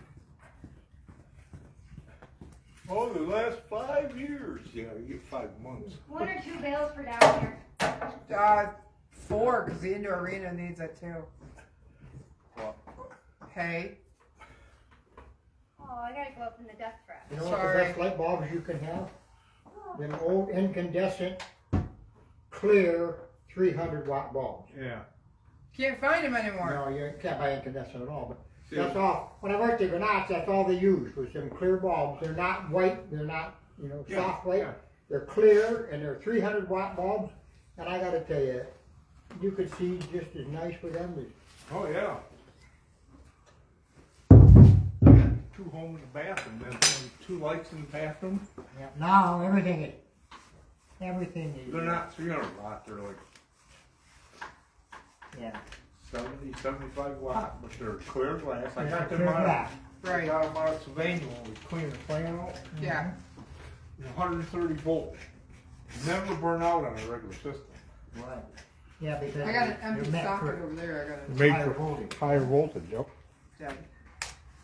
C: Oh, the last 5 years. Yeah, you get 5 months.
D: 1 or 2 bills for down here.
B: 4, because the indoor arena needs it too.
C: What?
B: Hey,
D: Oh, I gotta go up in the death trap.
A: You know what the
B: Sorry.
A: best light bulbs you can have? Them old incandescent, clear 300 watt bulbs.
C: Yeah.
B: can't find him anymore.
A: No, you can't buy incandescent at all, but
C: Yeah.
A: that's all. When I worked at Granats, that's all they used was them clear bulbs. They're not white, they're not,
C: Yeah,
A: soft white.
C: yeah.
A: They're clear and they're 300 watt bulbs. And I gotta tell you, you could see just as nice with them as
C: Oh, yeah. I got 2 home in the bathroom, then 2 lights in the bathroom.
A: yeah. Now everything is.
C: They're not 300 watt, they're like
A: Yeah.
C: 70, 75 watt, but they're clear glass. I
A: They're
C: got them
A: clear
C: out.
A: glass.
C: I
B: Right.
C: got them out of Sylvania when we cleaned the plant out.
B: Yeah.
C: 130 volts. Never burn out on a regular system.
A: Right. Yeah, because
B: I got an
A: they're
B: empty
A: meant
B: socket
A: for
B: over there. I got to
C: Made
A: higher
C: for
A: voltage.
C: higher voltage, yep.
B: Dad,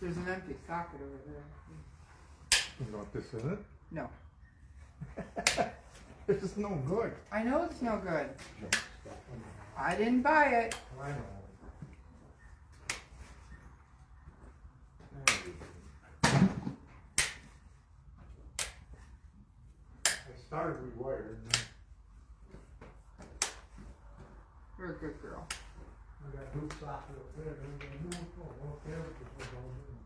B: there's an empty socket over there.
C: You know what this isn't?
B: No.
C: This is no good.
B: I know it's no good. I didn't buy it.
C: I know. I started rewired, and then
B: You're a good girl.
C: I got new socket up there, and then new one up there, which was all new.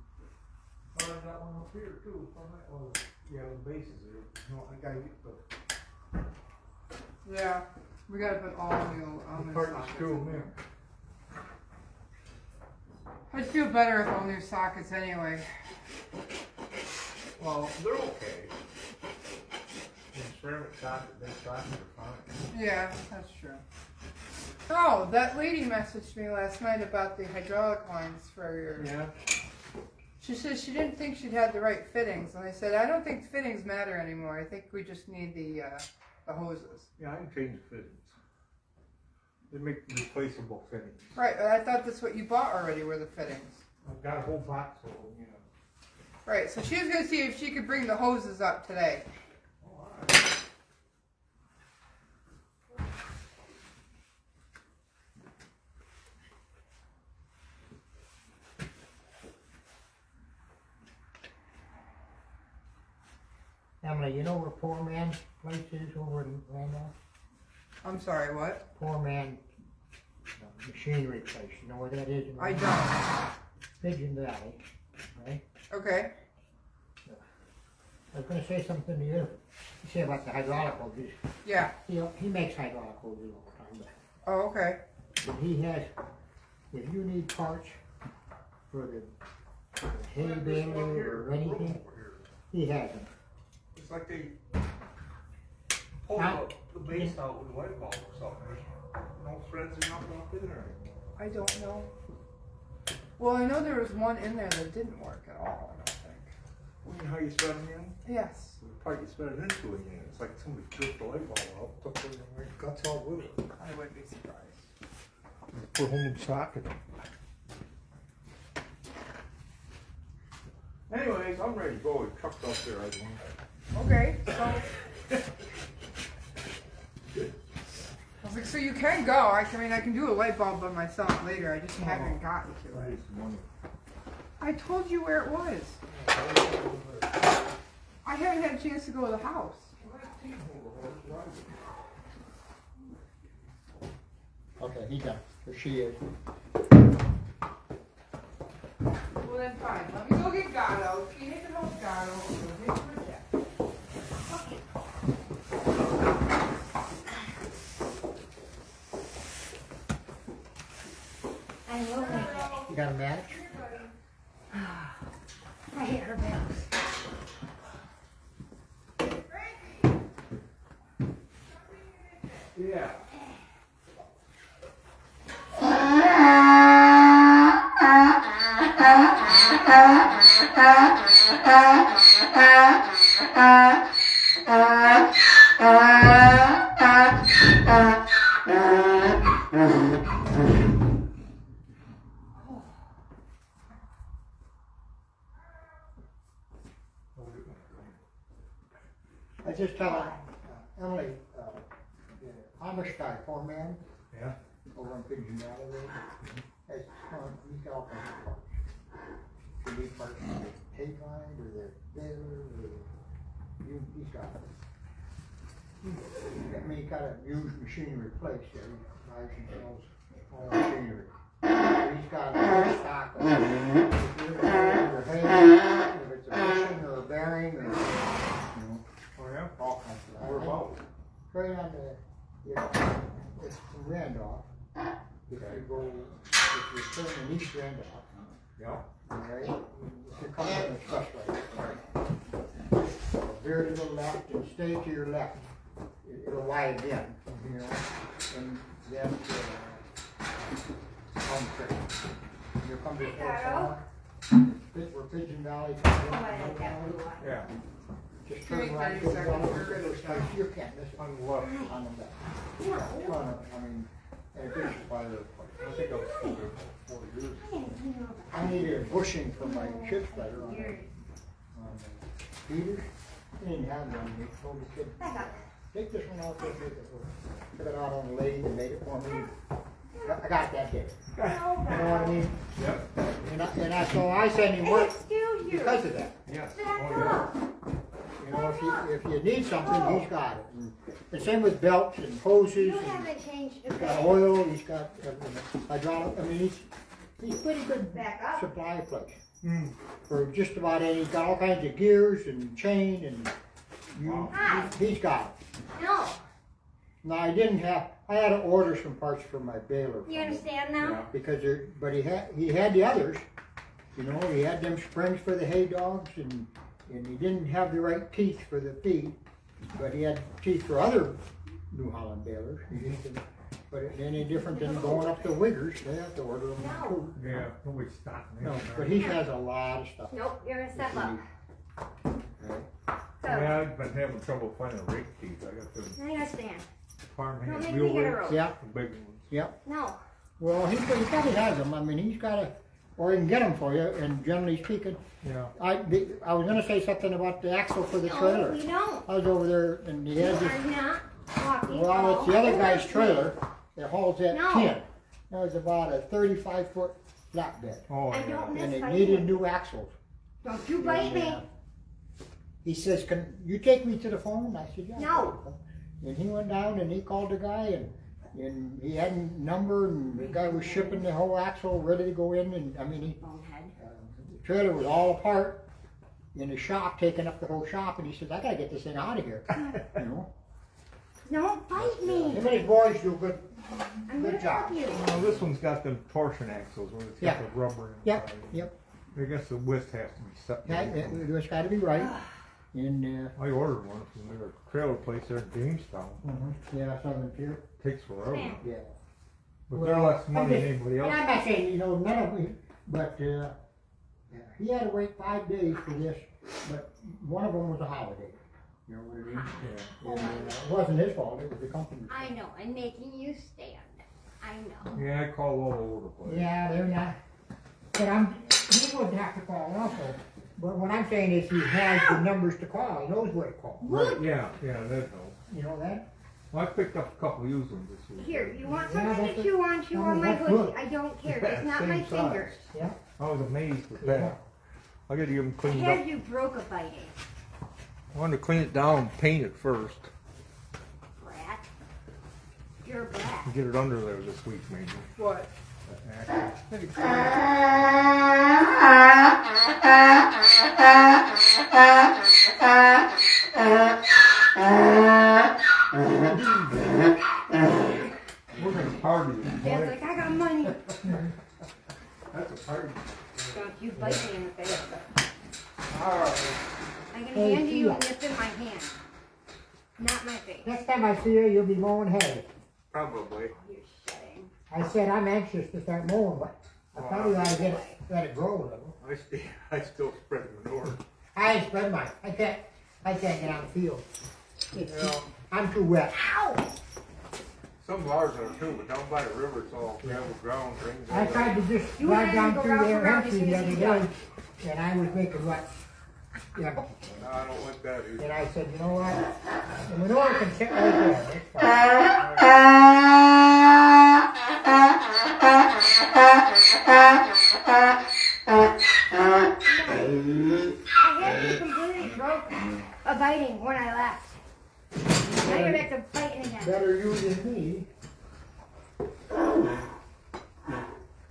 C: Oh, I got one up here too. Oh, yeah, the bases there. No, I gotta get the
B: Yeah. We gotta put all new
C: part
B: sockets
C: screw
B: in
C: them
B: there.
C: in.
B: I'd feel better with all new sockets anyway.
C: Well, they're okay. The ceramic socket, they sockets are fine.
B: Yeah, that's true. Oh, that lady messaged me last night about the hydraulic lines for your.
C: Yeah.
B: She said she didn't think she'd had the right fittings, and I said I don't think fittings matter anymore. I think we just need the hoses.
C: Yeah, I can change the fittings. They make replaceable fittings.
B: Right, but I thought that's what you bought already were the fittings.
C: I've got a whole box of them, you know.
B: Right, so she was gonna see if she could bring the hoses up today.
C: Oh, alright.
A: Emily, you know where Poor Man's place is over in Randolph?
B: I'm sorry, what?
A: Poor Man Machinery Place, you know where that is? in
B: I
A: Randolph? Pigeon Valley, right?
B: Okay.
A: I was gonna say something to you. You say about the hydraulic hoses.
B: Yeah.
A: He makes hydraulic hoses all the time,
B: Oh, okay.
A: but he has, if you need parts for the hay baler or anything, he has them.
C: It's like they pull the base out with a light bulb or something. No threads or nothing up in there anymore.
B: I don't know. Well, I know there was one in there that didn't work at all, I don't think.
C: You know how you thread them in?
B: Yes.
C: The part you thread it into again. It's like somebody stripped the light bulb out, took the guts out with it.
B: I wouldn't be surprised.
C: Put a whole new socket in. Anyways, I'm ready to go. The truck's up there, I think.
B: Okay, so. I was like, so you can go. I mean, I can do a light bulb by myself later. I just haven't gotten to it. I told you where it was. I haven't had a chance to go to the house.
A: Okay, he done, or she is.
B: Well then fine, let me go get Gatto. She hit the most Gatto. We'll hit the jet.
D: I will make it.
A: You got a match?
D: I hate her bills.
C: Yeah.
A: I just tell Emily, the Amish guy, Poor Man,
C: Yeah.
A: over on Pigeon Valley Road, has, he's got all kinds of parts. You need parts for the tape line, or the baler, or he's got it. I mean, he got a used machine replaced there, he buys and sells all the machinery. He's got a big stock of it. If it's a bushing or a bearing, or, you know,
C: Oh, yeah?
A: all kinds of that.
C: Where about?
A: Right on the, it's from Randolph. If you go, if you're turning East Randolph,
C: Yeah.
A: alright, if you're coming on the expressway, veer to the left and stay to your left. It'll widen in, you know, and then on the train. You'll come to a farm, where Pigeon Valley,
C: Yeah.
A: just
B: Give me
A: turn right,
B: 30
A: go
B: seconds,
A: down
B: we're
A: the
B: gonna
A: first place. You can't miss it
C: On the left.
A: on the left. Ton of, I mean, and it's by the,
C: I think I was still there for 4 years.
A: I needed a bushing for my chip spreader on the feeders. They didn't have one, they told the kid, take this one out there, make it work. Took it out on the lathe and made it for me. I got that day. You know what I mean?
C: Yep.
A: So I sent him work
D: Still you.
A: because of that.
C: Yes. Oh, yeah.
A: You know, if you need something, he's got it. And the same with belts and hoses.
D: You
A: And
D: haven't changed a
A: he's got
D: bit.
A: oil, he's got hydraulic. I mean, he's pretty good
D: Back up.
A: supply place.
C: Mm.
A: For just about any, he's got all kinds of gears and chain and he's got it.
D: No,
A: Now I didn't have, I had to order some parts for my baler.
D: you understand now?
C: Yeah.
A: Because but he had the others, you know, he had them springs for the hay dogs and he didn't have the right teeth for the feed, but he had teeth for other New Holland balers. He just didn't, but it ain't any different than going up to Wiggers, they have to order them too.
C: Yeah. Nobody's stopping me.
A: No, but he has a lot of stuff.
D: Nope, you're gonna step up.
A: Right?
D: So,
C: Yeah, I've been having trouble finding rake teeth. I got the
D: I understand.
C: farm
D: Don't
C: hand
D: make
C: wheel
D: me get a
C: rakes,
D: rope.
A: Yeah,
C: the big ones.
A: yep.
D: No.
A: Well, he probably has them. I mean, he's got a, or he can get them for you. And generally speaking,
C: Yeah.
A: I was going to say something about the axle for the
D: No,
A: trailer.
D: you don't.
A: I was over there and he
D: You
A: had
D: are
A: this.
D: not walking.
A: Well, it's the other guy's trailer that hauls that
D: No.
A: tin. That was about a 35-foot flatbed,
C: Oh,
D: I
C: yeah.
D: don't
A: and
D: miss
A: it
D: my
A: needed new axles.
D: Don't you bite
A: And,
D: me.
A: he says, "Can you take me to the phone?" I said, "Yeah."
D: No.
A: And he went down and he called the guy and he had a number and the guy was shipping the whole axle ready to go in and I mean
D: Bonehead.
A: the trailer was all apart in the shop, taking up the whole shop, and he says, "I gotta get this thing out of here." You know.
D: Don't bite me.
A: Him and his boys do a good.
D: I'm
A: Good
D: gonna
A: job.
D: help you.
C: Well, this one's got them torsion axles where it's got
A: Yeah.
C: the rubber inside.
A: Yep, yep.
C: I guess the width has to be set.
A: Yeah, it's got to be right. And
C: I ordered one from their trailer place there in Jamestown.
A: yeah, Southern Pier.
C: Takes forever.
D: Yeah.
A: Yeah.
C: But they're less money than anybody
A: And
C: else.
A: I'm not saying none of them, but yeah, he had to wait 5 days for this. But one of them was a holiday. You know what I mean?
C: Yeah.
A: And, it wasn't his fault. It was the company's fault.
D: I know, I'm making you stand. I know.
C: Yeah, I call all over the place.
A: Yeah, they're not. But he wouldn't have to call also. But what I'm saying is he has the numbers to call. He knows where to call.
C: Right, yeah, that helps.
A: You know that?
C: Well, I picked up a couple used ones this week.
D: Here, you want
A: Yeah,
D: something
A: that's
D: to
A: it.
D: chew on? Chew
A: Oh,
D: on my
A: that's
D: hoodie.
A: good.
D: I don't care.
C: Yeah,
D: It's not
C: same
D: my
C: size.
D: fingers.
A: Yeah.
C: I was amazed with
A: Yeah.
C: that. I gotta get them
D: I
C: cleaned
D: had
C: up.
D: you broke a biting,
C: I wanted to clean it down and paint it first.
D: brat. You're a brat.
C: And get it under there this week, maybe.
B: What?
C: That axle.
B: Maybe clean
C: We're gonna party.
D: Dad's like, I got money.
C: That's a party.
D: Don't you bite me in the face.
C: Alright.
D: I'm gonna
A: Hey,
D: hand you
A: Tia.
D: a nip in my hand. Not my face.
A: Next time I see you, you'll be mowing hay.
C: Probably.
D: You're shedding.
A: I said I'm anxious to start mowing, but I probably ought to let it grow a little.
C: I still spread manure.
A: I ain't spread mine. I can't get out in the field.
C: Yeah.
A: I'm too wet.
D: Ow!
C: Some of ours are too, but down by the river it's all gravel ground. Things
A: I tried to just
D: You
A: drive
D: and I
A: down
D: go
A: through
D: round
A: there
D: and round
A: empty
D: as soon
A: the
D: as
A: other
D: he's
A: day,
D: done.
A: and I was making ruts. Yeah,
C: No, I don't like that either.
A: and I said, you know what? The manure can sit right there. It's fine.
D: I had you completely broke a biting when I left. Now you're back to biting again.
A: Better you than me.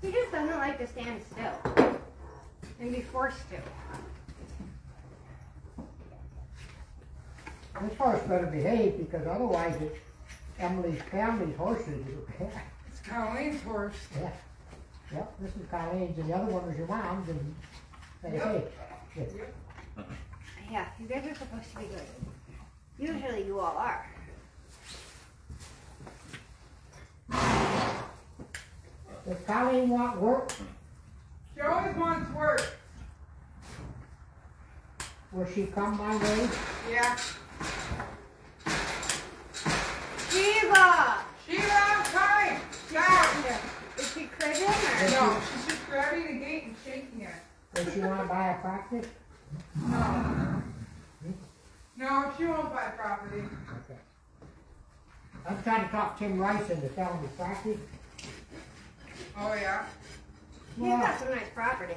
D: He just doesn't like to stand still and be forced to.
A: This horse better behave because otherwise it's Emily's family's horses.
B: It's Colleen's horse.
A: Yeah. Yep, this is Colleen's and the other one was your mom's and hey,
D: Yeah, you guys are supposed to be good. Usually you all are.
A: Does Colleen want work?
B: She always wants work.
A: Will she come my way?
B: Yeah.
D: Shiva!
B: Sheila, I'm coming. Down.
D: Is she cribbing or?
B: No, she's just grabbing the gate and shaking it.
A: Does she want to buy a practice?
B: No. No, she won't buy property.
A: Okay. I'm trying to talk Tim Rice into selling his practice.
B: Oh yeah.
D: He's got some nice property.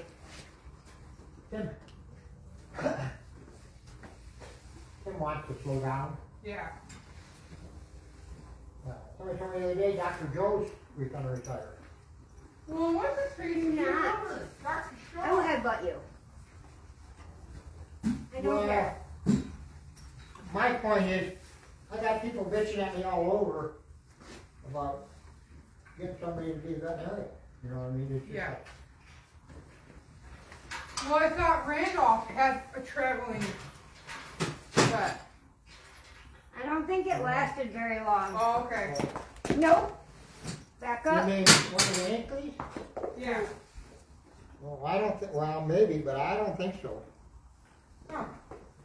A: Tim. Tim wants to slow down.
B: Yeah.
A: Somebody told me the other day Dr. Joe's going to retire.
B: Well, what's this crazy
D: Not.
B: number? Dr.
D: I will
B: Shaw.
D: headbutt you. I don't care.
A: My point is, I got people bitching at me all over about getting somebody to be a veterinarian. You know what I mean? It's just
B: Yeah.
A: like,
B: Well, I thought Randolph had a traveling vet.
D: I don't think it lasted very long.
B: Oh, okay.
D: Nope. Back
A: you
D: up.
A: mean one of the Yankees?
B: Yeah.
A: Well, I don't think, well, maybe, but I don't think so.
B: Huh.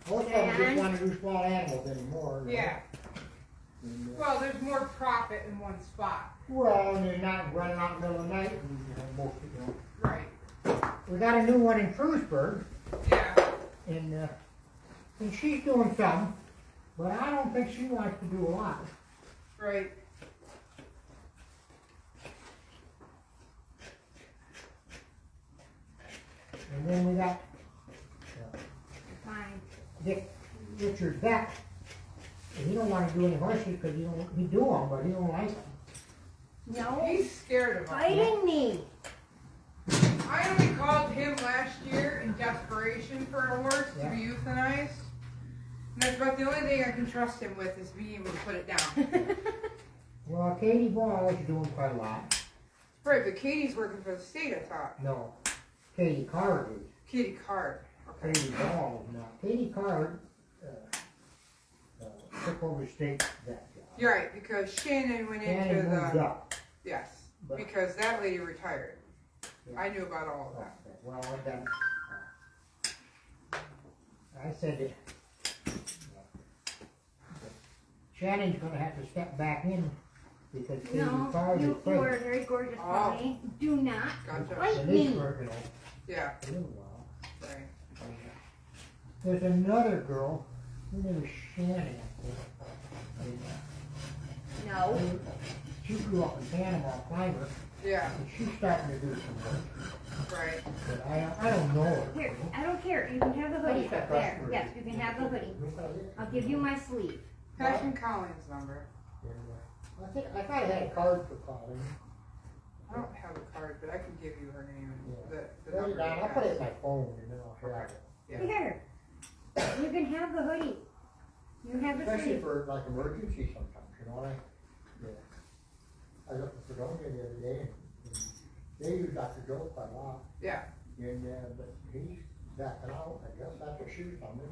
A: Most of them just
D: Dan?
A: want to do small animals anymore. you know?
B: Yeah.
A: And,
B: Well, there's more profit in one spot.
A: well, and they're not running out in the middle of the night, and, most of them.
B: Right.
A: We got a new one in Cruiseburg,
B: Yeah.
A: and she's doing some, but I don't think she wants to do a lot.
B: Right.
A: And then we got
D: Fine.
A: Dick Richard Beck, and he don't wanna do any horses, cause he do them, but he don't like them.
D: No,
B: He's scared of them.
D: biting me.
B: I only called him last year in desperation for a horse to
A: Yeah.
B: be euthanized. And that's about the only thing I can trust him with is being able to put it down.
A: Well, Katie Ball is doing quite a lot.
B: Right, but Katie's working for the state, I thought.
A: No, Katie Card is.
B: Katie Card. Okay.
A: Katie Ball is not. Katie Card, took over state that job.
B: You're right, because Shannon went into
A: And moved
B: the,
A: up.
B: yes,
A: But-
B: because that lady retired.
A: Yeah.
B: I knew about all of that.
A: Okay, well, then, I said that Shannon's gonna have to step back in because Katie
D: No,
A: Card is
D: you are
A: pregnant.
D: very gorgeous,
B: Oh.
D: honey. Do not
B: Gotcha.
D: bite
A: And this
D: me.
A: for,
B: Yeah,
A: a little while.
B: right.
A: There's another girl, her name is Shannon, I think.
D: No.
A: And she grew up in Panama, Climber,
B: Yeah,
A: and she's starting to do some work.
B: right.
A: But I don't know her.
D: Here, I don't care. You can have the hoodie.
A: What's that
D: There.
A: customer?
D: Yes, you can have the hoodie. I'll give you my sleeve.
B: Passion Collins' number.
A: I thought I had a card for Colleen.
B: I don't have a card, but I can give you her name and
A: Yeah.
B: the
A: Write it
B: number.
A: down,
B: you
A: I'll put it
B: have.
A: in my phone and then I'll have it.
B: Yeah.
D: Here. You can have the hoodie. You have the
A: Especially
D: sleeve.
A: for like emergency sometimes, you know, I looked at Fredonia the other day and they use Dr. Joe quite a lot.
B: Yeah.
A: And, but he's backing out, I guess that's what she was telling me.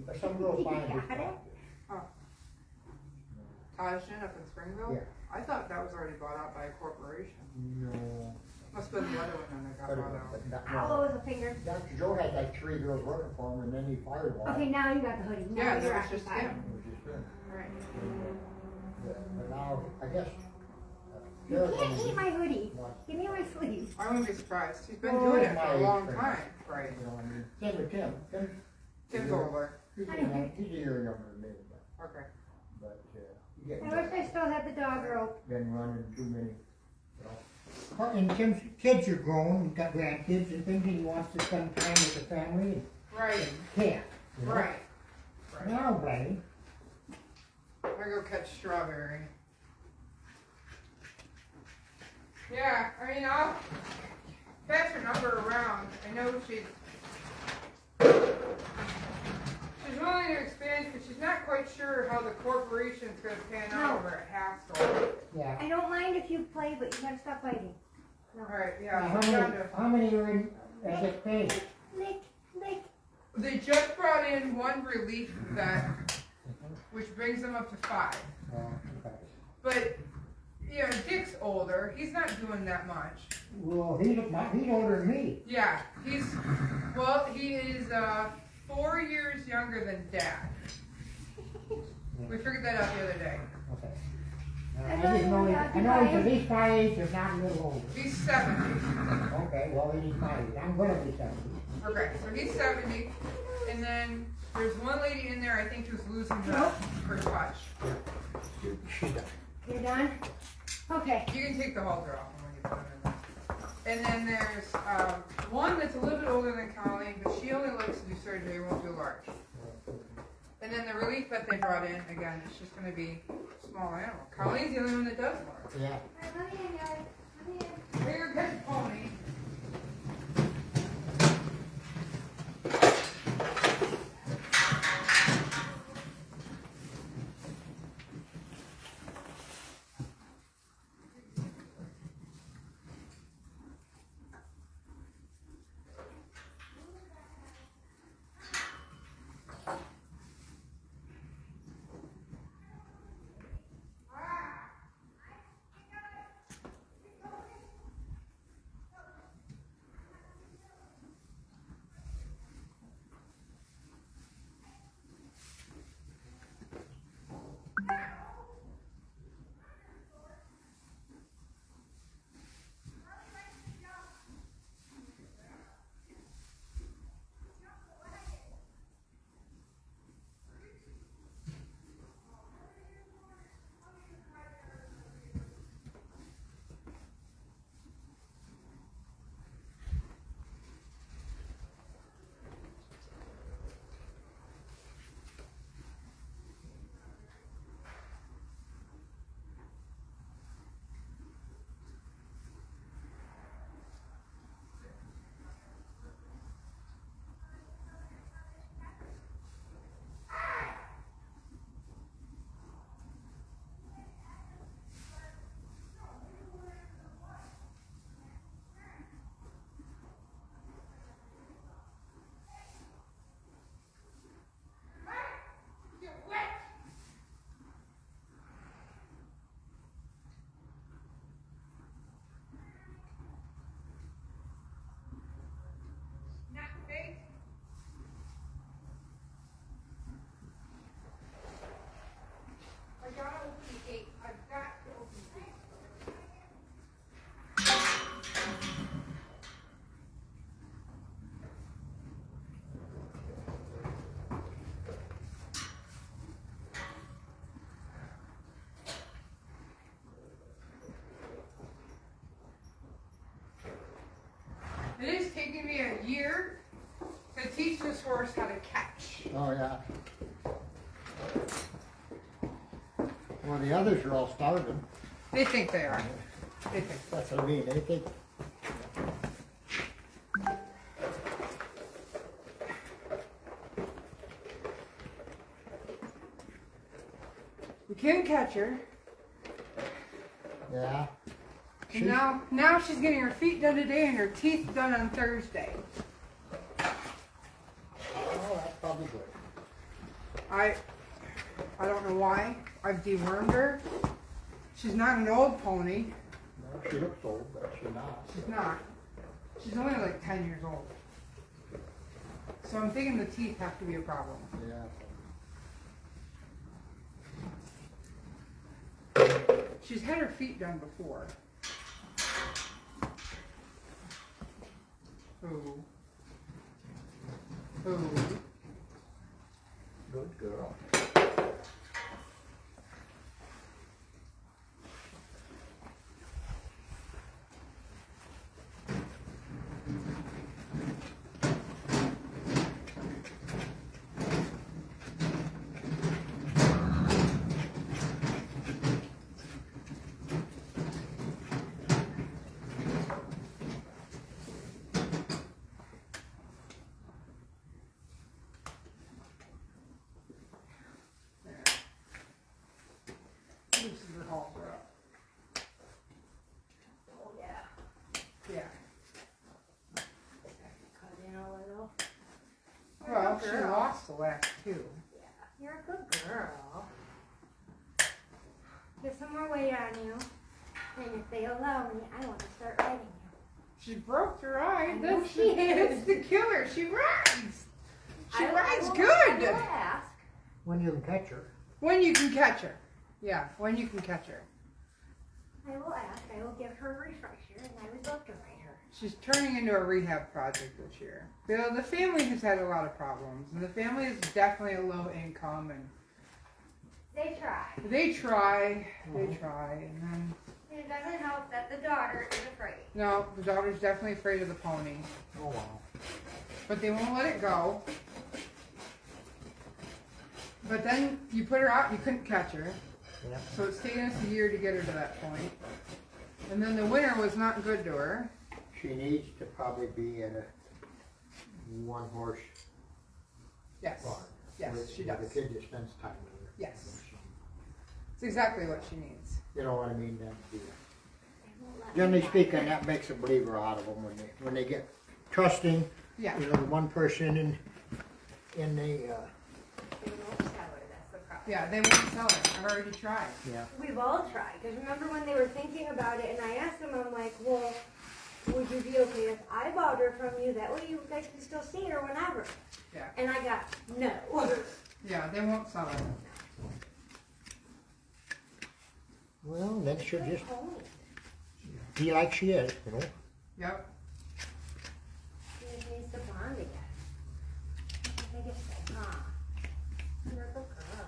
A: But some girl
D: You
A: finds his
D: got it?
A: practice.
B: Tajin up in Springville?
A: Yeah.
B: I thought that was already bought out by a corporation.
A: No.
B: Must have been the other one that got
A: But,
B: bought out.
A: but not,
D: Oh,
A: no.
D: it was a finger.
A: Dr. Joe had like 3 girls working for him and then he fired one.
D: Okay, now you got the hoodie. Now
B: Yeah,
D: you're
B: that was just
D: occupied.
B: him.
A: It was just him.
B: Right.
A: But now, I guess.
D: You can't eat my hoodie.
A: What?
D: Give me my sleeve.
B: I wouldn't be surprised. He's been
A: Oh,
B: doing it for
A: my
B: a long
A: friend.
B: time. Right.
A: You know, I mean, same with Tim.
B: Tim's older.
A: He's
D: I know.
A: he's a year younger than me,
B: Okay.
A: but, you get.
D: I wish I still had the dog rope.
A: Been running too many, you know. And Tim's kids are grown, he's got grandkids and things, and he wants to spend time with the family and
B: Right.
A: can't. You know?
B: Right. Right.
A: Now, buddy,
B: I'm gonna go catch strawberry. Yeah, I mean, I'll pass her number around. I know she's willing to expand, but she's not quite sure how the corporation's gonna pan out over at Haskell.
A: yeah.
D: I don't mind if you play, but you gotta stop biting.
B: Alright,
A: Now,
B: yeah,
A: how
B: I'm down
A: many,
B: to.
A: how many are in, at this page?
D: Lick, lick.
B: They just brought in one relief vet, which brings them up to 5.
A: Oh, okay.
B: But, you know, Dick's older. He's not doing that much.
A: Well, he's older than me.
B: Yeah, he is 4 years younger than Dad. We figured that out the other day.
A: Okay.
D: I
A: I
D: thought
A: just
D: you
A: know,
D: were
A: I know he's
D: occupied.
A: at least my age, if not a little older.
B: He's 70.
A: Okay, well, then he's my age, I'm gonna be 70.
B: Okay, so he's 70. And then there's one lady in there I think who's losing her touch.
A: She does.
D: You're done? Okay.
B: You can take the halter off when you put him in there. And then there's one that's a little bit older than Colleen, but she only likes to do surgery, won't do large. And then the relief that they brought in, again, it's just going to be a small animal. Colleen's the only one that does large.
A: Yeah.
D: Let me in, guys. Let me in.
B: Here, catch a pony. horse had a catch.
A: Oh, yeah. Well, the others are all starving.
B: They think they are. They think.
A: That's what I mean, they think.
B: We couldn't catch her.
A: Yeah.
B: And now she's getting her feet done today and her teeth done on Thursday.
A: Oh, that's probably good.
B: I don't know why. I've dewormed her. She's not an old pony.
A: No, she looks old, but she's not.
B: She's not. She's only like 10 years old. So I'm thinking the teeth have to be a problem.
A: Yeah.
B: She's had her feet done before. Ooh. Ooh.
A: Good girl.
B: This is her halter up.
D: Oh, yeah.
B: Yeah.
D: Cut in a little.
B: Well, she lost the last two.
D: Yeah, you're a good girl. Get some more weight on you. And if they allow me, I want to start riding you.
B: She broke her eye.
D: I know
B: That's
D: she is.
B: That's the killer. She rides. She
D: I
B: rides
D: will-
B: good.
D: I will ask.
A: When you can catch her.
B: When you can catch her. Yeah, when you can catch her.
D: I will ask. I will give her a refresher, and I would love to ride her.
B: She's turning into a rehab project this year. The family has had a lot of problems, and the family is definitely a low income, and
D: They try.
B: they try, and then
D: It doesn't help that the daughter is afraid.
B: no, the daughter's definitely afraid of the pony,
A: Oh, wow.
B: but they won't let it go. But then you put her out, you couldn't catch her,
A: Yeah.
B: so it's taken us a year to get her to that point. And then the winter was not good to her.
A: She needs to probably be in a one horse
B: Yes,
A: barn.
B: yes,
A: with-
B: she
A: with
B: does.
A: a kid that spends time with her.
B: Yes. It's exactly what she needs.
A: You know what I mean? Then,
D: They won't let me
A: generally
D: ride
A: speaking,
D: her.
A: that makes a believer out of them when they get trusting.
B: Yeah.
A: You know, the one person in the
D: They won't sell her, that's the problem.
B: Yeah, they won't sell it. I've already tried.
A: yeah.
D: We've all tried, because remember when they were thinking about it, and I asked them, I'm like, well, would you be okay if I bought her from you? That way you guys can still see her whenever.
B: Yeah.
D: And I got no.
B: Yeah, they won't sell it.
A: Well, then she'll
D: Good
A: just
D: pony.
A: be like she is, you know.
B: Yep.
D: She just needs to bond again. I think it's like, you're a good girl.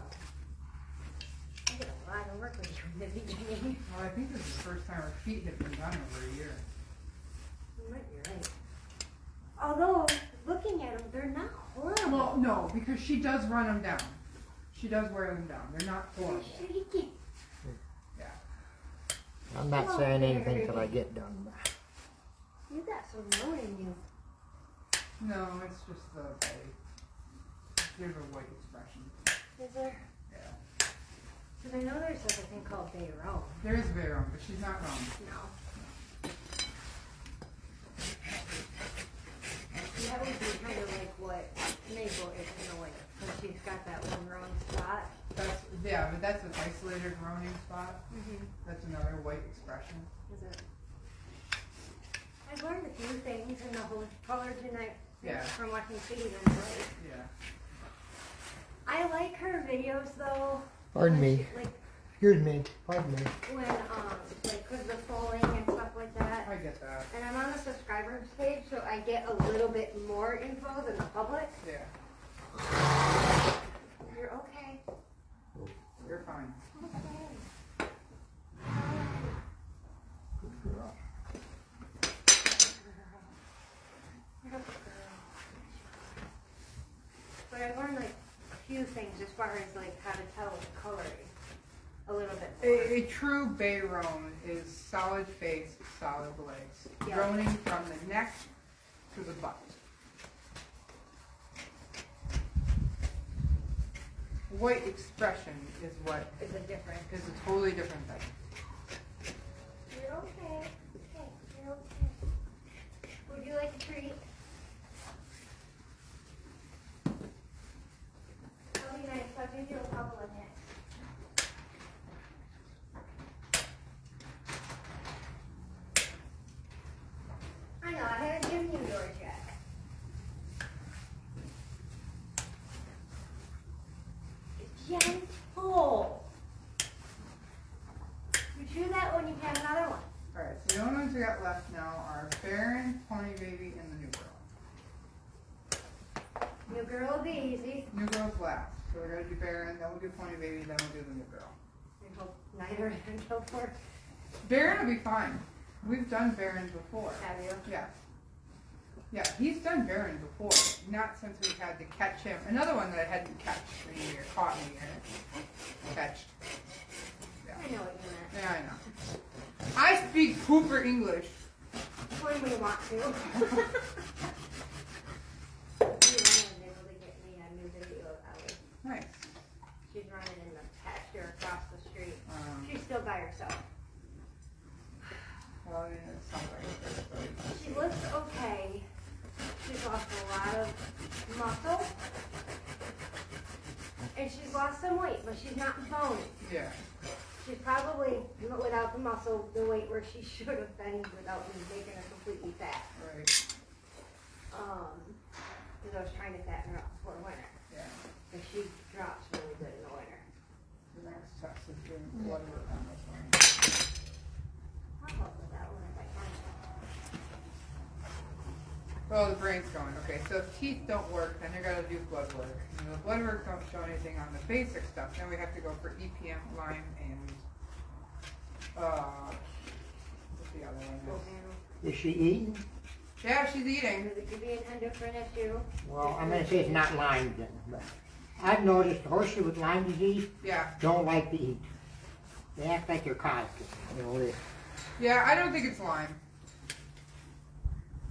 D: I did a lot of work with you in the beginning.
B: Well, I think this is the first time her feet have been done over a year.
D: You might be right. Although, looking at them, they're not horrible.
B: Well, no, because she does run them down. She does wear them down. They're not
D: They're
B: horrible.
D: shaky.
B: Yeah.
A: I'm not saying anything till I get done.
D: You got some moan in you.
B: No, it's just the white. There's a white expression.
D: Is there?
B: Yeah.
D: Because I know there's such a thing called Bayron.
B: There is Veyron, but she's not wrong.
D: No. That would be kind of like what Maple is in a way. Because she's got that one wrong spot.
B: That's yeah, but that's an isolated roaning spot.
D: Mm-hmm.
B: That's another white expression.
D: Is it? I've learned a few things in the whole color tonight.
B: Yeah.
D: From watching Kitty run away.
B: Yeah.
D: I like her videos though.
A: Pardon
D: when
A: me.
D: she- Like
A: Excuse me. Pardon me.
D: when like cause the falling and stuff like that.
B: I get that.
D: And I'm on the subscribers page, so I get a little bit more info than the public.
B: Yeah.
D: You're okay.
B: You're fine.
D: Okay.
A: Good girl.
D: You're a good girl. far as like how to tell the coloring a little bit.
B: A true bay roan is solid face, solid legs,
D: Yeah.
B: droning from the neck to the butt. White expression is what
D: Is it different?
B: is a totally different thing.
D: You're okay. Okay, you're okay. Would you like a treat? I'll be nice. I'll give you a couple of minutes. I know, I haven't given you yours yet. Gentle. You chew that one, you can have another one.
B: Alright, so the only ones we got left now are Baron, Pony Baby, and the New Girl.
D: New girl will be easy.
B: New Girl's last. So we're gonna do Baron, then we'll do Pony Baby, then we'll do the New Girl.
D: I hope neither and go for.
B: Baron will be fine. We've done Baron before.
D: Have you?
B: Yes. Yeah, he's done Baron before. Not since we had to catch him. Another one that I hadn't catched in a year. Caught in a year. Catched.
D: I know what you meant.
B: Yeah, I know. I speak pooper English.
D: When we want to. You was able to get me a new video of Ellie.
B: Nice.
D: She's running in the pasture across the street.
B: Um,
D: She's still by herself.
B: well, yeah, it sounds like it.
D: She looks okay. She's lost a lot of muscle. And she's lost some weight, but she's not bony.
B: Yeah.
D: She's probably, without the muscle, the weight where she should have been without me making her completely fat.
B: Right.
D: Because I was trying to fatten her up before winter.
B: Yeah.
D: And she drops really good in the winter.
B: The next test is doing blood work on this one.
D: I'll help with that one if I can.
B: Oh, the brain's going. Okay, so if teeth don't work, then you're gonna do blood work. And the blood work don't show anything on the basic stuff. Then we have to go for EPM, Lyme, and what's the other one?
D: Go
A: Is she eating?
B: Yeah, she's eating.
D: Does it could be an endocrine issue?
A: Well, I'm gonna say it's not Lyme then, but I've noticed horses with Lyme disease
B: Yeah.
A: don't like to eat. They act like they're colic, you know, they,
B: Yeah, I don't think it's Lyme.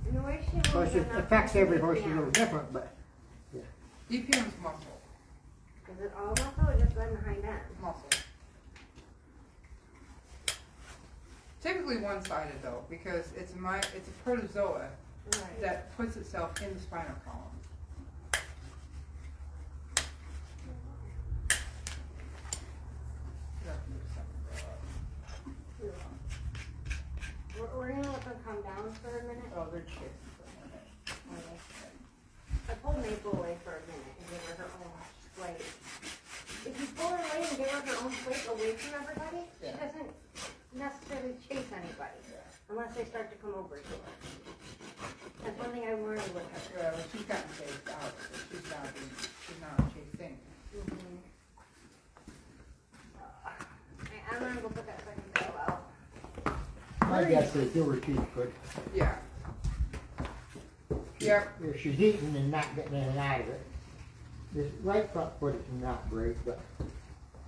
D: And the way she
A: of
D: moves,
A: course, it
D: I'm not
A: affects every horse a
D: thinking
A: little different, but
B: EPM's muscle.
D: Is it all muscle or just right behind that?
B: Muscle. Typically one-sided though, because it's a protozoa
D: Right.
B: that puts itself in the spinal column.
D: We're gonna let them come down for a minute.
B: Oh, they're chasing for a minute.
D: I pulled Maple away for a minute and give her her own plate. If you pull her away and give her her own plate away from everybody, she
B: Yeah.
D: doesn't necessarily chase anybody unless they start to come over to her. That's one thing I learned with her.
B: Yeah, well, she's gotten chased out, but she's not chasing.
D: I'm gonna go put that second girl out.
A: I guess they do her teeth good.
B: Yeah. Yep.
A: If she's eating and not getting anything out of it. This right front foot is not great, but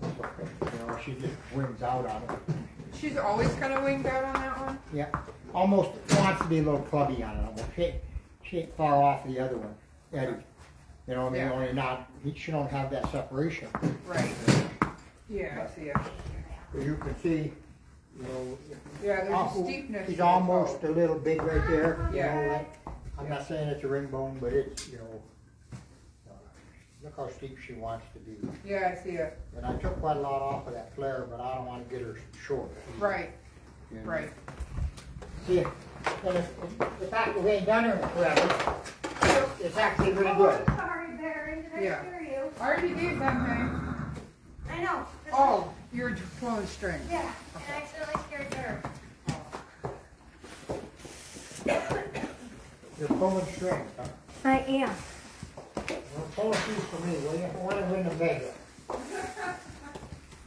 A: it's okay. You know, she just wings out on it.
B: She's always kind of winged out on that one.
A: Yeah, almost wants to be a little clubby on it. Almost. She ain't far off the other one, Eddie. You know, I mean,
B: Yeah.
A: only not. She don't have that separation.
B: Right. Yeah, I see it.
A: As you can see, you know,
B: Yeah, there's a steepness.
A: she's
B: to the
A: almost
B: toe.
A: a little big right there.
B: Yeah.
A: You know, like, I'm not saying it's a ring bone, but it's, you know, look how steep she wants to be.
B: Yeah, I see it.
A: And I took quite a lot off of that flare, but I don't want to get her short.
B: Right,
A: You know.
B: right.
A: See, and the fact that we ain't done her in forever, it's actually really good.
D: Oh, sorry, Barry. Did I
B: Yeah.
D: scare you?
B: I already gave that thing.
D: I know.
B: Oh, you're pulling string.
D: Yeah, and I accidentally scared her.
A: You're pulling strings, huh?
D: I am.
A: Well, pull a piece for me, will you? I want to win the mega.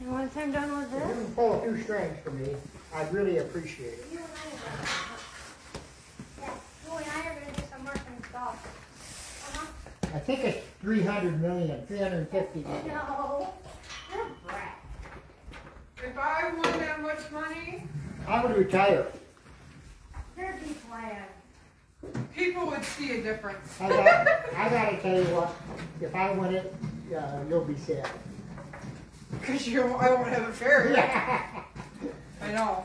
D: And once I'm done with
A: If you
D: this,
A: can pull a few strings for me, I'd really appreciate it.
D: you and I are gonna, yeah, you and I are gonna do some more fun stuff.
A: I think it's 350 million.
D: No. You're a brat.
B: If I won that much money,
A: I would retire.
D: There'd be plans.
B: people would see a difference.
A: I gotta tell you what, if I win it, you'll be sad.
B: Because I won't have a Farrier.
A: Yeah.
B: I know.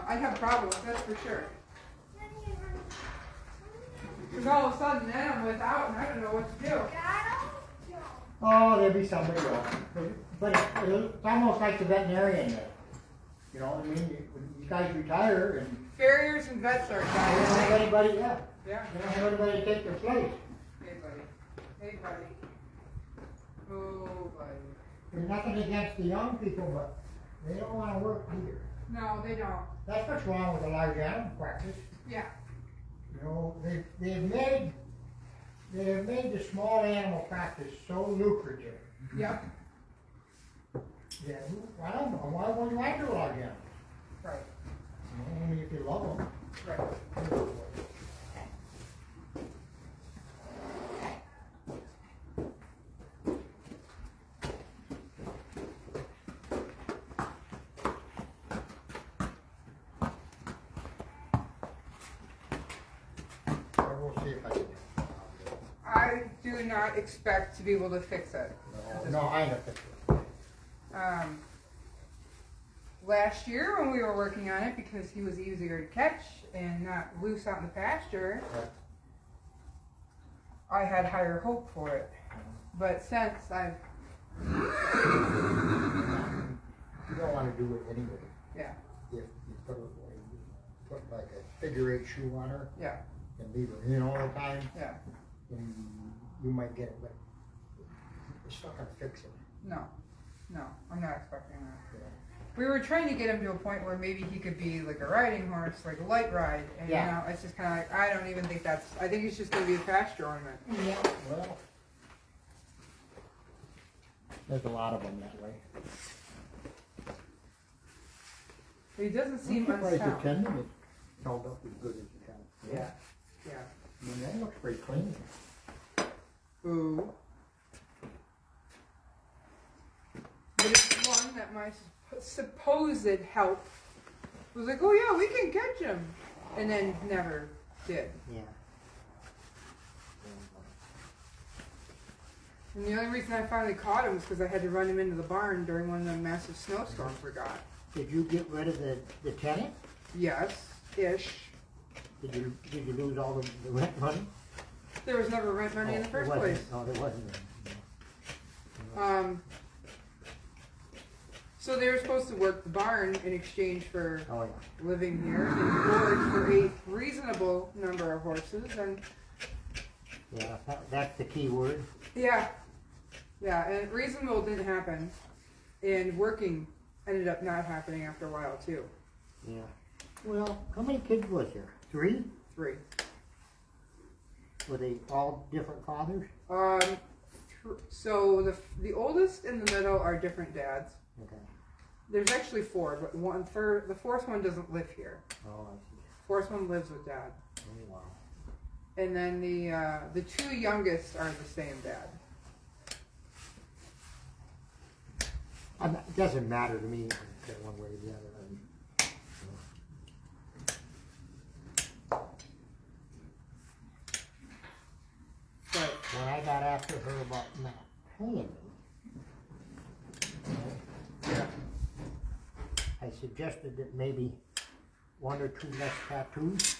B: I'd have problems, that's for sure. Because all of a sudden then I'm without and I don't know what to do.
A: Oh, there'll be somebody else. But it's almost like the veterinarian there. You know what I mean? You guys retire and
B: Farriers and vets are
A: they don't
B: dying.
A: have anybody, yeah.
B: Yeah.
A: They don't have anybody to take their place.
B: Hey buddy. Hey buddy. Oh buddy.
A: There's nothing against the young people, but they don't want to work either.
B: No, they don't.
A: That's what's wrong with the large animal practice.
B: Yeah.
A: You know, they have made the small animal practice so lucrative.
B: Yep.
A: Yeah, I don't know. Why would you want to do large animals?
B: Right.
A: You know, only if you love them.
B: Right.
A: I will see if I can.
B: I do not expect to be able to fix it.
A: No, I know.
B: Last year when we were working on it, because he was easier to catch and not loose out in the pasture, I had higher hope for it. But since I've,
A: You don't want to do it anyway.
B: yeah,
A: If you put like a figure 8 shoe on her
B: yeah,
A: and leave her in all the time,
B: yeah,
A: and you might get it, but it's not gonna fix it.
B: no, I'm not expecting that.
A: You know?
B: We were trying to get him to a point where maybe he could be like a riding horse, like a light ride, and
A: Yeah.
B: you know, it's just kind of like, I don't even think I think he's just going to be a pasture ornament.
A: Yeah. Well, there's a lot of them that way.
B: But he doesn't seem
A: I'm surprised the
B: unsound.
A: tendon is held up as good as it can.
B: Yeah, yeah.
A: I mean, that looks pretty clean.
B: Ooh. But it's one that my supposed help was like, oh yeah, we can catch him, and then never did.
A: Yeah.
B: And the only reason I finally caught him was because I had to run him into the barn during one of the massive snowstorms we got.
A: Did you get rid of the tenant?
B: Yes, ish.
A: Did you lose all the rent money?
B: There was never rent money in the first
A: there
B: place.
A: wasn't. No, there wasn't.
B: So they were supposed to work the barn in exchange for
A: Oh yeah.
B: living here and board for a reasonable number of horses, and
A: Yeah, that's the key word.
B: yeah, and reasonable didn't happen, and working ended up not happening after a while too.
A: Yeah. Well, how many kids was there? 3?
B: 3.
A: Were they all different fathers?
B: So the oldest and the middle are different dads.
A: Okay.
B: There's actually 4, but the fourth one doesn't live here.
A: Oh, I see.
B: Fourth one lives with dad,
A: Oh, wow.
B: and then the 2 youngest are the same dad.
A: It doesn't matter to me one way or the other.
B: But
A: When I got after her about not paying me,
B: yeah,
A: I suggested that maybe 1 or 2 less tattoos.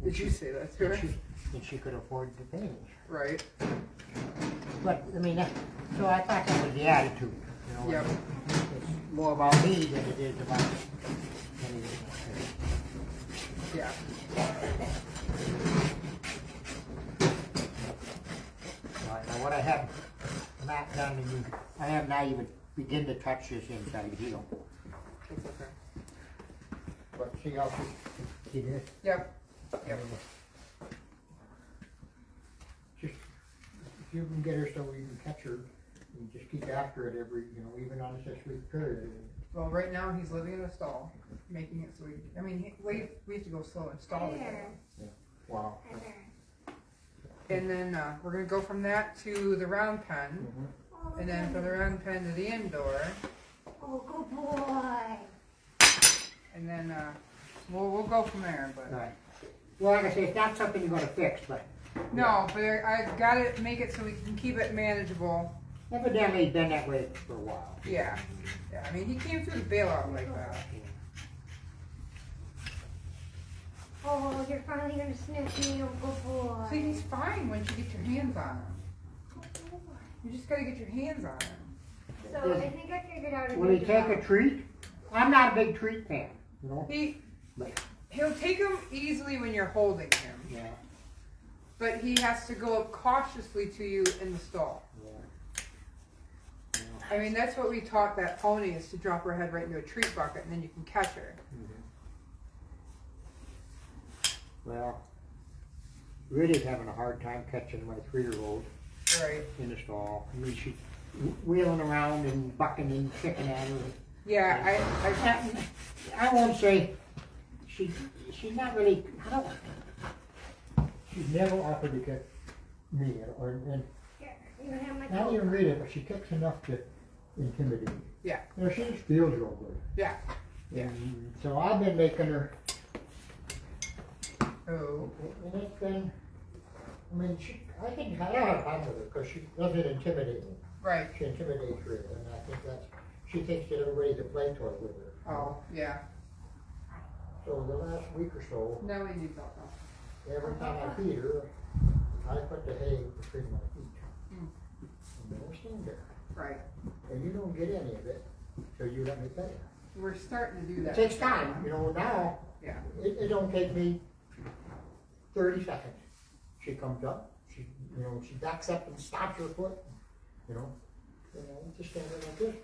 B: did you say that to her?
A: And she could afford to pay me.
B: Right.
A: But, I mean, so I thought that was the attitude, you know.
B: Yep.
A: It's more about me than it is about anything else.
B: Yeah.
A: Now what I have not done, and I have not even begin to touch this inside heel.
B: That's okay.
A: But see how she did?
B: Yep. Yep.
A: Just, if you can get her so you can catch her, and just keep after it every, even on a 6-week period.
B: Well, right now he's living in a stall, making it so we have to go slow and stall it.
D: There.
A: Wow.
D: There.
B: and then we're gonna go from that to the round pen,
A: Mhm.
B: and then from the round pen to the indoor,
D: Oh, good boy.
B: and then we'll go from there. But
A: Right. Well, like I say, it's not something you're gonna fix, but
B: no, but I gotta make it so we can keep it manageable.
A: evidently it's been that way for a while.
B: Yeah, yeah. I mean, he came through the bailout like that.
D: Oh, you're finally gonna sniff me. Oh, good boy.
B: See, he's fine once you get your hands on him.
D: Good boy.
B: You just gotta get your hands on him.
D: So I think I figured out a
A: Will he take a treat? I'm not a big treat fan, you know?
B: He'll take him easily when you're holding him,
A: Yeah,
B: but he has to go up cautiously to you in the stall.
A: yeah.
B: I mean, that's what we taught that pony, is to drop her head right into a treat bucket and then you can catch her.
A: Well, Rita's having a hard time catching my 3-year-old
B: Right.
A: in the stall. I mean, she's wheeling around and bucking and kicking at her.
B: Yeah,
A: I won't say she's not really. She's never offered to kick me, and
D: Here, you can have my
A: not
D: coat.
A: even Rita, but she kicks enough to intimidate me.
B: Yeah.
A: You know, she just feels real good.
B: Yeah. Yeah.
A: And so I've been making her,
B: Oh.
A: and it's been. I mean, I think I don't have a problem with her because she doesn't intimidate me.
B: Right.
A: She intimidates Rita, and I think she thinks that everybody's a play toy with her.
B: Oh, yeah.
A: So the last week or so,
B: Now we need that though.
A: every time I feed her, I put the hay between my feet.
B: Mm.
A: And then I stand there.
B: Right.
A: And you don't get any of it till you let me pet you.
B: We're starting to do
A: It
B: that.
A: takes time, you know, now,
B: Yeah.
A: it don't take me 30 seconds. She comes up, she backs up and stomps her foot, you know, just stand there like this.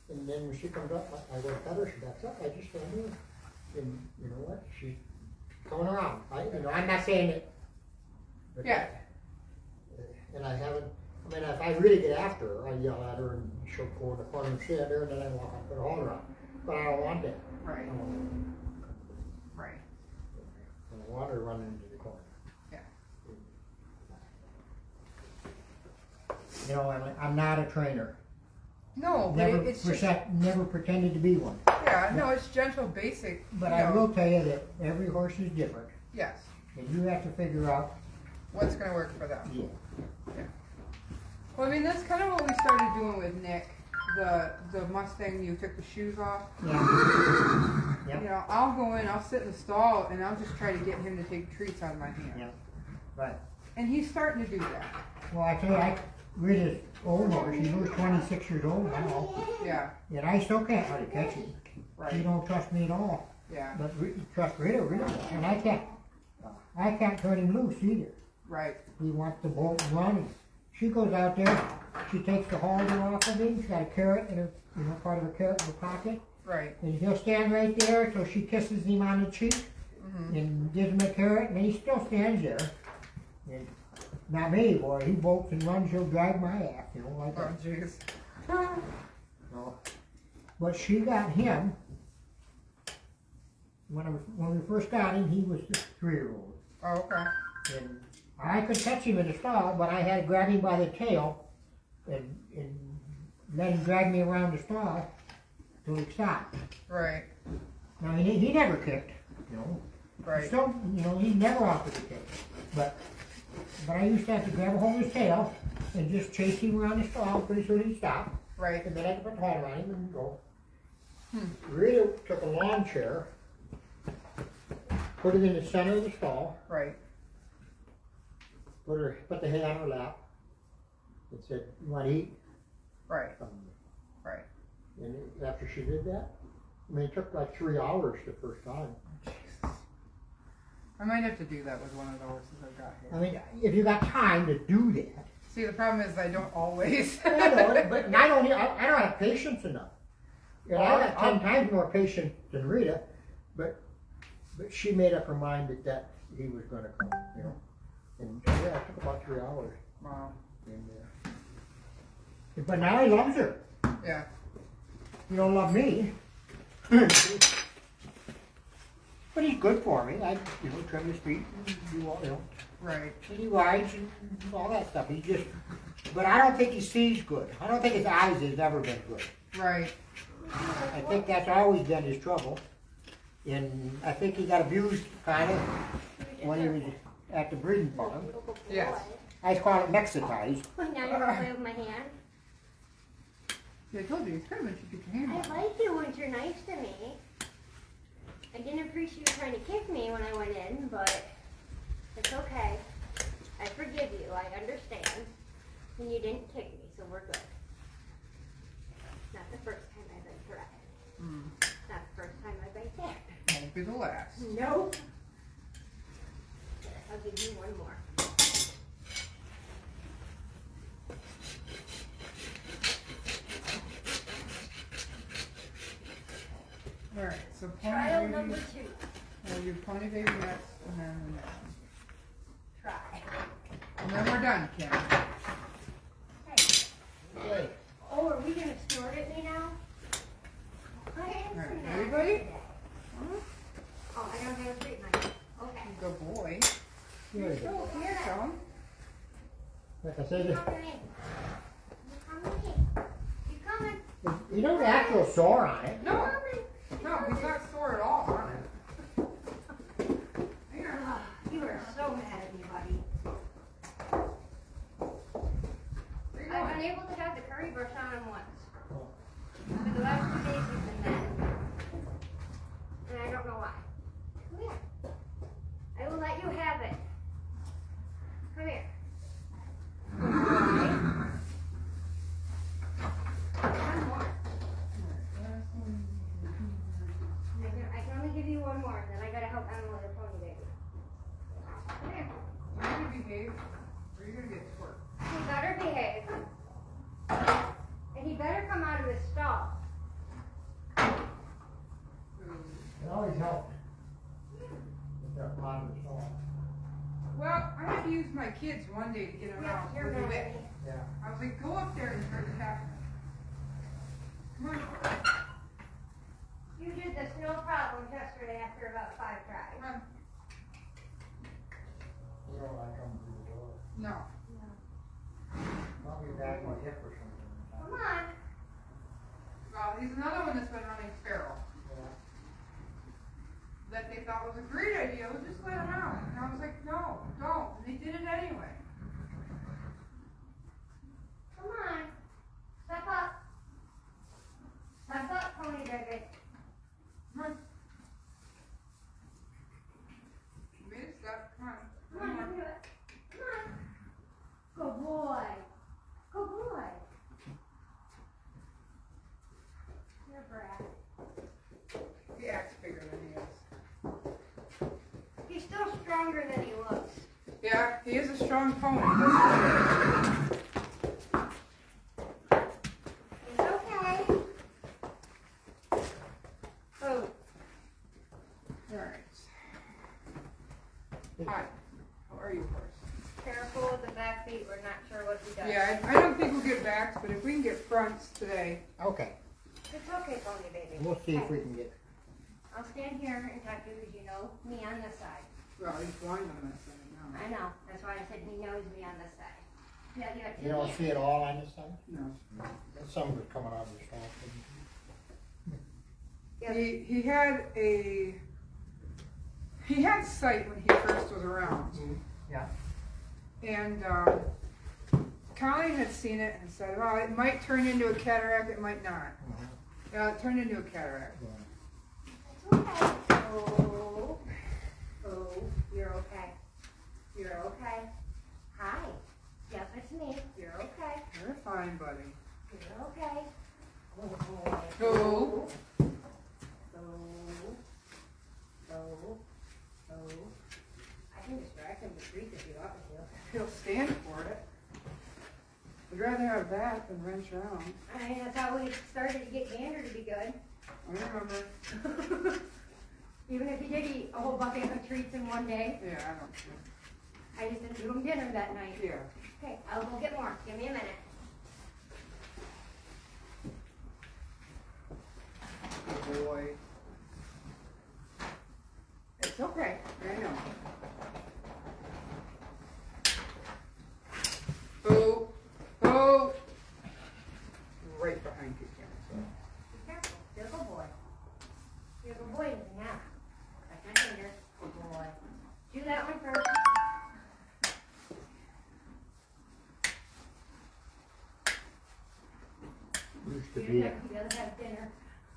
A: And then when she comes up, I go to pet her, she backs up, I just stand there. And you know what, she's coming around, I'm not saying it. But
B: Yeah.
A: And I haven't, if I really get after her, I yell at her and she'll go in the corner and stand there and then I walk up and hold her up. But I don't want that.
B: Right.
A: I don't want
B: Right.
A: and I want her running into the corner.
B: Yeah.
A: You know, I'm not a trainer.
B: No, but
A: Never,
B: it's just,
A: never pretended to be one.
B: yeah, no, it's gentle, basic.
A: But
B: you
A: I
B: know,
A: will tell you that every horse is different.
B: Yes.
A: And you have to figure out.
B: What's going to work for them?
A: Yeah.
B: Well, I mean, that's kind of what we started doing with Nick. The Mustang, you took the shoes off.
A: Yeah. Yep.
B: You know, I'll go in, I'll sit in the stall, and I'll just try to get him to take treats out of my hand.
A: Yeah. Right.
B: And he's starting to do that.
A: Well, I tell you, Rita's old horse. She was 26 years old now.
B: Yeah.
A: And I still can't hardly catch him.
B: Right.
A: She don't trust me at all.
B: Yeah.
A: But trust Rita, and I can't turn him loose either.
B: Right.
A: He wants to bolt and run. She goes out there, she takes the halter off of him, she's got a carrot in her, part of her carrot in her pocket.
B: Right.
A: And he'll stand right there till she kisses him on the cheek and gives him a carrot, and he still stands there. And not me, boy, he bolts and runs, he'll drag my ass, like
B: Oh,
A: that.
B: jeez.
A: No. But she got him, when we first got him, he was a 3-year-old.
B: Oh, okay.
A: And I could catch him in the stall, but I had to grab him by the tail and let him drag me around the stall till he stopped.
B: Right.
A: Now, he never kicked,
B: Right.
A: Still, he never offered to kick. But I used to have to grab a hold of his tail and just chase him around the stall pretty soon he'd stop.
B: Right.
A: And then I could put the halter on him and go. Rita took a lawn chair, put it in the center of the stall,
B: Right.
A: put the hay on her lap, and said, "You want to eat?"
B: Right. Right.
A: And after she did that, it took like 3 hours the first time.
B: I might have to do that with one of the horses I've got here.
A: If you got time to do that.
B: See, the problem is I don't always.
A: I know it, but I don't have patience enough. And I got 10 times more patience than Rita, but she made up her mind that he was going to come, And yeah, it took about 3 hours.
B: Wow.
A: But now he loves her.
B: Yeah.
A: You don't love me. But he's good for me. I, trim the street and do all,
B: Right.
A: and he rides and all that stuff. He just, but I don't think he sees good. I don't think his eyes has ever been good.
B: Right.
A: I think that's always been his trouble. And I think he got abused kind of when he was at the breeding farm.
B: Yes.
A: I just call it Mexitized.
D: Now you're gonna play with my hand.
B: Yeah, I told you, it's good when you get your hand
D: I
B: on.
D: like you when you're nice to me. I didn't appreciate you trying to kick me when I went in, but it's okay. I forgive you. I understand. And you didn't kick me, so we're good. Not the first time I've been threatened.
B: Mm.
D: Not the first time I've been kicked.
B: Won't be the last.
D: Nope. I'll give you one more.
B: Alright, so pony
D: Trial
B: baby.
D: number 2.
B: We'll do pony baby next, and then,
D: Try.
B: and then we're done, Kim.
D: Hey.
A: Right.
D: Oh, are we gonna snort at me now?
B: Alright, everybody?
D: Oh, I don't have a treat knife. Okay.
B: Good boy.
A: Here you go.
D: Oh, here.
B: Show 'em.
A: Like I said,
D: You coming in? You coming in? You coming?
A: he don't have actual sore on it.
B: No, no, he's not sore at all on it. Here.
D: Ah, you are so mad at me, buddy.
B: There you
D: I've
B: go.
D: been able to have the curry brush on him once. For the last 2 days he's been mad. And I don't know why. Come here. I will let you have it. Come here. Good boy. One more. I can only give you one more, then I gotta help Emma with her pony baby. Come here.
B: Are you gonna behave, or are you gonna get twerked?
D: He better behave. And he better come out of his stall.
A: It always helps. If they're on the sore.
B: Well, I had to use my kids one day to get them out
D: You're
B: with a
D: mad
B: whip.
D: at me.
A: Yeah.
B: I was like, go up there and start attacking them. Come on,
D: You did this no problem yesterday after about 5 tries.
B: come on.
A: You don't like them through the door.
B: No.
A: Probably back my hip or something.
D: Come on.
B: Well, he's another one that's been running feral.
A: Yeah.
B: That they thought was a great idea, was just let him out. And I was like, no, don't. And they did it anyway.
D: Come on. Step up. Step up, pony baby.
B: Come on. You made a step. Come on.
D: Come on, you can do it. Come on. Good boy. Good boy. You're a brat.
B: He acts bigger than he is.
D: He's still stronger than he looks.
B: Yeah, he is a strong pony. That's
D: It's okay. Oh,
B: Alright. Hi. How are you, horse?
D: careful with the back feet. We're not sure what he does.
B: Yeah, I don't think we'll get backs, but if we can get fronts today.
A: Okay.
D: It's okay, pony baby.
A: We'll see if
D: Okay.
A: we can get.
D: I'll stand here and talk to you because you know me on this side.
B: Well, he's blind on that side now.
D: I know. That's why I said he knows me on this side. Yeah, you got two
A: You don't
D: hands.
A: see it all on this side?
B: No.
A: Some of it's coming out of the stall.
D: Yeah.
B: He had sight when he first was around.
A: Yeah.
B: And Colleen had seen it and said, well, it might turn into a cataract, it might not. Yeah, it turned into a cataract.
D: It's okay. Oh. Oh, you're okay. You're okay. Hi. Yep, it's me. You're okay.
B: You're fine, buddy.
D: You're okay.
B: Oh.
D: I can distract him with treats if you want me
B: He'll stand for it. I'd rather have that than wrench around.
D: to. I mean, that's how we started to get Gander to be good.
B: I remember.
D: Even if he did eat a whole bucket of treats in one day,
B: Yeah, I don't care.
D: I just didn't do him dinner that night.
B: Yeah.
D: Okay, I'll go get more. Give me a minute.
B: Good boy.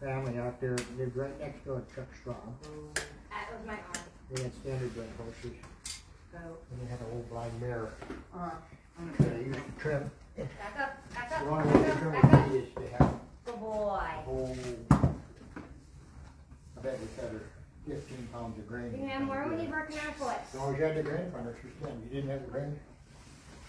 A: family out there that lived right next door to Chuck Strong.
D: That was my arm.
A: They had standard bred horses,
D: Go.
A: and they had an old blind mare
B: Uh,
A: that I used to trim.
D: Back up, back up,
A: The one
D: back
A: with the
D: up,
A: trim
D: back up.
A: is to have
D: Good boy.
A: a whole, I bet we fed her 15 pounds of grain.
D: You can have more when you work on our foot.
A: As long as you had the grain from her, she said, you didn't have the grain.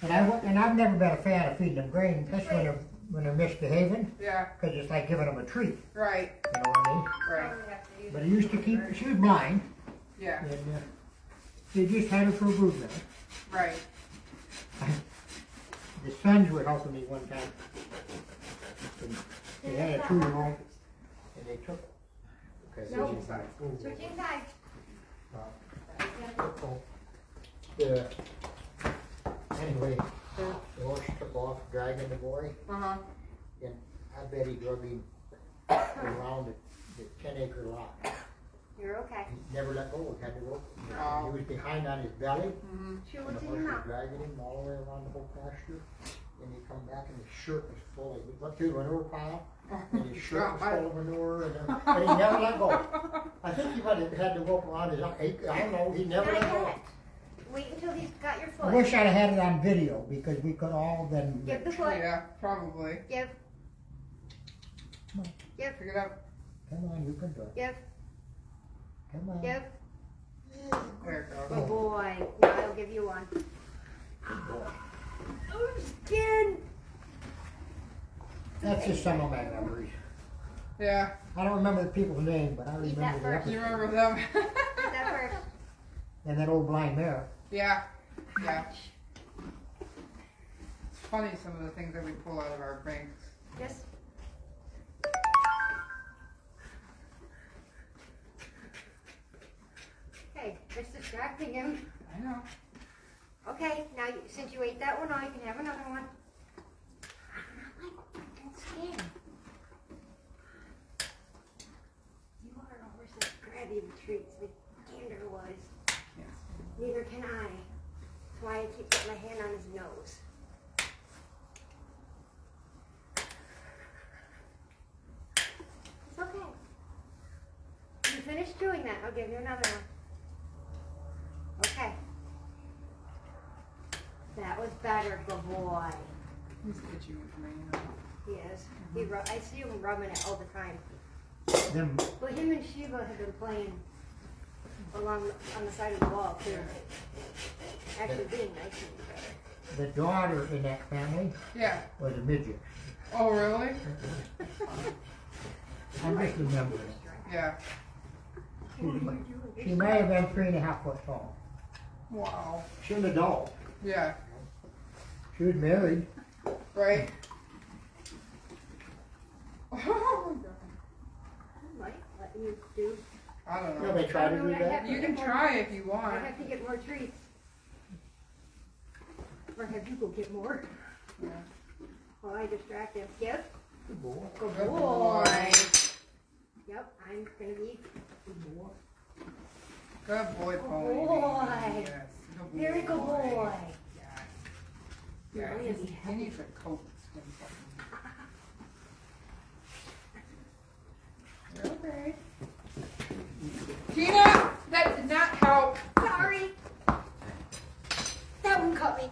A: And I've never been a fan of feeding them grain, especially when they're misbehaving,
B: yeah,
A: because it's like giving them a treat,
B: right,
A: you know what I mean?
B: right,
A: But I used to keep, she was blind,
B: yeah,
A: and they just had her for a brood mare.
B: right.
A: The sons were helping me one time. And they had a 2-year-old, and they took. Okay,
D: Nope.
A: switching sides.
D: Switching sides.
A: Anyway, the horse took off, dragging the boy,
B: Uh-huh,
A: and I bet he drug him around the 10-acre lot.
D: You're okay.
A: He never let go, he had to rope.
B: Oh.
A: He was behind on his belly,
B: mm-hmm,
D: Chew
A: and
D: what's
A: the
D: in your
A: horse was
D: mouth.
A: dragging him all the way around the whole pasture. And he come back and his shirt was full, he went through the manure pile, and his shirt was full of manure, and he never let go. I think he might have had the rope around his, I don't know, he never
D: Not
A: let go.
D: yet. Wait until he's got your
A: I
D: foot.
A: wish I'd have had it on video, because we could all been.
D: Give the foot.
B: yeah, probably.
D: Give.
A: Come on.
D: Give.
B: Pick it up,
A: Come on, you can do it.
D: Give.
A: Come on.
D: Give.
B: there it
D: Good
B: goes.
D: boy. Now I'll give you one.
A: Good boy.
D: Oh, skin.
A: That's just some of my memories.
B: Yeah,
A: I don't remember the people's name, but I
D: Eat that
A: remember the
D: first.
B: you
A: episode.
B: remember them?
D: Eat that first.
A: And that old blind mare.
B: Yeah, yeah. It's funny some of the things that we pull out of our banks.
D: Just. Hey, it's distracting him.
B: I know.
D: Okay, now since you ate that one, now you can have another one. Don't skin. You are a horse that grabby treats like Gander was.
B: Yes.
D: Neither can I. That's why I keep putting my hand on his nose. It's okay. When you finish chewing that, I'll give you another one. Okay. That was better, good boy.
B: He's itchy with me, you know.
D: He is. I see him rubbing it all the time.
A: Them,
D: But him and Shiva have been playing along on the side of the wall too. Actually being nice to each other.
A: the daughter in that family
B: Yeah.
A: was a midget.
B: Oh, really?
A: I'm just remembering it.
B: Yeah.
A: She may have been 3.5 foot tall.
B: Wow.
A: She was an adult.
B: Yeah.
A: She was married.
B: Right? Oh my God.
D: I might let you do.
B: I don't
A: You know,
B: know.
A: they try to do that.
B: You can try if you
D: I
B: want.
D: have to get more treats. Or have you go get more?
B: Yeah.
D: While I distract him. Yep.
A: Good boy.
D: Good
B: Good
D: boy.
B: boy.
D: Yep, I'm gonna be
A: Good boy.
B: Good boy,
D: Good
B: Pony.
D: boy.
B: Yes. Good
D: very good boy.
B: Yeah.
D: You're
B: Yeah.
D: gonna be
B: He
D: happy.
B: needs a coat skin something. Okay. Tina, that did not help.
D: Sorry. That one cut me.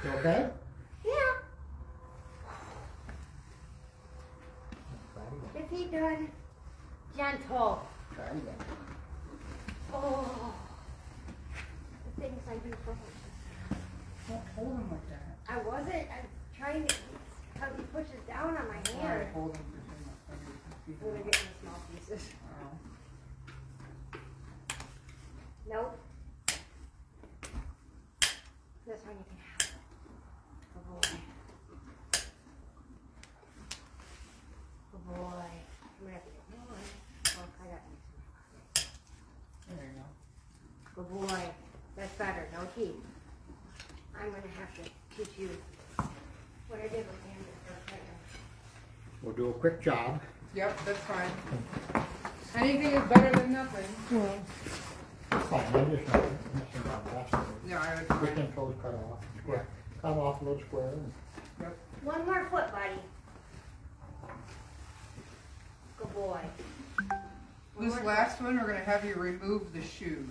A: You okay?
D: Yeah. Is he done? Gentle.
A: Try again.
D: Oh. The things I've been for.
B: Don't hold him like that.
D: I wasn't. I'm trying to. How he pushes down on my
B: All right,
D: hand.
B: hold him between my fingers.
D: I'm gonna get in the small pieces.
B: Oh.
D: Nope. This one you can have. Good boy. Good boy. I'm gonna have to get one. Oh, I got these.
B: There you go.
D: Good boy. That's better. No teeth. I'm gonna have to teach you what I did with him.
A: We'll do a quick job.
B: Yep, that's fine. Anything is better than nothing.
A: Fine, I'm just not messing around the rest of it.
B: Yeah, I would
A: Get
B: fine.
A: them toes cut off, square. Cut them off a little square. And
D: One more foot, buddy. Good boy. One
B: This
D: more
B: last one, we're gonna have you remove the shoes.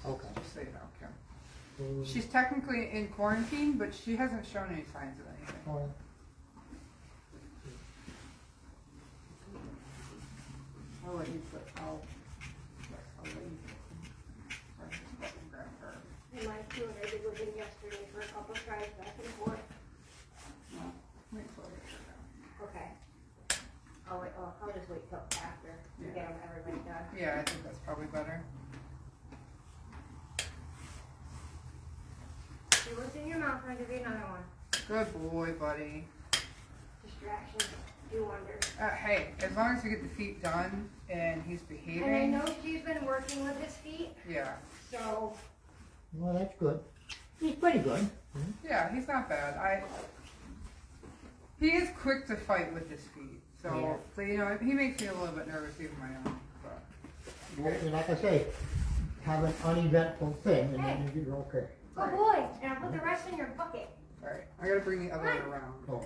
A: Okay.
B: Just so you know, Kim. She's technically in quarantine, but she hasn't shown any signs of anything.
A: Oh,
B: I'll let you put, I'll let you. Grab her.
D: And my two, I did was in yesterday for a couple tries back and forth.
B: No, wait till I get her down.
D: Okay. I'll just wait till after to
B: Yeah.
D: get everybody done.
B: Yeah, I think that's probably better.
D: See what's in your mouth, I'll give you another one.
B: Good boy, buddy.
D: Distractions do wonders.
B: Hey, as long as we get the feet done and he's behaving.
D: And I know she's been working with his feet,
B: Yeah.
D: so
A: well, that's good. He's pretty good.
B: Yeah, he's not bad. He is quick to fight with his feet. So, you know, he makes me a little bit nervous even my own. But
A: Well, like I say, have an uneventful thing and then you're okay.
D: good boy. And I'll put the rest in your bucket.
B: alright, I gotta bring the other one around.
A: Oh.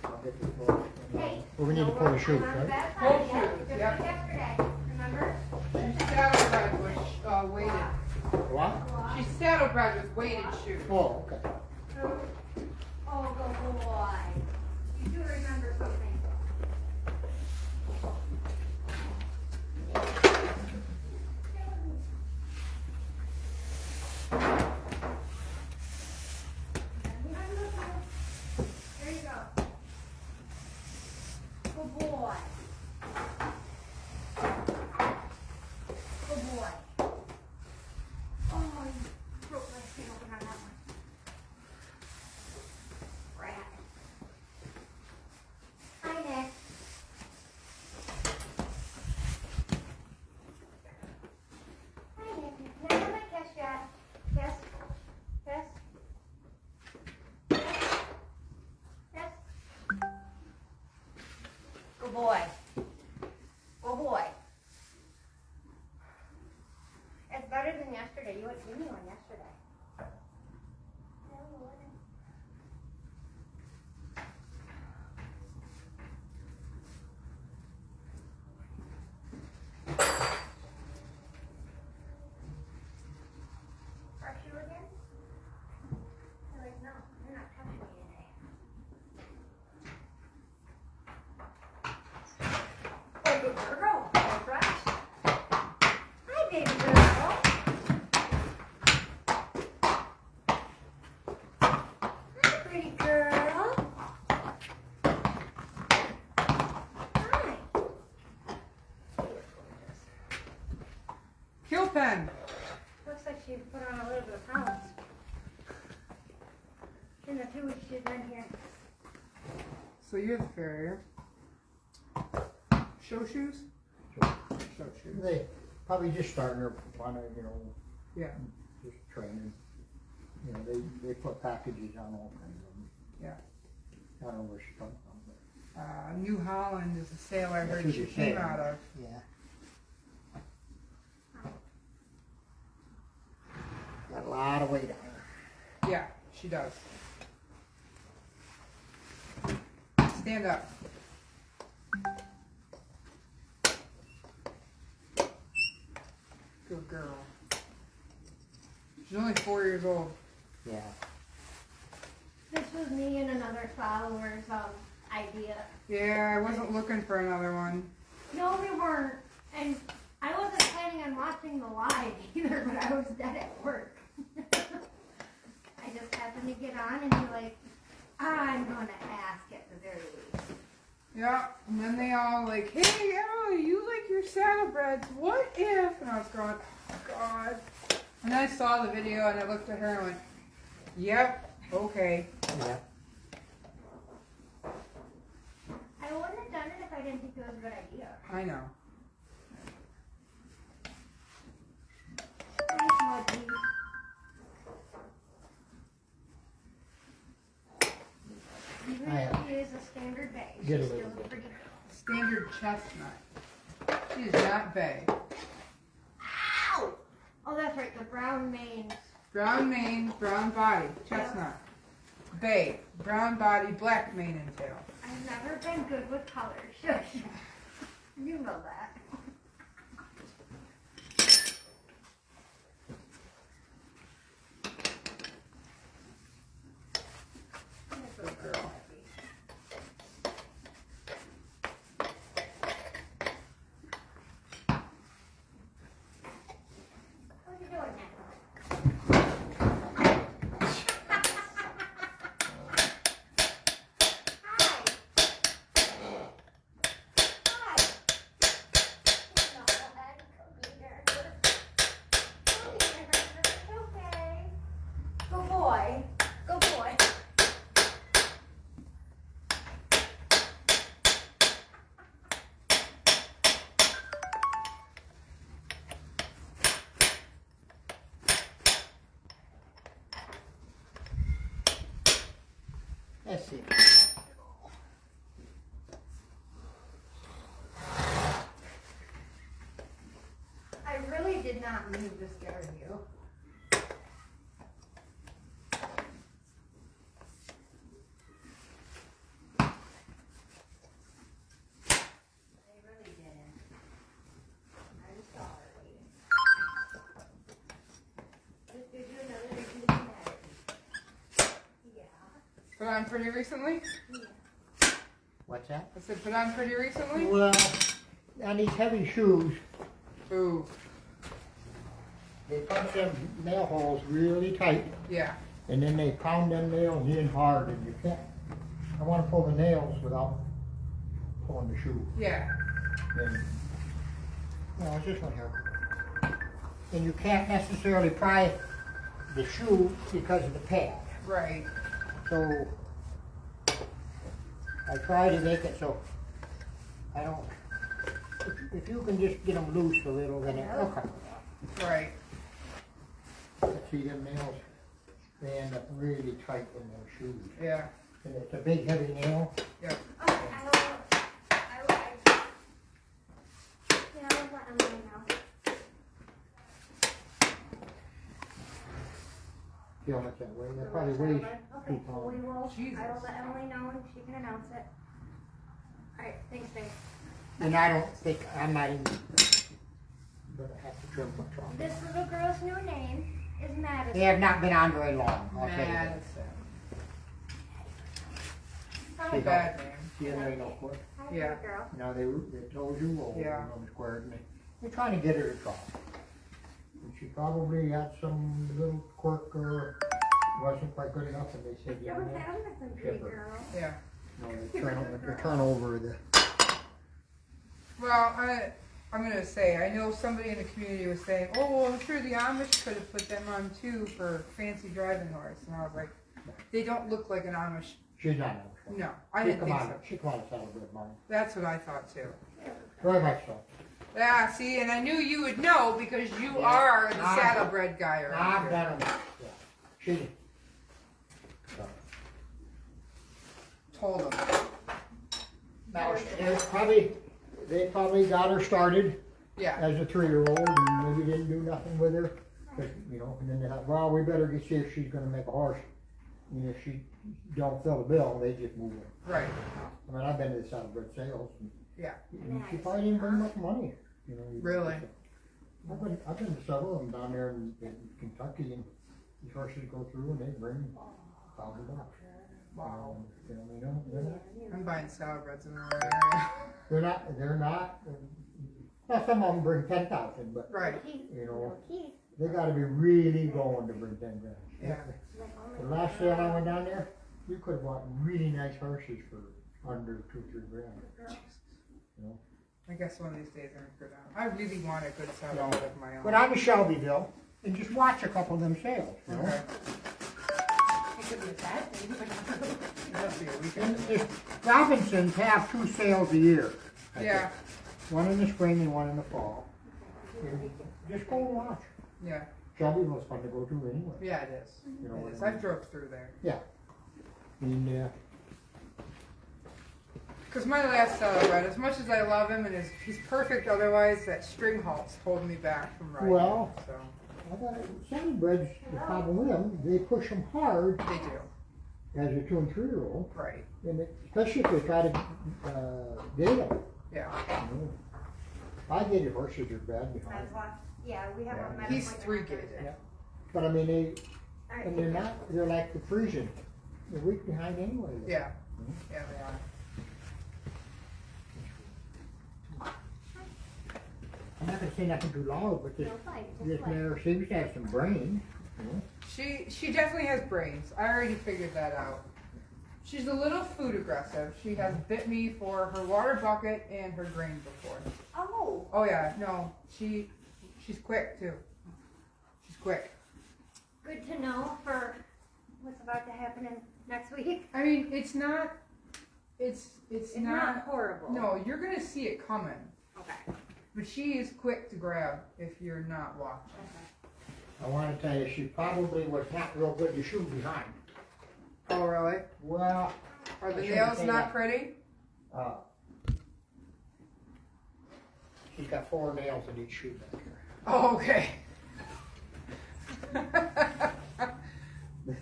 A: I'll get this one.
D: Hey.
A: Well, we need to pull the shoes,
D: I'm on the
A: right?
D: bad
B: Pull
D: side yet,
B: shoes,
D: just
B: yep.
D: like yesterday. Remember?
B: She's saddlebred with weighted.
A: What?
B: She's saddlebred with weighted shoes.
A: Oh, okay.
D: Oh, good boy. You do remember something. There you go. Good boy. Good boy. Oh, you broke my skin open on that one. Rat. Hi, Nick. Hi, Nick. Can I have my kiss yet? Kiss? Kiss? Kiss? Good boy. Good boy. It's better than yesterday. You gave me one yesterday. Brush you again? They're like, no, you're not touching me today. Oh, good girl. Oh, brush. Hi, baby girl. Hi, pretty girl. Hi.
B: Kill pen.
D: Looks like she put on a little bit of pounds in the 2 weeks she's been here.
B: So you're the farrier. Show shoes? Show shoes.
A: They probably just starting their fun,
B: Yeah.
A: just training. They put packages on all kinds of them.
B: Yeah.
A: I don't know where she comes from, but
B: New Holland is a sale I
A: That's
B: heard
A: what
B: she
A: you're
B: came
A: saying.
B: out of.
A: yeah. Got a lot of weight on her.
B: Yeah, she does. Stand up. Good girl. She's only 4 years old.
A: Yeah.
D: This was me and another follower's idea.
B: Yeah, I wasn't looking for another one.
D: No, we weren't. And I wasn't planning on watching the live either, but I was dead at work. I just happened to get on and be like, I'm going to ask at the very least.
B: Yeah, and then they all like, hey, Emily, you like your saddlebreds. What if? And I was going, oh, God. And then I saw the video and I looked at her and went, yep, okay.
A: Yeah.
D: I wouldn't have done it if I didn't think it was a good idea.
B: I know.
D: Nice Mudgy. Even if she is a standard bay, she's
A: Get a
D: still
A: little
D: a
A: bit.
D: pretty
B: Standard chestnut. She is not bay.
D: Ow! Oh, that's right, the brown mane.
B: Brown mane, brown body, chestnut. Bay, brown body, black mane and tail.
D: I've never been good with colors. Shush. You know that.
B: Good girl.
D: What are you doing now? Good boy. Good boy.
A: Let's see.
D: I really did not mean to scare you. I really didn't. I'm sorry. Just gives you another reason to be mad at me. Yeah.
B: Put on pretty recently?
A: What's that?
B: I said put on pretty recently?
A: Well, on these heavy shoes,
B: Ooh,
A: they punch them nail holes really tight,
B: yeah.
A: and then they pound them nails in hard, and you can't. I want to pull the nails without pulling the shoe.
B: Yeah.
A: And, no, it's this one here. And you can't necessarily pry the shoe because of the pad.
B: Right.
A: So I try to make it so I don't. If you can just get them loose a little, then it'll come off.
B: Right.
A: See them nails, they end up really tight in their shoes.
B: Yeah.
A: And it's a big heavy nail.
D: Okay, I will let Emily know.
A: Feel much that way. That probably weighs
D: Okay,
A: 2
D: well, we
A: pounds.
D: will,
B: Jesus.
D: I will let Emily know and she can announce it. Alright, thanks, babe.
A: And I don't think, I'm not even gonna have to trim much on.
D: This little girl's new name is Madison.
A: They have not been on very long, I'll tell you that.
B: Madison.
D: Hi,
A: She
B: Bad name.
A: She and they know quick.
D: Hi,
B: Yeah.
D: little girl.
A: You know, they told you, well,
B: Yeah.
A: you know, squared, and they're trying to get her to talk. And she probably had some little quirk or wasn't quite good enough, and they said, yeah,
D: Okay,
A: no,
D: I'm a pretty girl.
B: Yeah.
A: the turnover, the
B: Well, I'm gonna say, I know somebody in the community was saying, oh, well, I'm sure the Amish could have put them on too for fancy driving horse. And I was like, they don't look like an Amish.
A: she's not on.
B: No, I didn't think so.
A: She come on and settle good money.
B: That's what I thought too.
A: Very much so.
B: Yeah, see, and I knew you would know because you
A: Yeah.
B: are the
A: Ah.
B: saddlebred guy around
A: I've
B: here.
A: done it. Yeah. She. So.
B: Told them.
A: Now, they probably got her started
B: Yeah.
A: as a 3-year-old and maybe didn't do nothing with her. But, you know, and then they thought, well, we better get see if she's gonna make a horse. And if she don't fill the bill, they just move her.
B: Right.
A: I mean, I've been to the saddlebred sales. And,
B: Yeah.
A: and she probably didn't bring much money. You know.
B: Really?
A: I've been to several of them down there in Kentucky, and these horses go through and they bring $1,000.
B: Wow.
A: You know, they're not.
B: I'm buying saddlebreds in the area.
A: They're not. Well, some of them bring 10,000, but
B: Right.
A: you know, they got to be really going to bring 10 grand.
B: Yeah.
A: The last sale I went down there, you could have bought really nice horses for under 2-3 grand. You know.
B: I guess one of these days I'm gonna go down. I really want a good saddlebred of my own.
A: But I'm in Shelbyville, and just watch a couple of them sales. You know.
B: Okay.
D: It could be a bad thing, but not.
B: Must be a
A: And
B: weekend.
A: if Robinsons have 2 sales a year. I
B: Yeah.
A: think. One in the spring and one in the fall. And just go and watch.
B: Yeah.
A: Shelbyville's fun to go to anyway.
B: Yeah, it is.
A: You know
B: It
A: what
B: is.
A: I mean?
B: I've drove through there.
A: And
B: Cause my last saddlebred, as much as I love him and he's perfect otherwise, that string halt's holding me back from riding.
A: Well,
B: So
A: I got saddlebreds, the problem with them, they push them hard
B: they do.
A: as a 2 and 3-year-old,
B: Right.
A: and especially if they try to gate them.
B: Yeah.
A: You know. I gated horses are bad behind.
D: That's why, yeah, we have
A: Yeah.
D: a medical.
B: He's
D: appointment
B: 3
D: on
B: gated.
D: Thursday.
A: But I mean,
D: All right,
A: and they're not, they're like the Frisian. They're a week behind anyway.
B: Yeah. Yeah, they are.
A: I'm not gonna say nothing too loud, but this,
D: No fight,
A: this
D: just play.
A: mare seems to have some brains.
B: She definitely has brains. I already figured that out. She's a little food aggressive. She has bit me for her water bucket and her grain before.
D: Oh,
B: Oh yeah, no, she's quick too. She's quick.
D: good to know for what's about to happen in next week.
B: I mean, it's not. It's
D: It's not horrible.
B: No, you're gonna see it coming.
D: Okay.
B: But she is quick to grab if you're not watching.
A: I wanna tell you, she probably was not real good to shoot behind.
B: Oh really?
A: Well,
B: Are the
A: I shouldn't
B: nails
A: say
B: not
A: that.
B: pretty?
A: She's got 4 nails in each shoe back here.
B: Oh okay.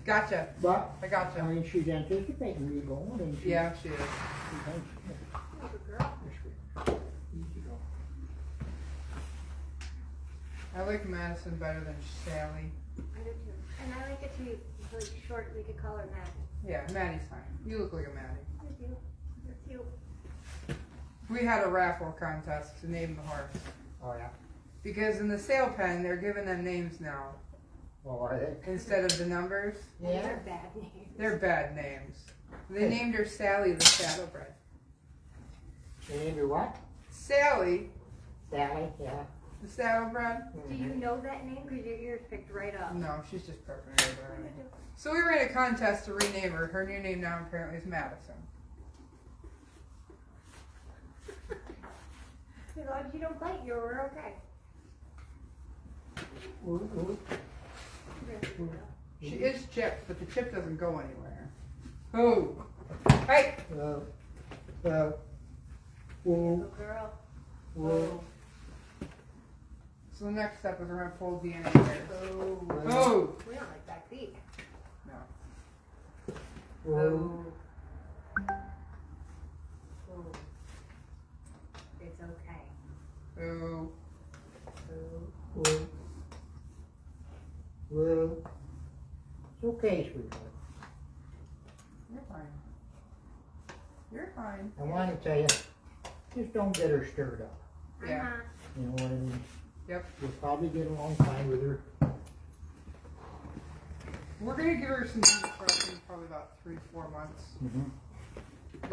B: Gotcha.
A: But,
B: I
A: I
B: gotcha.
A: mean, she's anticipating me going and she.
B: Yeah, she is.
A: She thinks,
D: Good girl.
A: easy go.
B: I like Madison better than Sally.
D: I do too. And I like it to be really short, we could call her Matt.
B: Yeah, Maddie's fine. You look like a Maddie.
D: You do. You're cute.
B: We had a raffle contest to name the horse.
A: Oh, yeah.
B: Because in the sale pen, they're giving them names now
A: Well, are they?
B: instead of the numbers.
A: Yeah.
D: They're bad names.
B: They're bad names. They named her Sally the Saddlebred.
A: They named her what?
B: Sally
A: Sally, yeah.
B: the Saddlebred?
D: Do you know that name? Because your ears picked right up.
B: No, she's just prepping her already. So we ran a contest to rename her. Her new name now apparently is Madison.
D: As long as you don't bite you, we're okay.
B: She is chipped, but the chip doesn't go anywhere. Oh! Hey!
A: Whoa,
D: Good girl.
A: whoa.
B: So the next step is we're going to pull DNA here. Oh!
D: We don't like back feet.
B: No.
A: Whoa.
D: Oh. It's okay.
B: Oh.
A: Whoa. Whoa. It's okay, sweetheart.
B: You're fine. You're fine.
A: I want to tell you, just don't get her stirred up.
B: Yeah.
D: Uh-huh.
A: You know what I mean?
B: Yep.
A: You'll probably get along fine with her.
B: We're going to give her some decompression probably about 3 to 4 months.
A: Mm-hmm.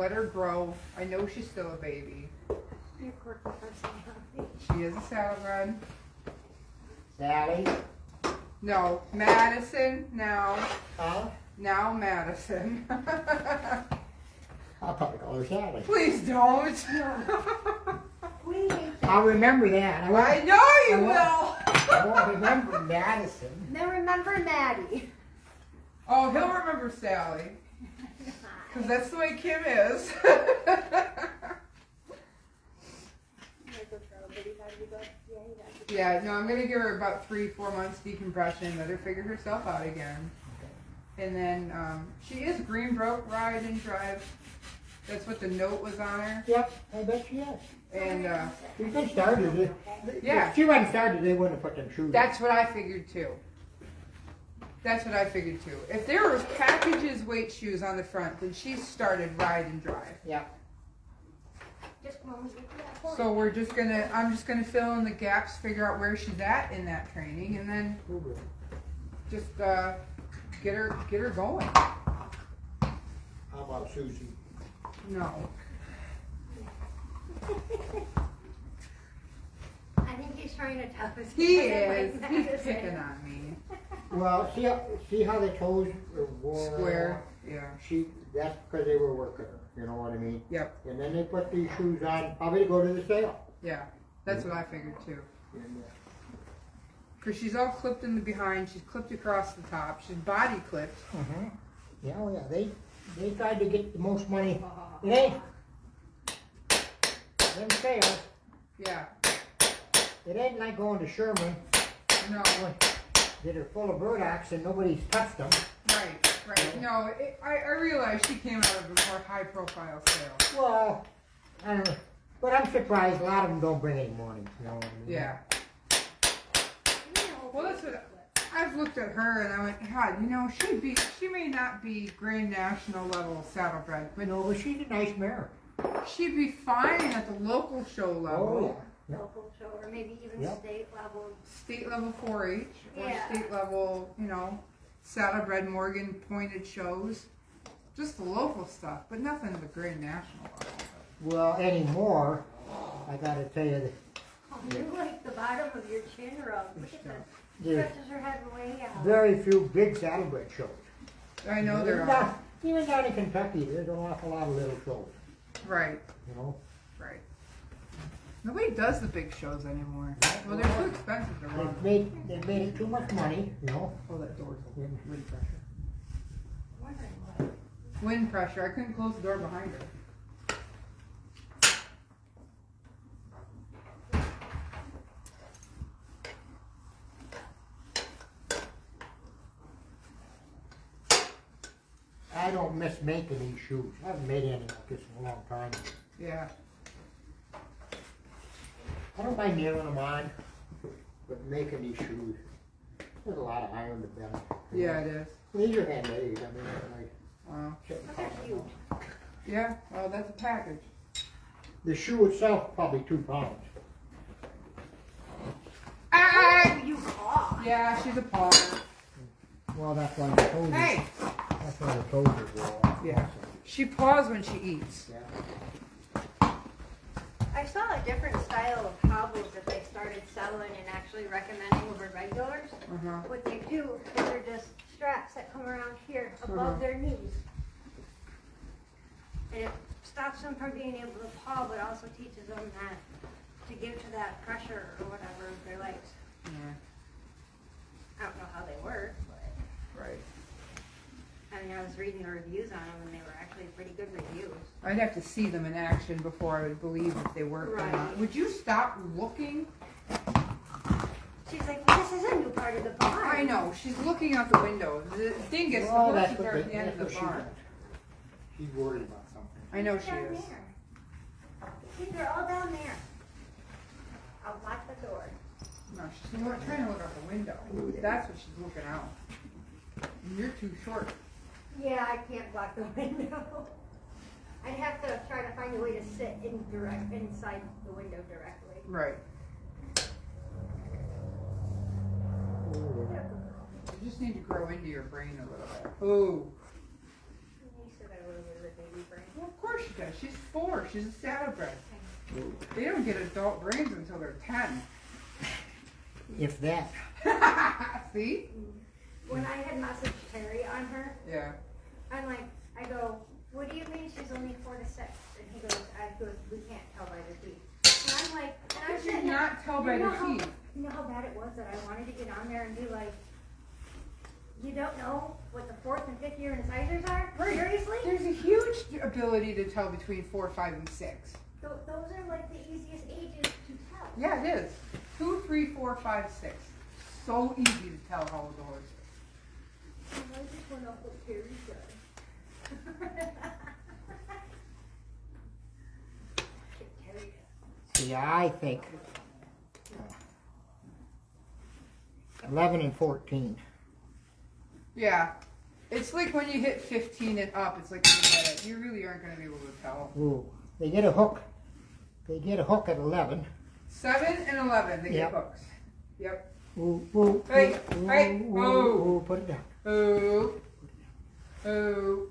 B: Let her grow. I know she's still a baby.
D: You're quirky personality.
B: She is a saddlebred.
A: Sally?
B: No, Madison now.
A: Huh?
B: Now Madison.
A: I'll probably call her Sally.
B: Please don't.
D: We hate that.
A: I'll remember that.
B: I know you
A: I won't.
B: will.
A: I won't remember Madison.
D: Now remember Maddie.
B: Oh, he'll remember Sally. Because that's the way Kim is. Yeah, no, I'm going to give her about 3-4 months decompression, let her figure herself out again. And then she is Greenbrook, ride and drive. That's what the note was on her.
A: Yep, I bet she is.
B: And
A: If they started it,
B: Yeah.
A: if she wasn't started, they wouldn't have put them shoes.
B: that's what I figured too. That's what I figured too. If there were packages weight shoes on the front, then she started ride and drive.
A: Yeah.
D: Just when we get to that point.
B: So I'm just gonna fill in the gaps, figure out where she's at in that training, and then just get her going.
A: How about Susie?
B: No.
D: I think he's trying to tell us.
B: He
D: doesn't
B: is.
D: like
B: He's
D: Madison.
B: picking on me.
A: Well, see how the toes are worn?
B: Square. Yeah.
A: That's because they were working her. You know what I mean?
B: Yep.
A: And then they put these shoes on, probably to go to the sale.
B: Yeah. That's what I figured too.
A: And,
B: Cause she's all clipped in the behind. She's clipped across the top. She's body clipped.
A: Yeah, oh yeah, they tried to get the most money. It ain't. Them sales,
B: Yeah.
A: it ain't like going to Sherman
B: No.
A: that are full of burdocks and nobody's touched them.
B: Right. Right. No. I realized she came out of a more high profile sale.
A: Well, I don't know. But I'm surprised a lot of them don't bring any money, you know what I mean?
B: Yeah.
D: You know,
B: Well, that's what I've looked at her and I went, God, you know, she may not be Grand National level saddlebred, but
A: No, but she's a nice mare.
B: she'd be fine at the local show level,
A: Oh, yeah.
D: local show, or maybe even
A: Yep.
D: state level.
B: state level 4-H, or
D: Yeah.
B: state level, you know, saddlebred Morgan pointed shows. Just the local stuff, but nothing at the Grand National level.
A: Well, anymore, I gotta tell you that
D: Oh, you like the bottom of your chin rubbed. Look at that.
A: there's
D: Stretches her head way out.
A: very few big saddlebred shows.
B: I know there
A: Even
B: are.
A: down- Even down in Kentucky, there's an awful lot of little shows,
B: Right,
A: you know?
B: right. Nobody does the big shows anymore. Well, they're too expensive to run.
A: They've made it too much money, you know?
B: Oh, that door's open. Wind pressure.
D: Wondering what.
B: Wind pressure. I couldn't close the door behind her.
A: I don't miss making these shoes. I haven't made any like this in a long time.
B: Yeah.
A: I don't mind nailing them on, but making these shoes, there's a lot of iron to bend.
B: Yeah, it is.
A: These are handmade, I mean, they're like,
B: Wow.
D: Look at you.
B: Yeah. Well, that's a package.
A: the shoe itself probably 2 pounds.
B: Ah!
D: You paw.
B: Yeah, she's a paw.
A: Well, that's why the toes,
B: Hey.
A: that's why the toes are go off.
B: Yeah. She paws when she eats.
A: Yeah.
D: I saw a different style of hobbles that they started selling and actually recommending over regulars.
B: Uh-huh.
D: What they do is they're just straps that come around here above
B: Uh-huh.
D: their knees. And it stops them from being able to paw, but also teaches them that to give to that pressure or whatever of their legs.
B: Yeah.
D: I don't know how they work, but
B: Right.
D: I mean, I was reading the reviews on them and they were actually pretty good reviews.
B: I'd have to see them in action before I would believe if they worked or not.
D: Right.
B: Would you stop looking?
D: She's like, well, this is a new part of the barn.
B: I know. She's looking out the window. The dingus, the
A: Well,
B: horses are at the end of the
A: that's what
B: barn.
A: She's worried about something.
B: I know
D: They're
B: she
D: down
B: is.
D: there. See, they're all down there. I'll lock the door.
B: No, she's not trying to look out the window. That's what she's looking out. And you're too short.
D: Yeah, I can't block the window. I'd have to try to find a way to sit inside the window directly.
B: Right. You just need to grow into your brain a little bit. Oh.
D: You said I would have a baby brain.
B: Well, of course she does. She's 4. She's a saddlebred. They don't get adult brains until they're 10.
A: If that.
B: See?
D: When I had messaged Terry on her,
B: Yeah.
D: I'm like, I go, what do you mean she's only 4 to 6? And he goes, we can't tell by the teeth. And I'm like, and I'm
B: How could you
D: sitting there,
B: not tell by
D: you know
B: the
D: how-
B: teeth?
D: You know how bad it was that I wanted to get on there and be like, you don't know what the 4th and 5th year incisors are?
B: Right.
D: Seriously?
B: There's a huge ability to tell between 4, 5, and 6.
D: Those are like the easiest ages to tell.
B: Yeah, it is. 2, 3, 4, 5, 6. So easy to tell how old the horse is.
D: I just went off what Terry said. Terry does.
A: See, I think 11 and 14.
B: Yeah. It's like when you hit 15 and up, it's like you really aren't going to be able to tell.
A: Ooh, they get a hook. They get a hook at 11.
B: 7 and 11, they
A: Yep.
B: get hooks. Yep.
A: Ooh, ooh,
B: Hey,
A: ooh,
B: hey,
A: ooh,
B: oh.
A: ooh, put it down.
B: Oh. Oh.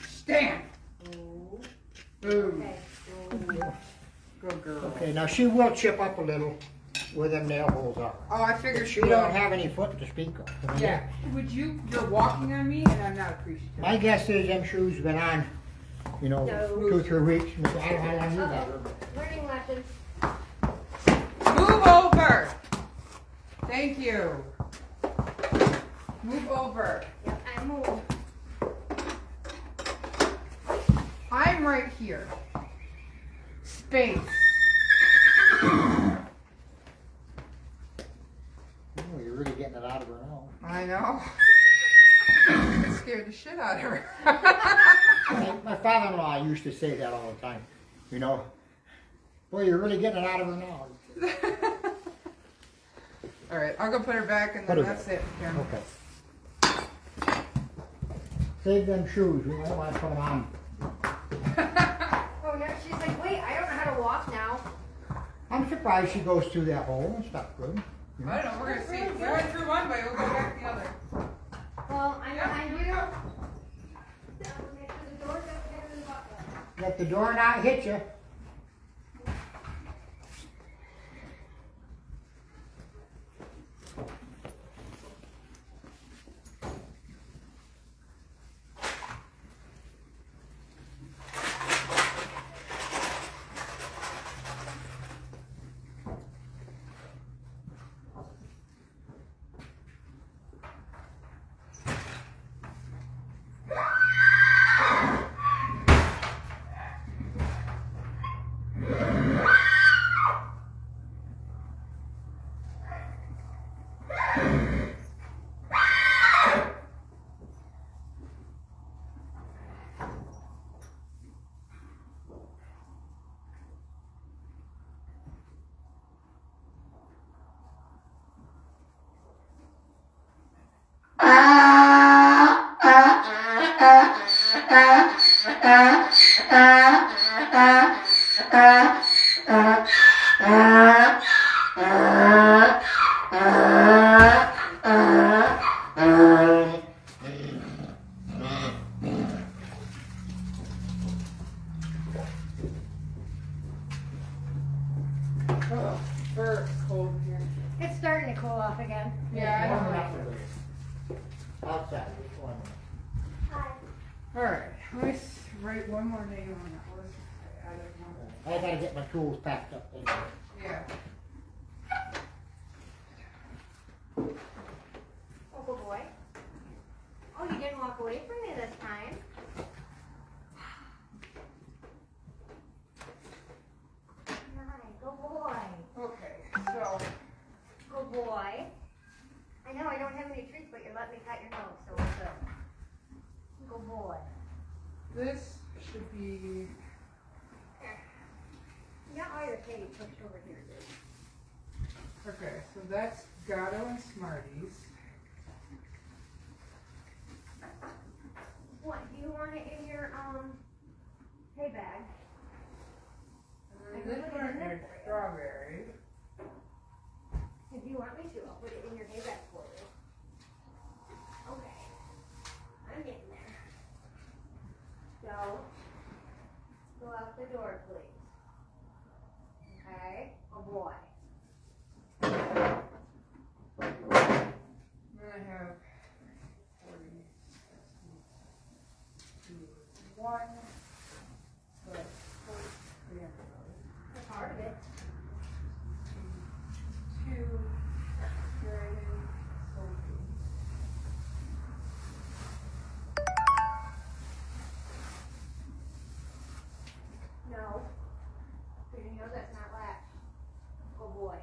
B: Stand.
D: Oh.
B: Oh.
D: Okay.
B: Good girl.
A: Okay, now she will chip up a little where them nail holes are.
B: Oh, I figured
A: She
B: she
A: don't have any foot to speak of. I mean,
B: Yeah. Would you're walking on me and I'm not appreciative.
A: My guess is them shoes been on, you know,
D: No.
A: 2 or 3 weeks. I don't know how long you got her.
D: Uh-oh. Learning lessons.
B: Move over. Thank you. Move over.
D: Yep, I move.
B: I'm right here. Space.
A: Oh, you're really getting it out of her now.
B: I know. It scared the shit out of her.
A: My father-in-law used to say that all the time. You know, Boy, you're really getting it out of her now.
B: All right, I'll go put her back, and
A: Put
B: then
A: her
B: that's it, Kim.
A: Okay. Save them shoes, we might want to put them on.
D: Oh, no, she's like, wait, I don't know how to walk now.
A: I'm surprised she goes through that hole and stuff good.
B: I don't know, we're gonna see. We went through one way, we'll go back the other.
D: Well, I'm behind you. Make sure the door's up there in the bucket.
A: Let the door not hit you.
B: Oh, it's cold here.
D: It's starting to cool off again.
B: Yeah, I
A: Warm
B: don't
A: it
B: like
A: up a
B: it.
A: little. Outside, just warm it up.
D: Hi.
B: All right, let me write one more name on that list. I don't know.
A: I gotta get my tools packed up anyway.
B: Yeah.
D: Oh, good boy. Oh, you didn't walk away from me this time. Nice, good boy.
B: Okay, so
D: Good boy. I know I don't have any treats, but you're letting me cut your nose, so it's good. Good boy.
B: this should be.
D: You got all your candy pushed over here, dude.
B: Okay, so that's Gatto and Smarties.
D: What, do you want it in your, hay bag?
B: And this one is strawberry.
D: If you want me to, I'll put it in your hay bag for you. Okay. I'm getting there. So, go out the door, please. Okay? Oh boy.
B: Then I have 40, 61. So that's 43.
D: That's part of it.
B: 2, Dragon, Sophie.
D: No. Because you know that's not latch. Oh boy.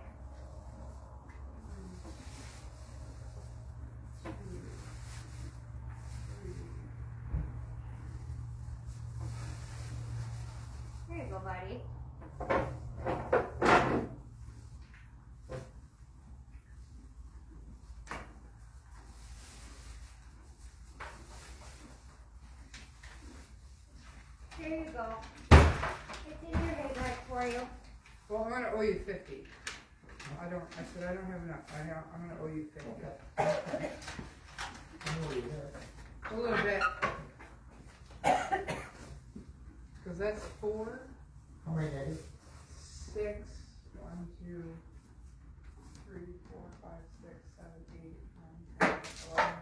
D: Here you go, buddy. Here you go. It's in your hay bag for you.
B: Well, I'm gonna owe you 50. I said I don't have enough. I'm gonna owe you 50.
A: Okay.
B: A little bit. Because that's 4,
A: How many days?
B: 6, 1, 2, 3, 4, 5, 6, 7, 8, 9, 10, 11,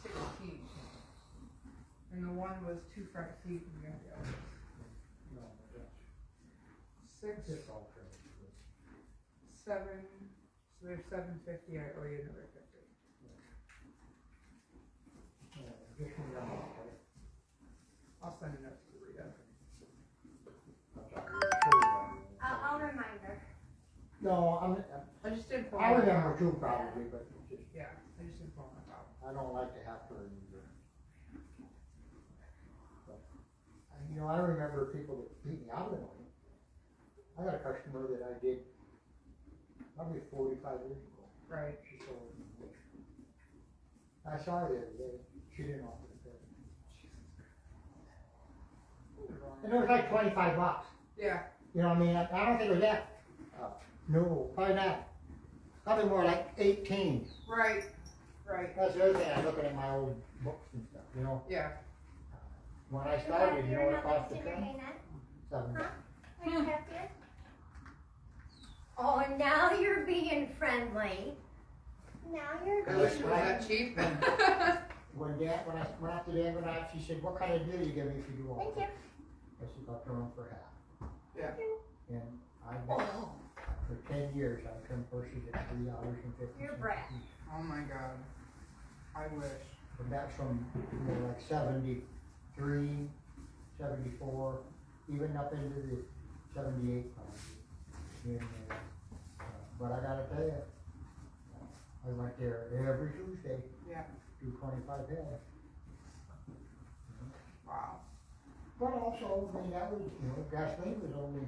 B: 16. And the one was 2 front feet and the other.
A: No, that's
B: 6,
A: just all credit.
B: 7, so there's 750. I owe you another 50.
A: Yeah, just one round, okay?
B: I'll send a note to Rita.
A: That's all right.
D: I'll remind her.
A: No,
B: I just didn't pull
A: I
B: my
A: remember
B: file.
A: too probably, but it's just,
B: Yeah, I just didn't pull my file.
A: I don't like to have to remember. But, you know, I remember people that beat me out of the money. I got a customer that I did probably 45 years ago.
B: Right.
A: She sold me. I saw her the other day. She didn't offer to pay. And it was like $25.
B: Yeah.
A: You know what I mean? I don't think it was that. No, probably not. Probably more like 18.
B: Right. Right.
A: That's the other thing. I'm looking at my old books and stuff. You know,
B: Yeah.
A: when I started, you know what it cost to train? $7.
D: Are you happier? Oh, now you're being friendly. Now you're
B: I wish
D: being
B: it was that cheap.
A: When I went out to the Equinox, she said, "What kind of deal you give me if you do all
D: Thank
A: this?"
D: you.
A: I said, "I'll turn them for half."
B: Yeah.
A: And I bought for 10 years. I turned purses at $3.50.
D: You're brat.
B: Oh my God. I wish.
A: And that's from like 73, 74, even up into the 78 pounds. And, but I gotta tell you, I went there every Tuesday.
B: Yeah.
A: Do 25 head.
B: Wow.
A: But also, I mean, that was, gasoline was only,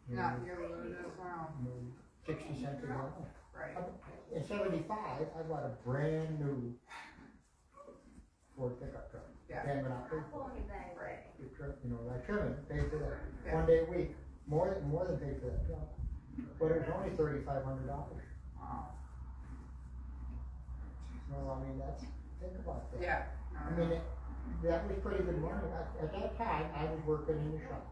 B: Not nearly what it is now.
A: 60 cents a gallon.
B: Right.
A: In 75, I bought a brand new Ford pickup truck.
B: Yeah.
A: And when I paid for
D: Pony bag.
B: Right.
A: it, I trim it, paid for that.
B: Yeah.
A: 1 day a week, more than paid for that truck. But it was only $3,500.
B: Wow.
A: Well, I mean, think about that.
B: Yeah.
A: I mean, that was pretty good money. At that time, I was working in the shop.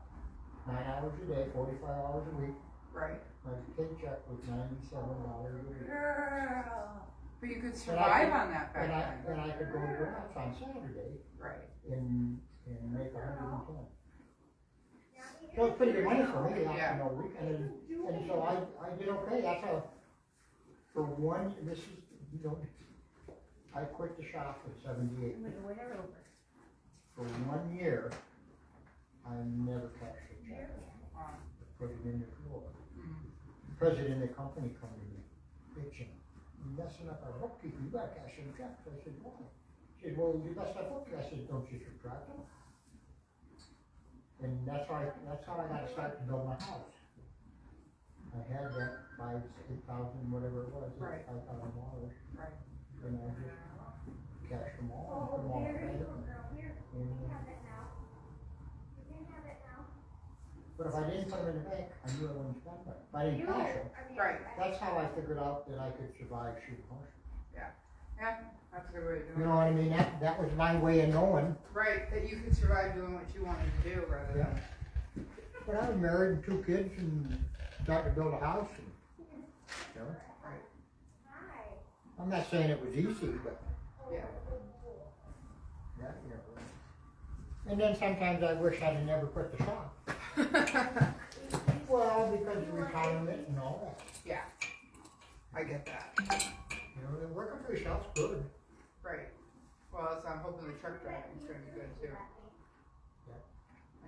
A: 9 hours a day, 45 hours a week.
B: Right.
A: My paycheck was $97 a week.
D: Girl.
B: But you could survive on that back
A: And
B: then.
A: I could go to the house on Saturday
B: Right.
A: and make 110. So it's pretty good money for me,
B: Yeah.
A: week. And so I did okay. That's how, for one, this is, I quit the shop at 78.
D: I'm gonna win her over.
A: For 1 year, I never touched the check.
B: Wow.
A: Put it in the drawer.
B: Mhm.
A: The president of the company come to me, bitching, "You're messing up our bookkeeping, you gotta cash in checks." I said, "Why?" She said, "Well, you messed up bookkeeping." I said, "Don't you subtract them?" And that's how I got to start to build my house. I had that 8,000, whatever it was,
B: Right.
A: $5,000,
B: Right.
A: and I just cashed them all, put them all
D: Oh,
A: in
D: here
A: the
D: you
A: bank.
D: go, girl. Here, you
A: And,
D: can have it now. You can have it now.
A: But if I didn't put them in the bank, I knew I wouldn't spend them. If I didn't cash them,
D: are the
B: Right.
A: that's how I figured out that I could survive shooting horses.
B: Yeah. That's a good way to do
A: You
B: it.
A: know what I mean? That was my way of knowing.
B: Right. That you could survive doing what you wanted to do rather than.
A: But I was married and 2 kids and started to build a house. And,
B: Right.
D: Hi.
A: I'm not saying it was easy, but
B: Yeah.
A: And then sometimes I wish I'd never quit the shop. Well, because of retirement and all that.
B: Yeah. I get that.
A: Working for yourself's good.
B: Right. Well, so I'm hoping the truck driving is going to be good too.
A: Yeah.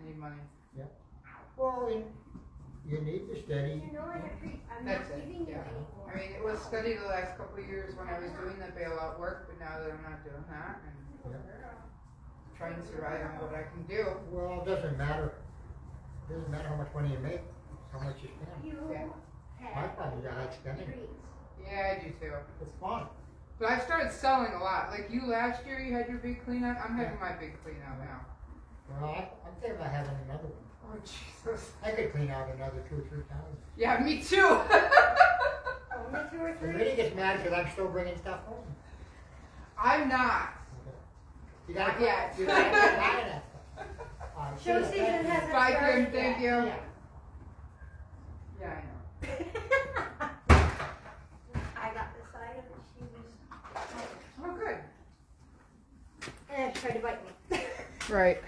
B: I need money.
A: Well, you need to steady.
D: You know I'm
B: That's
D: not
B: it,
D: giving you
B: yeah.
D: anymore.
B: I mean, it was steady the last couple of years when I was doing the bailout work, but now that I'm not doing that and trying to survive on what I can do.
A: Well, it doesn't matter. It doesn't matter how much money you make, it's how much you spend.
D: You
B: Yeah.
A: My
D: have
A: problem is I like spending.
D: treats.
B: Yeah, I do too.
A: It's fun.
B: But I've started selling a lot. Like you last year, you had your big clean out. I'm having my big clean out now.
A: Well, I'm thinking about having another one.
B: Oh, Jesus.
A: I could clean out another 2 or 3 times.
B: Yeah, me too.
D: Only 2 or
A: It
D: 3?
A: really gets mad because I'm still bringing stuff home.
B: I'm not.
A: You gotta
B: Not yet.
A: You gotta get mad at that.
D: Show season hasn't
B: Bye, Kim.
D: started
B: Thank
D: yet.
B: you.
A: Yeah.
B: Yeah, I know.
D: I got this item and she was,
B: Oh, good.
D: and she tried to bite me.
B: Right.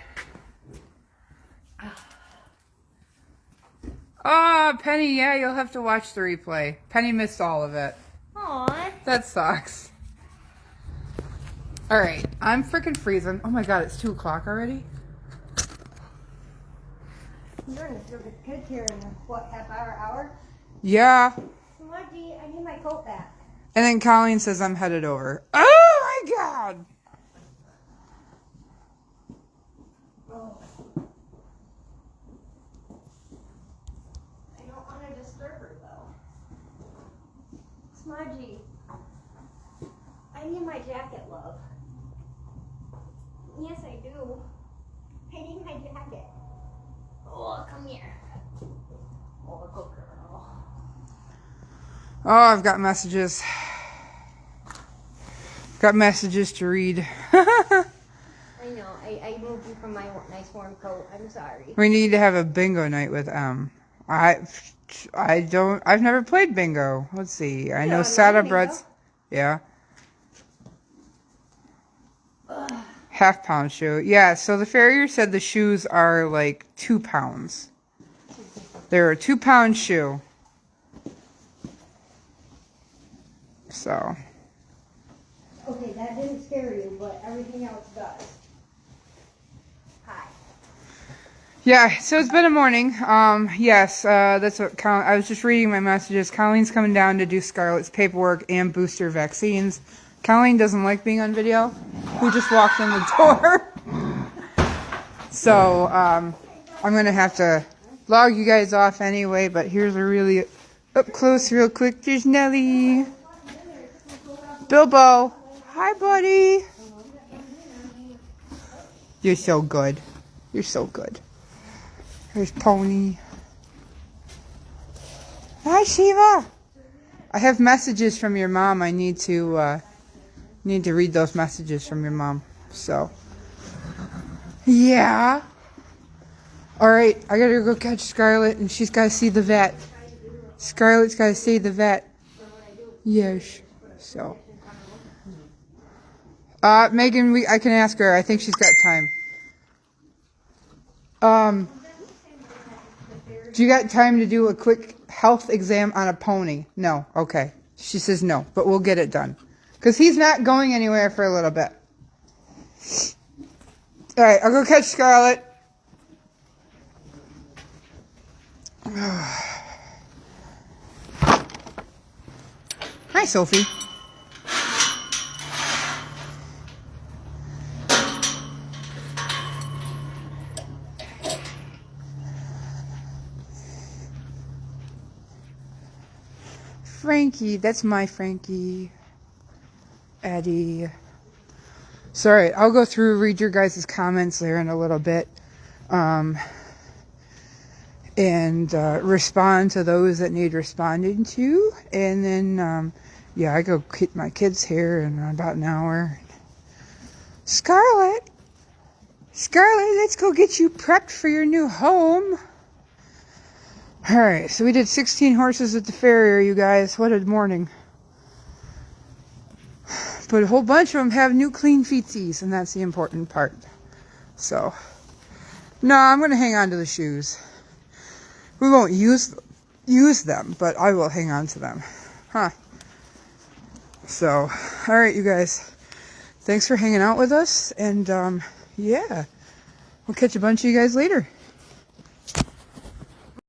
B: Ah, Penny, yeah, you'll have to watch the replay. Penny missed all of it.
D: Aw.
B: That sucks. All right, I'm freaking freezing. Oh my God, it's 2 o'clock already?
D: You're gonna serve the kids here in what, hour?
B: Yeah.
D: Smudgy, I need my coat back.
B: And then Colleen says I'm headed over. Oh my God.
D: Oh. I smudgy. I need my jacket, love. Yes, I do. I need my jacket. Oh, come here. Oh, good girl.
B: Oh, I've got messages. Got messages to read.
D: I know. I moved you from my nice warm coat. I'm sorry.
B: We need to have a bingo night with I've never played bingo. Let's see. I know
D: online
B: Sada
D: bingo.
B: Brett's. Yeah. Half pound shoe. Yeah, so the farrier said the shoes are like 2 pounds. They're a 2 pound shoe. So.
D: Okay, that didn't scare you, but everything else does. Hi.
B: Yeah, so it's been a morning. Yes, that's what I was just reading my messages. Colleen's coming down to do Scarlett's paperwork and booster vaccines. Colleen doesn't like being on video. We just walked in the door. So, I'm going to have to log you guys off anyway, but here's a really up close real quick. There's Nelly. Bilbo. Hi, buddy. You're so good. You're so good. There's Pony. Hi, Shiva. I have messages from your mom. I need to read those messages from your mom. So, yeah. All right, I gotta go catch Scarlett, and she's gotta see the vet. Scarlett's gotta see the vet. Yes. So, Megan, I can ask her. I think she's got time. Do you got time to do a quick health exam on a pony? No. Okay. She says no, but we'll get it done. Because he's not going anywhere for a little bit. All right, I'll go catch Scarlett. Hi, Sophie. Frankie, that's my Frankie. Eddie. Sorry, I'll go through, read your guys' comments there in a little bit. And respond to those that need responding to. And then, yeah, I go get my kids here in about an hour. Scarlett, let's go get you prepped for your new home. All right, so we did 16 horses at the farrier, you guys. What a morning. But a whole bunch of them have new clean feetsies, and that's the important part. So, no, I'm going to hang on to the shoes. We won't use them, but I will hang on to them. Huh. So, all right, you guys. Thanks for hanging out with us, and, yeah. We'll catch a bunch of you guys later.